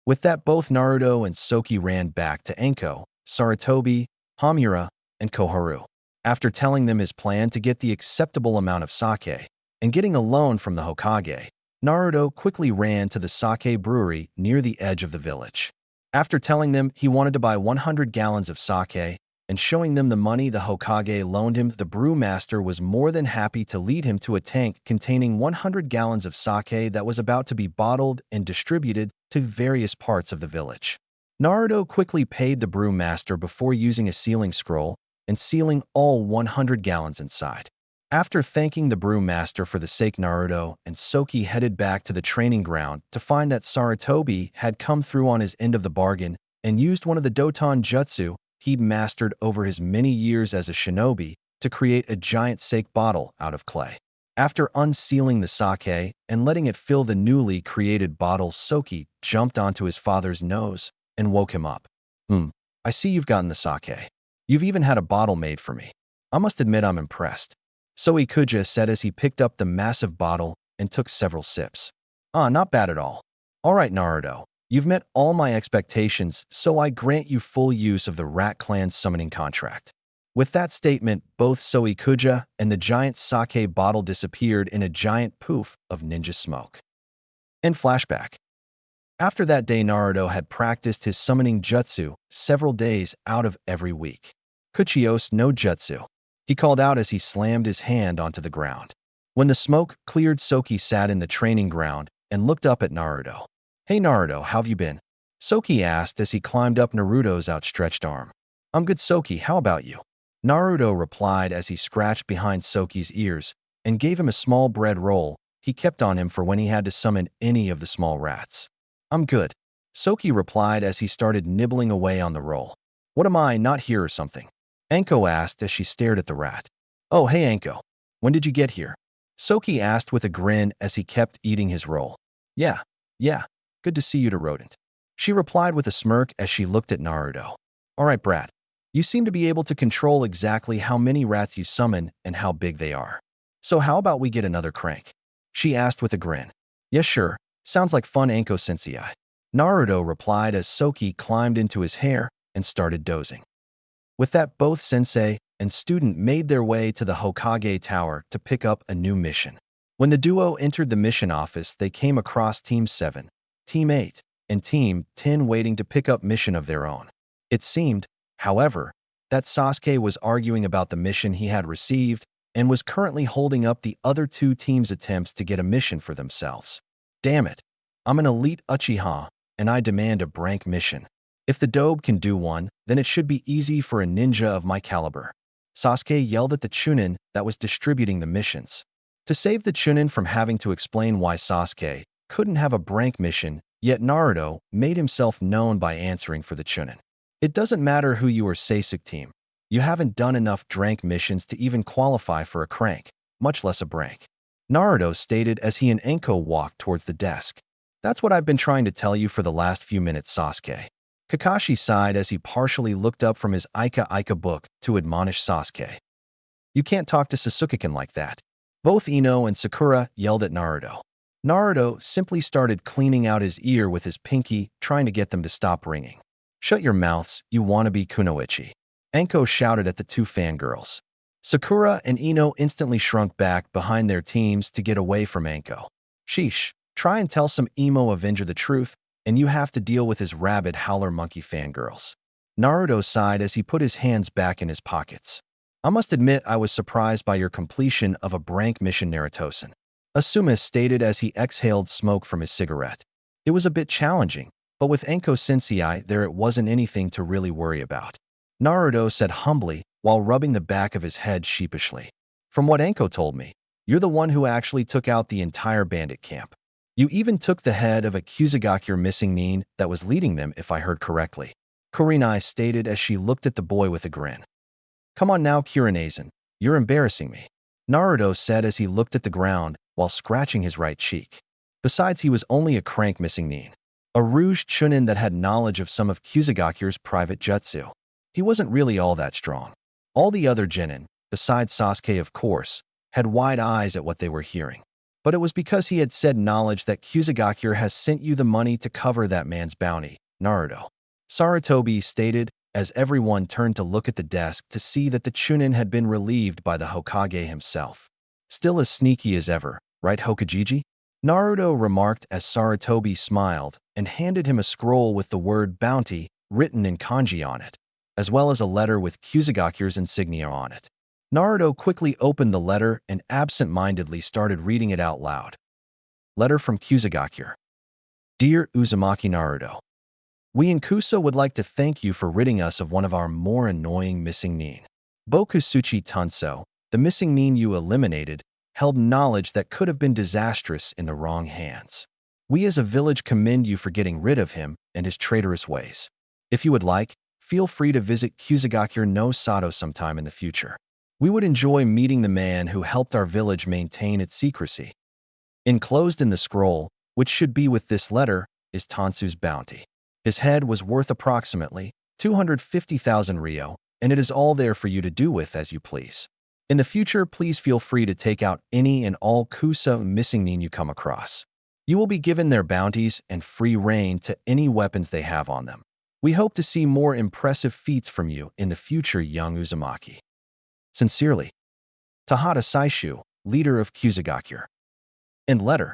With that, both Naruto and Soki ran back to Enko, Sarutobi, Hamura, and Koharu. After telling them his plan to get the acceptable amount of sake and getting a loan from the Hokage, Naruto quickly ran to the sake brewery near the edge of the village. After telling them he wanted to buy 100 gallons of sake and showing them the money the Hokage loaned him, the brewmaster was more than happy to lead him to a tank containing 100 gallons of sake that was about to be bottled and distributed to various parts of the village. Naruto quickly paid the brewmaster before using a sealing scroll and sealing all 100 gallons inside. After thanking the brewmaster for the sake, Naruto and Soki headed back to the training ground to find that Sarutobi had come through on his end of the bargain and used one of the Doton jutsu he'd mastered over his many years as a shinobi to create a giant sake bottle out of clay. After unsealing the sake and letting it fill the newly created bottle, Soki jumped onto his father's nose and woke him up. I see you've gotten the sake. You've even had a bottle made for me. I must admit I'm impressed, Soikuja said as he picked up the massive bottle and took several sips. Not bad at all. All right, Naruto. You've met all my expectations, so I grant you full use of the Rat Clan's summoning contract. With that statement, both Soikuja and the giant sake bottle disappeared in a giant poof of ninja smoke. In flashback. After that day, Naruto had practiced his summoning jutsu several days out of every week. Kuchios no jutsu, he called out as he slammed his hand onto the ground. When the smoke cleared, Soki sat in the training ground and looked up at Naruto. "Hey Naruto, how've you been?" Soki asked as he climbed up Naruto's outstretched arm. "I'm good, Soki, how about you?" Naruto replied as he scratched behind Soki's ears and gave him a small bread roll he kept on him for when he had to summon any of the small rats. "I'm good," Soki replied as he started nibbling away on the roll. "What am I, not here or something?" Anko asked as she stared at the rat. "Oh, hey Anko. When did you get here?" Soki asked with a grin as he kept eating his roll. Yeah, good to see you, to rodent," she replied with a smirk as she looked at Naruto. "All right, brat. You seem to be able to control exactly how many rats you summon and how big they are. So how about we get another crank?" she asked with a grin. "Yes, sure. Sounds like fun, Anko sensei." Naruto replied as Soki climbed into his hair and started dozing. With that, both sensei and student made their way to the Hokage Tower to pick up a new mission. When the duo entered the mission office, they came across Team 7, Team 8, and Team 10 waiting to pick up mission of their own. It seemed, however, that Sasuke was arguing about the mission he had received and was currently holding up the other two teams' attempts to get a mission for themselves. "Damn it. I'm an elite Uchiha, and I demand a rank mission. If the Dobe can do one, then it should be easy for a ninja of my caliber." Sasuke yelled at the Chunin that was distributing the missions. To save the Chunin from having to explain why Sasuke couldn't have a rank mission, yet Naruto made himself known by answering for the Chunin. "It doesn't matter who you are, Sasuke team. You haven't done enough drank missions to even qualify for a crank, much less a brank," Naruto stated as he and Anko walked towards the desk. "That's what I've been trying to tell you for the last few minutes, Sasuke." Kakashi sighed as he partially looked up from his Ika book to admonish Sasuke. "You can't talk to Sasuke-kun like that." Both Ino and Sakura yelled at Naruto. Naruto simply started cleaning out his ear with his pinky, trying to get them to stop ringing. "Shut your mouths, you wannabe kunoichi," Anko shouted at the two fangirls. Sakura and Ino instantly shrunk back behind their teams to get away from Anko. "Sheesh, try and tell some emo Avenger the truth, and you have to deal with his rabid howler monkey fangirls." Naruto sighed as he put his hands back in his pockets. "I must admit I was surprised by your completion of a brank mission, Naruto-san," Asuma stated as he exhaled smoke from his cigarette. "It was a bit challenging, but with Anko sensei there it wasn't anything to really worry about," Naruto said humbly while rubbing the back of his head sheepishly. "From what Anko told me, you're the one who actually took out the entire bandit camp. You even took the head of a Kusagakure missing nin that was leading them, if I heard correctly," Kurenai stated as she looked at the boy with a grin. "Come on now, Kurenai-san, you're embarrassing me," Naruto said as he looked at the ground while scratching his right cheek. Besides, he was only a crank missing nin, a rouge chunin that had knowledge of some of Kusagakure's private jutsu. He wasn't really all that strong. All the other genin, besides Sasuke of course, had wide eyes at what they were hearing. But it was because he had said knowledge that Kusagakure has sent you the money to cover that man's bounty, Naruto, Sarutobi stated as everyone turned to look at the desk to see that the Chunin had been relieved by the Hokage himself. "Still as sneaky as ever, right Hokage?" Naruto remarked as Sarutobi smiled and handed him a scroll with the word bounty written in kanji on it, as well as a letter with Kusagakure's insignia on it. Naruto quickly opened the letter and absent-mindedly started reading it out loud. Letter from Kusagakure. "Dear Uzumaki Naruto, we in Kusa would like to thank you for ridding us of one of our more annoying missing nin. Bokusuchi Tanso, the missing nin you eliminated, held knowledge that could have been disastrous in the wrong hands. We as a village commend you for getting rid of him and his traitorous ways. If you would like, feel free to visit Kusagakure no Sato sometime in the future. We would enjoy meeting the man who helped our village maintain its secrecy." Enclosed in the scroll, which should be with this letter, is Tansu's bounty. His head was worth approximately 250,000 ryo, and it is all there for you to do with as you please. In the future, please feel free to take out any and all Kusa missing nin you come across. You will be given their bounties and free reign to any weapons they have on them. We hope to see more impressive feats from you in the future, young Uzumaki. Sincerely, Tahata Saishu, leader of Kusagakure. End letter.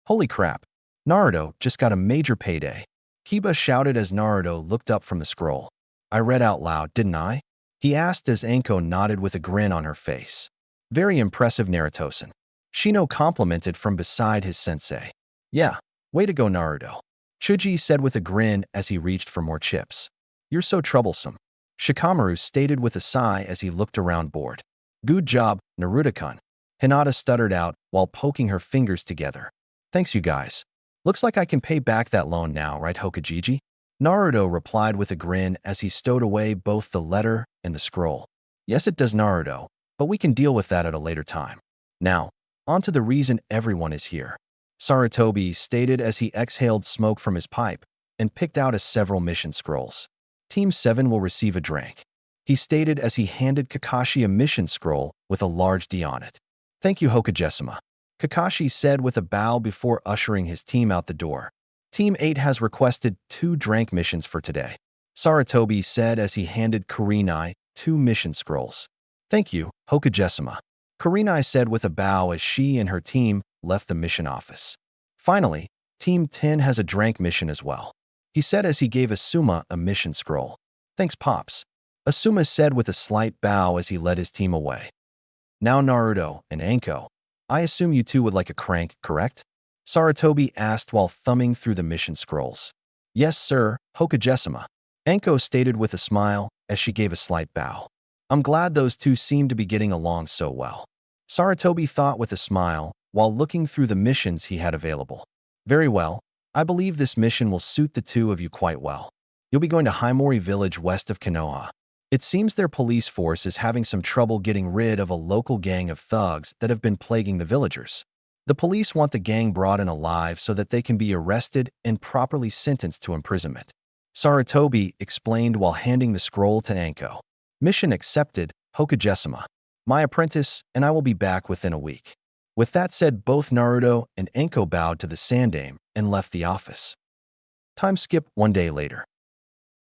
Holy crap. Naruto just got a major payday. Kiba shouted as Naruto looked up from the scroll. I read out loud, didn't I? He asked as Anko nodded with a grin on her face. Very impressive, Naruto-san. Shino complimented from beside his sensei. Yeah, way to go, Naruto. Chuji said with a grin as he reached for more chips. You're so troublesome. Shikamaru stated with a sigh as he looked around bored. Good job, Naruto-kun. Hinata stuttered out while poking her fingers together. Thanks, you guys. Looks like I can pay back that loan now, right, Hokujiji? Naruto replied with a grin as he stowed away both the letter and the scroll. Yes, it does, Naruto, but we can deal with that at a later time. Now, on to the reason everyone is here. Sarutobi stated as he exhaled smoke from his pipe and picked out several mission scrolls. Team 7 will receive a drink, he stated as he handed Kakashi a mission scroll with a large D on it. Thank you, Hokage-sama. Kakashi said with a bow before ushering his team out the door. Team 8 has requested 2 drank missions for today, Sarutobi said as he handed Kurenai 2 mission scrolls. Thank you, Hokage-sama. Kurenai said with a bow as she and her team left the mission office. Finally, Team 10 has a drank mission as well, he said as he gave Asuma a mission scroll. Thanks, Pops. Asuma said with a slight bow as he led his team away. Now Naruto and Anko, I assume you two would like a crank, correct? Sarutobi asked while thumbing through the mission scrolls. Yes, sir, Hokage-sama. Anko stated with a smile as she gave a slight bow. I'm glad those two seem to be getting along so well, Sarutobi thought with a smile while looking through the missions he had available. Very well, I believe this mission will suit the two of you quite well. You'll be going to Himori village west of Konoha. It seems their police force is having some trouble getting rid of a local gang of thugs that have been plaguing the villagers. The police want the gang brought in alive so that they can be arrested and properly sentenced to imprisonment, Sarutobi explained while handing the scroll to Anko. Mission accepted, Hokage-sama. My apprentice and I will be back within a week. With that said, both Naruto and Anko bowed to the sandaime and left the office. Time skip 1 day later.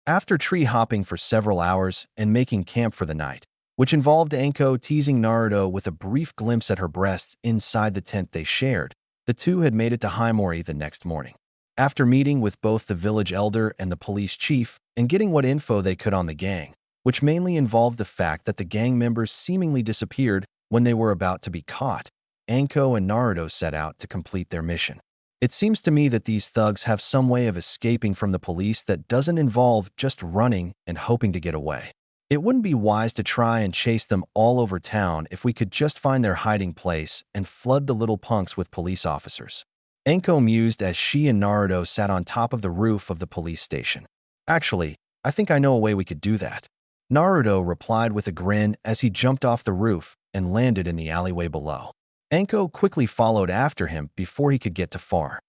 After tree hopping for several hours and making camp for the night, which involved Anko teasing Naruto with a brief glimpse at her breasts inside the tent they shared, the two had made it to Himori the next morning. After meeting with both the village elder and the police chief and getting what info they could on the gang, which mainly involved the fact that the gang members seemingly disappeared when they were about to be caught, Anko and Naruto set out to complete their mission. It seems to me that these thugs have some way of escaping from the police that doesn't involve just running and hoping to get away. It wouldn't be wise to try and chase them all over town if we could just find their hiding place and flood the little punks with police officers, Anko mused as she and Naruto sat on top of the roof of the police station. Actually, I think I know a way we could do that, Naruto replied with a grin as he jumped off the roof and landed in the alleyway below. Anko quickly followed after him before he could get too far.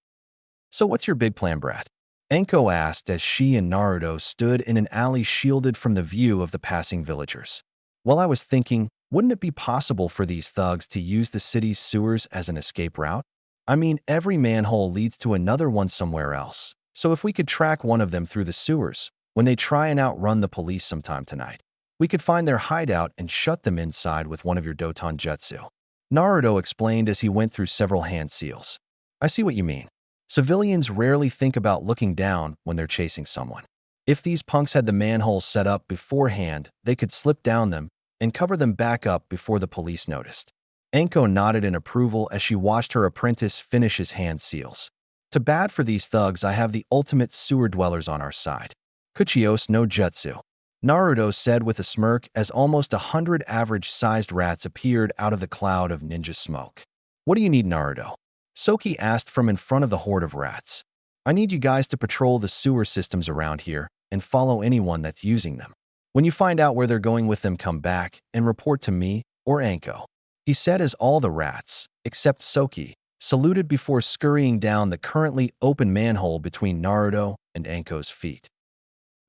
So what's your big plan, brat? Anko asked as she and Naruto stood in an alley shielded from the view of the passing villagers. Well, I was thinking, wouldn't it be possible for these thugs to use the city's sewers as an escape route? I mean, every manhole leads to another one somewhere else. So if we could track one of them through the sewers, when they try and outrun the police sometime tonight, we could find their hideout and shut them inside with one of your Doton Jutsu, Naruto explained as he went through several hand seals. I see what you mean. Civilians rarely think about looking down when they're chasing someone. If these punks had the manholes set up beforehand, they could slip down them and cover them back up before the police noticed. Anko nodded in approval as she watched her apprentice finish his hand seals. Too bad for these thugs, I have the ultimate sewer dwellers on our side. Kuchios no Jutsu, Naruto said with a smirk as almost 100 average-sized rats appeared out of the cloud of ninja smoke. What do you need, Naruto? Soki asked from in front of the horde of rats. I need you guys to patrol the sewer systems around here and follow anyone that's using them. When you find out where they're going with them, come back and report to me or Anko, he said as all the rats, except Soki, saluted before scurrying down the currently open manhole between Naruto and Anko's feet.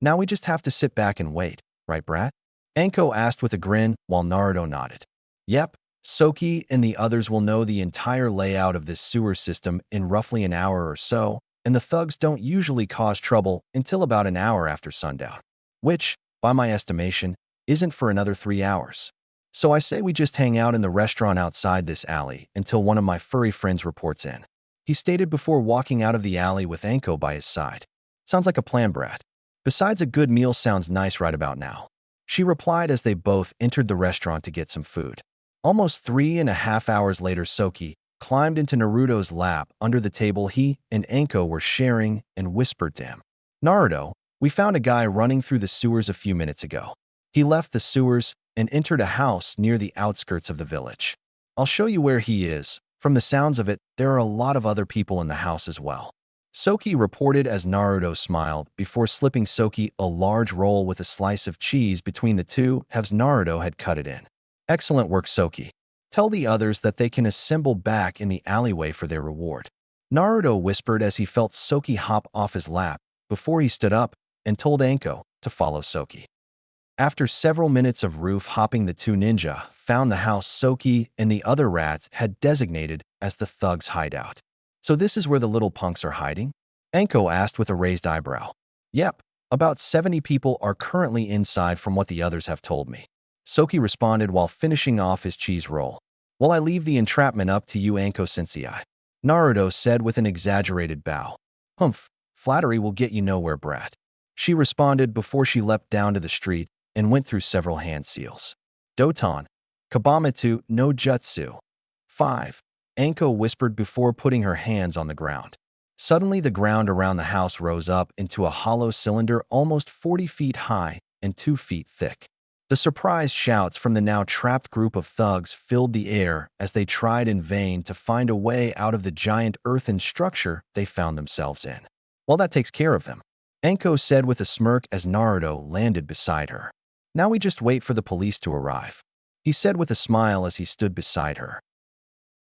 Now we just have to sit back and wait, right, brat? Anko asked with a grin while Naruto nodded. Yep, Soki and the others will know the entire layout of this sewer system in roughly an hour or so, and the thugs don't usually cause trouble until about an hour after sundown, which, by my estimation, isn't for another 3 hours. So I say we just hang out in the restaurant outside this alley until one of my furry friends reports in. he stated before walking out of the alley with Anko by his side. Sounds like a plan, Brat. Besides, a good meal sounds nice right about now. She replied as they both entered the restaurant to get some food. Almost 3.5 hours later, Soki climbed into Naruto's lap under the table he and Anko were sharing and whispered to him. Naruto, we found a guy running through the sewers a few minutes ago. He left the sewers and entered a house near the outskirts of the village. I'll show you where he is. From the sounds of it, there are a lot of other people in the house as well. Soki reported as Naruto smiled before slipping Soki a large roll with a slice of cheese between the two halves Naruto had cut it in. Excellent work, Soki. Tell the others that they can assemble back in the alleyway for their reward. Naruto whispered as he felt Soki hop off his lap before he stood up and told Anko to follow Soki. After several minutes of roof hopping, the two ninja found the house Soki and the other rats had designated as the thugs' hideout. So this is where the little punks are hiding? Anko asked with a raised eyebrow. Yep, about 70 people are currently inside from what the others have told me. Soki responded while finishing off his cheese roll. Well, I leave the entrapment up to you, Anko-sensei. Naruto said with an exaggerated bow. Humph, flattery will get you nowhere, Brat. She responded before she leapt down to the street and went through several hand seals. Doton, Kabamitsu no Jutsu. 5. Anko whispered before putting her hands on the ground. Suddenly, the ground around the house rose up into a hollow cylinder almost 40 feet high and 2 feet thick. The surprised shouts from the now trapped group of thugs filled the air as they tried in vain to find a way out of the giant earthen structure they found themselves in. Well, that takes care of them, Anko said with a smirk as Naruto landed beside her. Now we just wait for the police to arrive, he said with a smile as he stood beside her.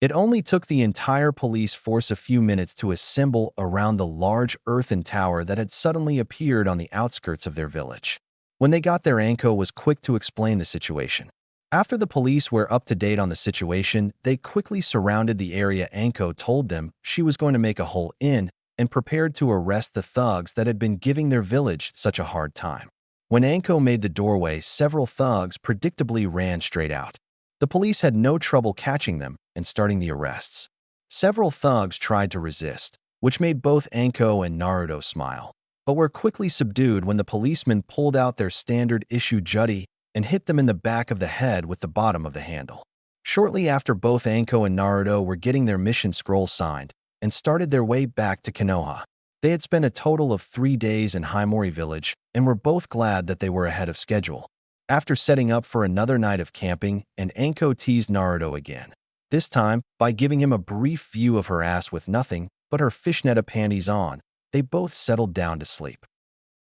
It only took the entire police force a few minutes to assemble around the large earthen tower that had suddenly appeared on the outskirts of their village. When they got there, Anko was quick to explain the situation. After the police were up to date on the situation, they quickly surrounded the area. Anko told them she was going to make a hole in and prepared to arrest the thugs that had been giving their village such a hard time. When Anko made the doorway, several thugs predictably ran straight out. The police had no trouble catching them and starting the arrests. Several thugs tried to resist, which made both Anko and Naruto smile, but were quickly subdued when the policemen pulled out their standard-issue jutty and hit them in the back of the head with the bottom of the handle. Shortly after, both Anko and Naruto were getting their mission scroll signed and started their way back to Konoha. They had spent a total of 3 days in Himori village and were both glad that they were ahead of schedule. After setting up for another night of camping, and Anko teased Naruto again, this time by giving him a brief view of her ass with nothing but her fishnet panties on, they both settled down to sleep.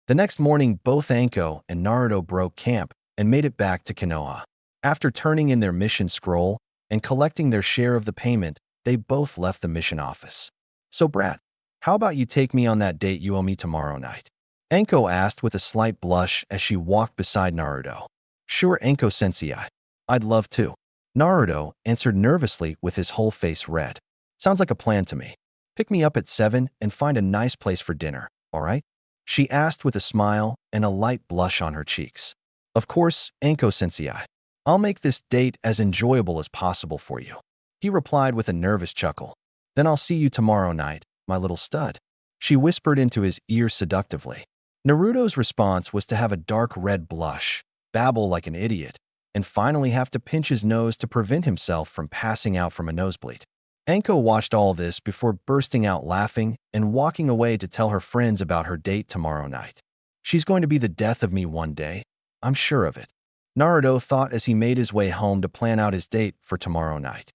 The next morning, both Anko and Naruto broke camp and made it back to Konoha. After turning in their mission scroll and collecting their share of the payment, they both left the mission office. So, Brat, how about you take me on that date you owe me tomorrow night? Anko asked with a slight blush as she walked beside Naruto. Sure, Anko-sensei. I'd love to. Naruto answered nervously with his whole face red. Sounds like a plan to me. Pick me up at 7 and find a nice place for dinner, all right? She asked with a smile and a light blush on her cheeks. Of course, Anko-sensei. I'll make this date as enjoyable as possible for you, he replied with a nervous chuckle. Then I'll see you tomorrow night, my little stud, she whispered into his ear seductively. Naruto's response was to have a dark red blush, babble like an idiot, and finally have to pinch his nose to prevent himself from passing out from a nosebleed. Anko watched all this before bursting out laughing and walking away to tell her friends about her date tomorrow night. She's going to be the death of me one day, I'm sure of it, Naruto thought as he made his way home to plan out his date for tomorrow night.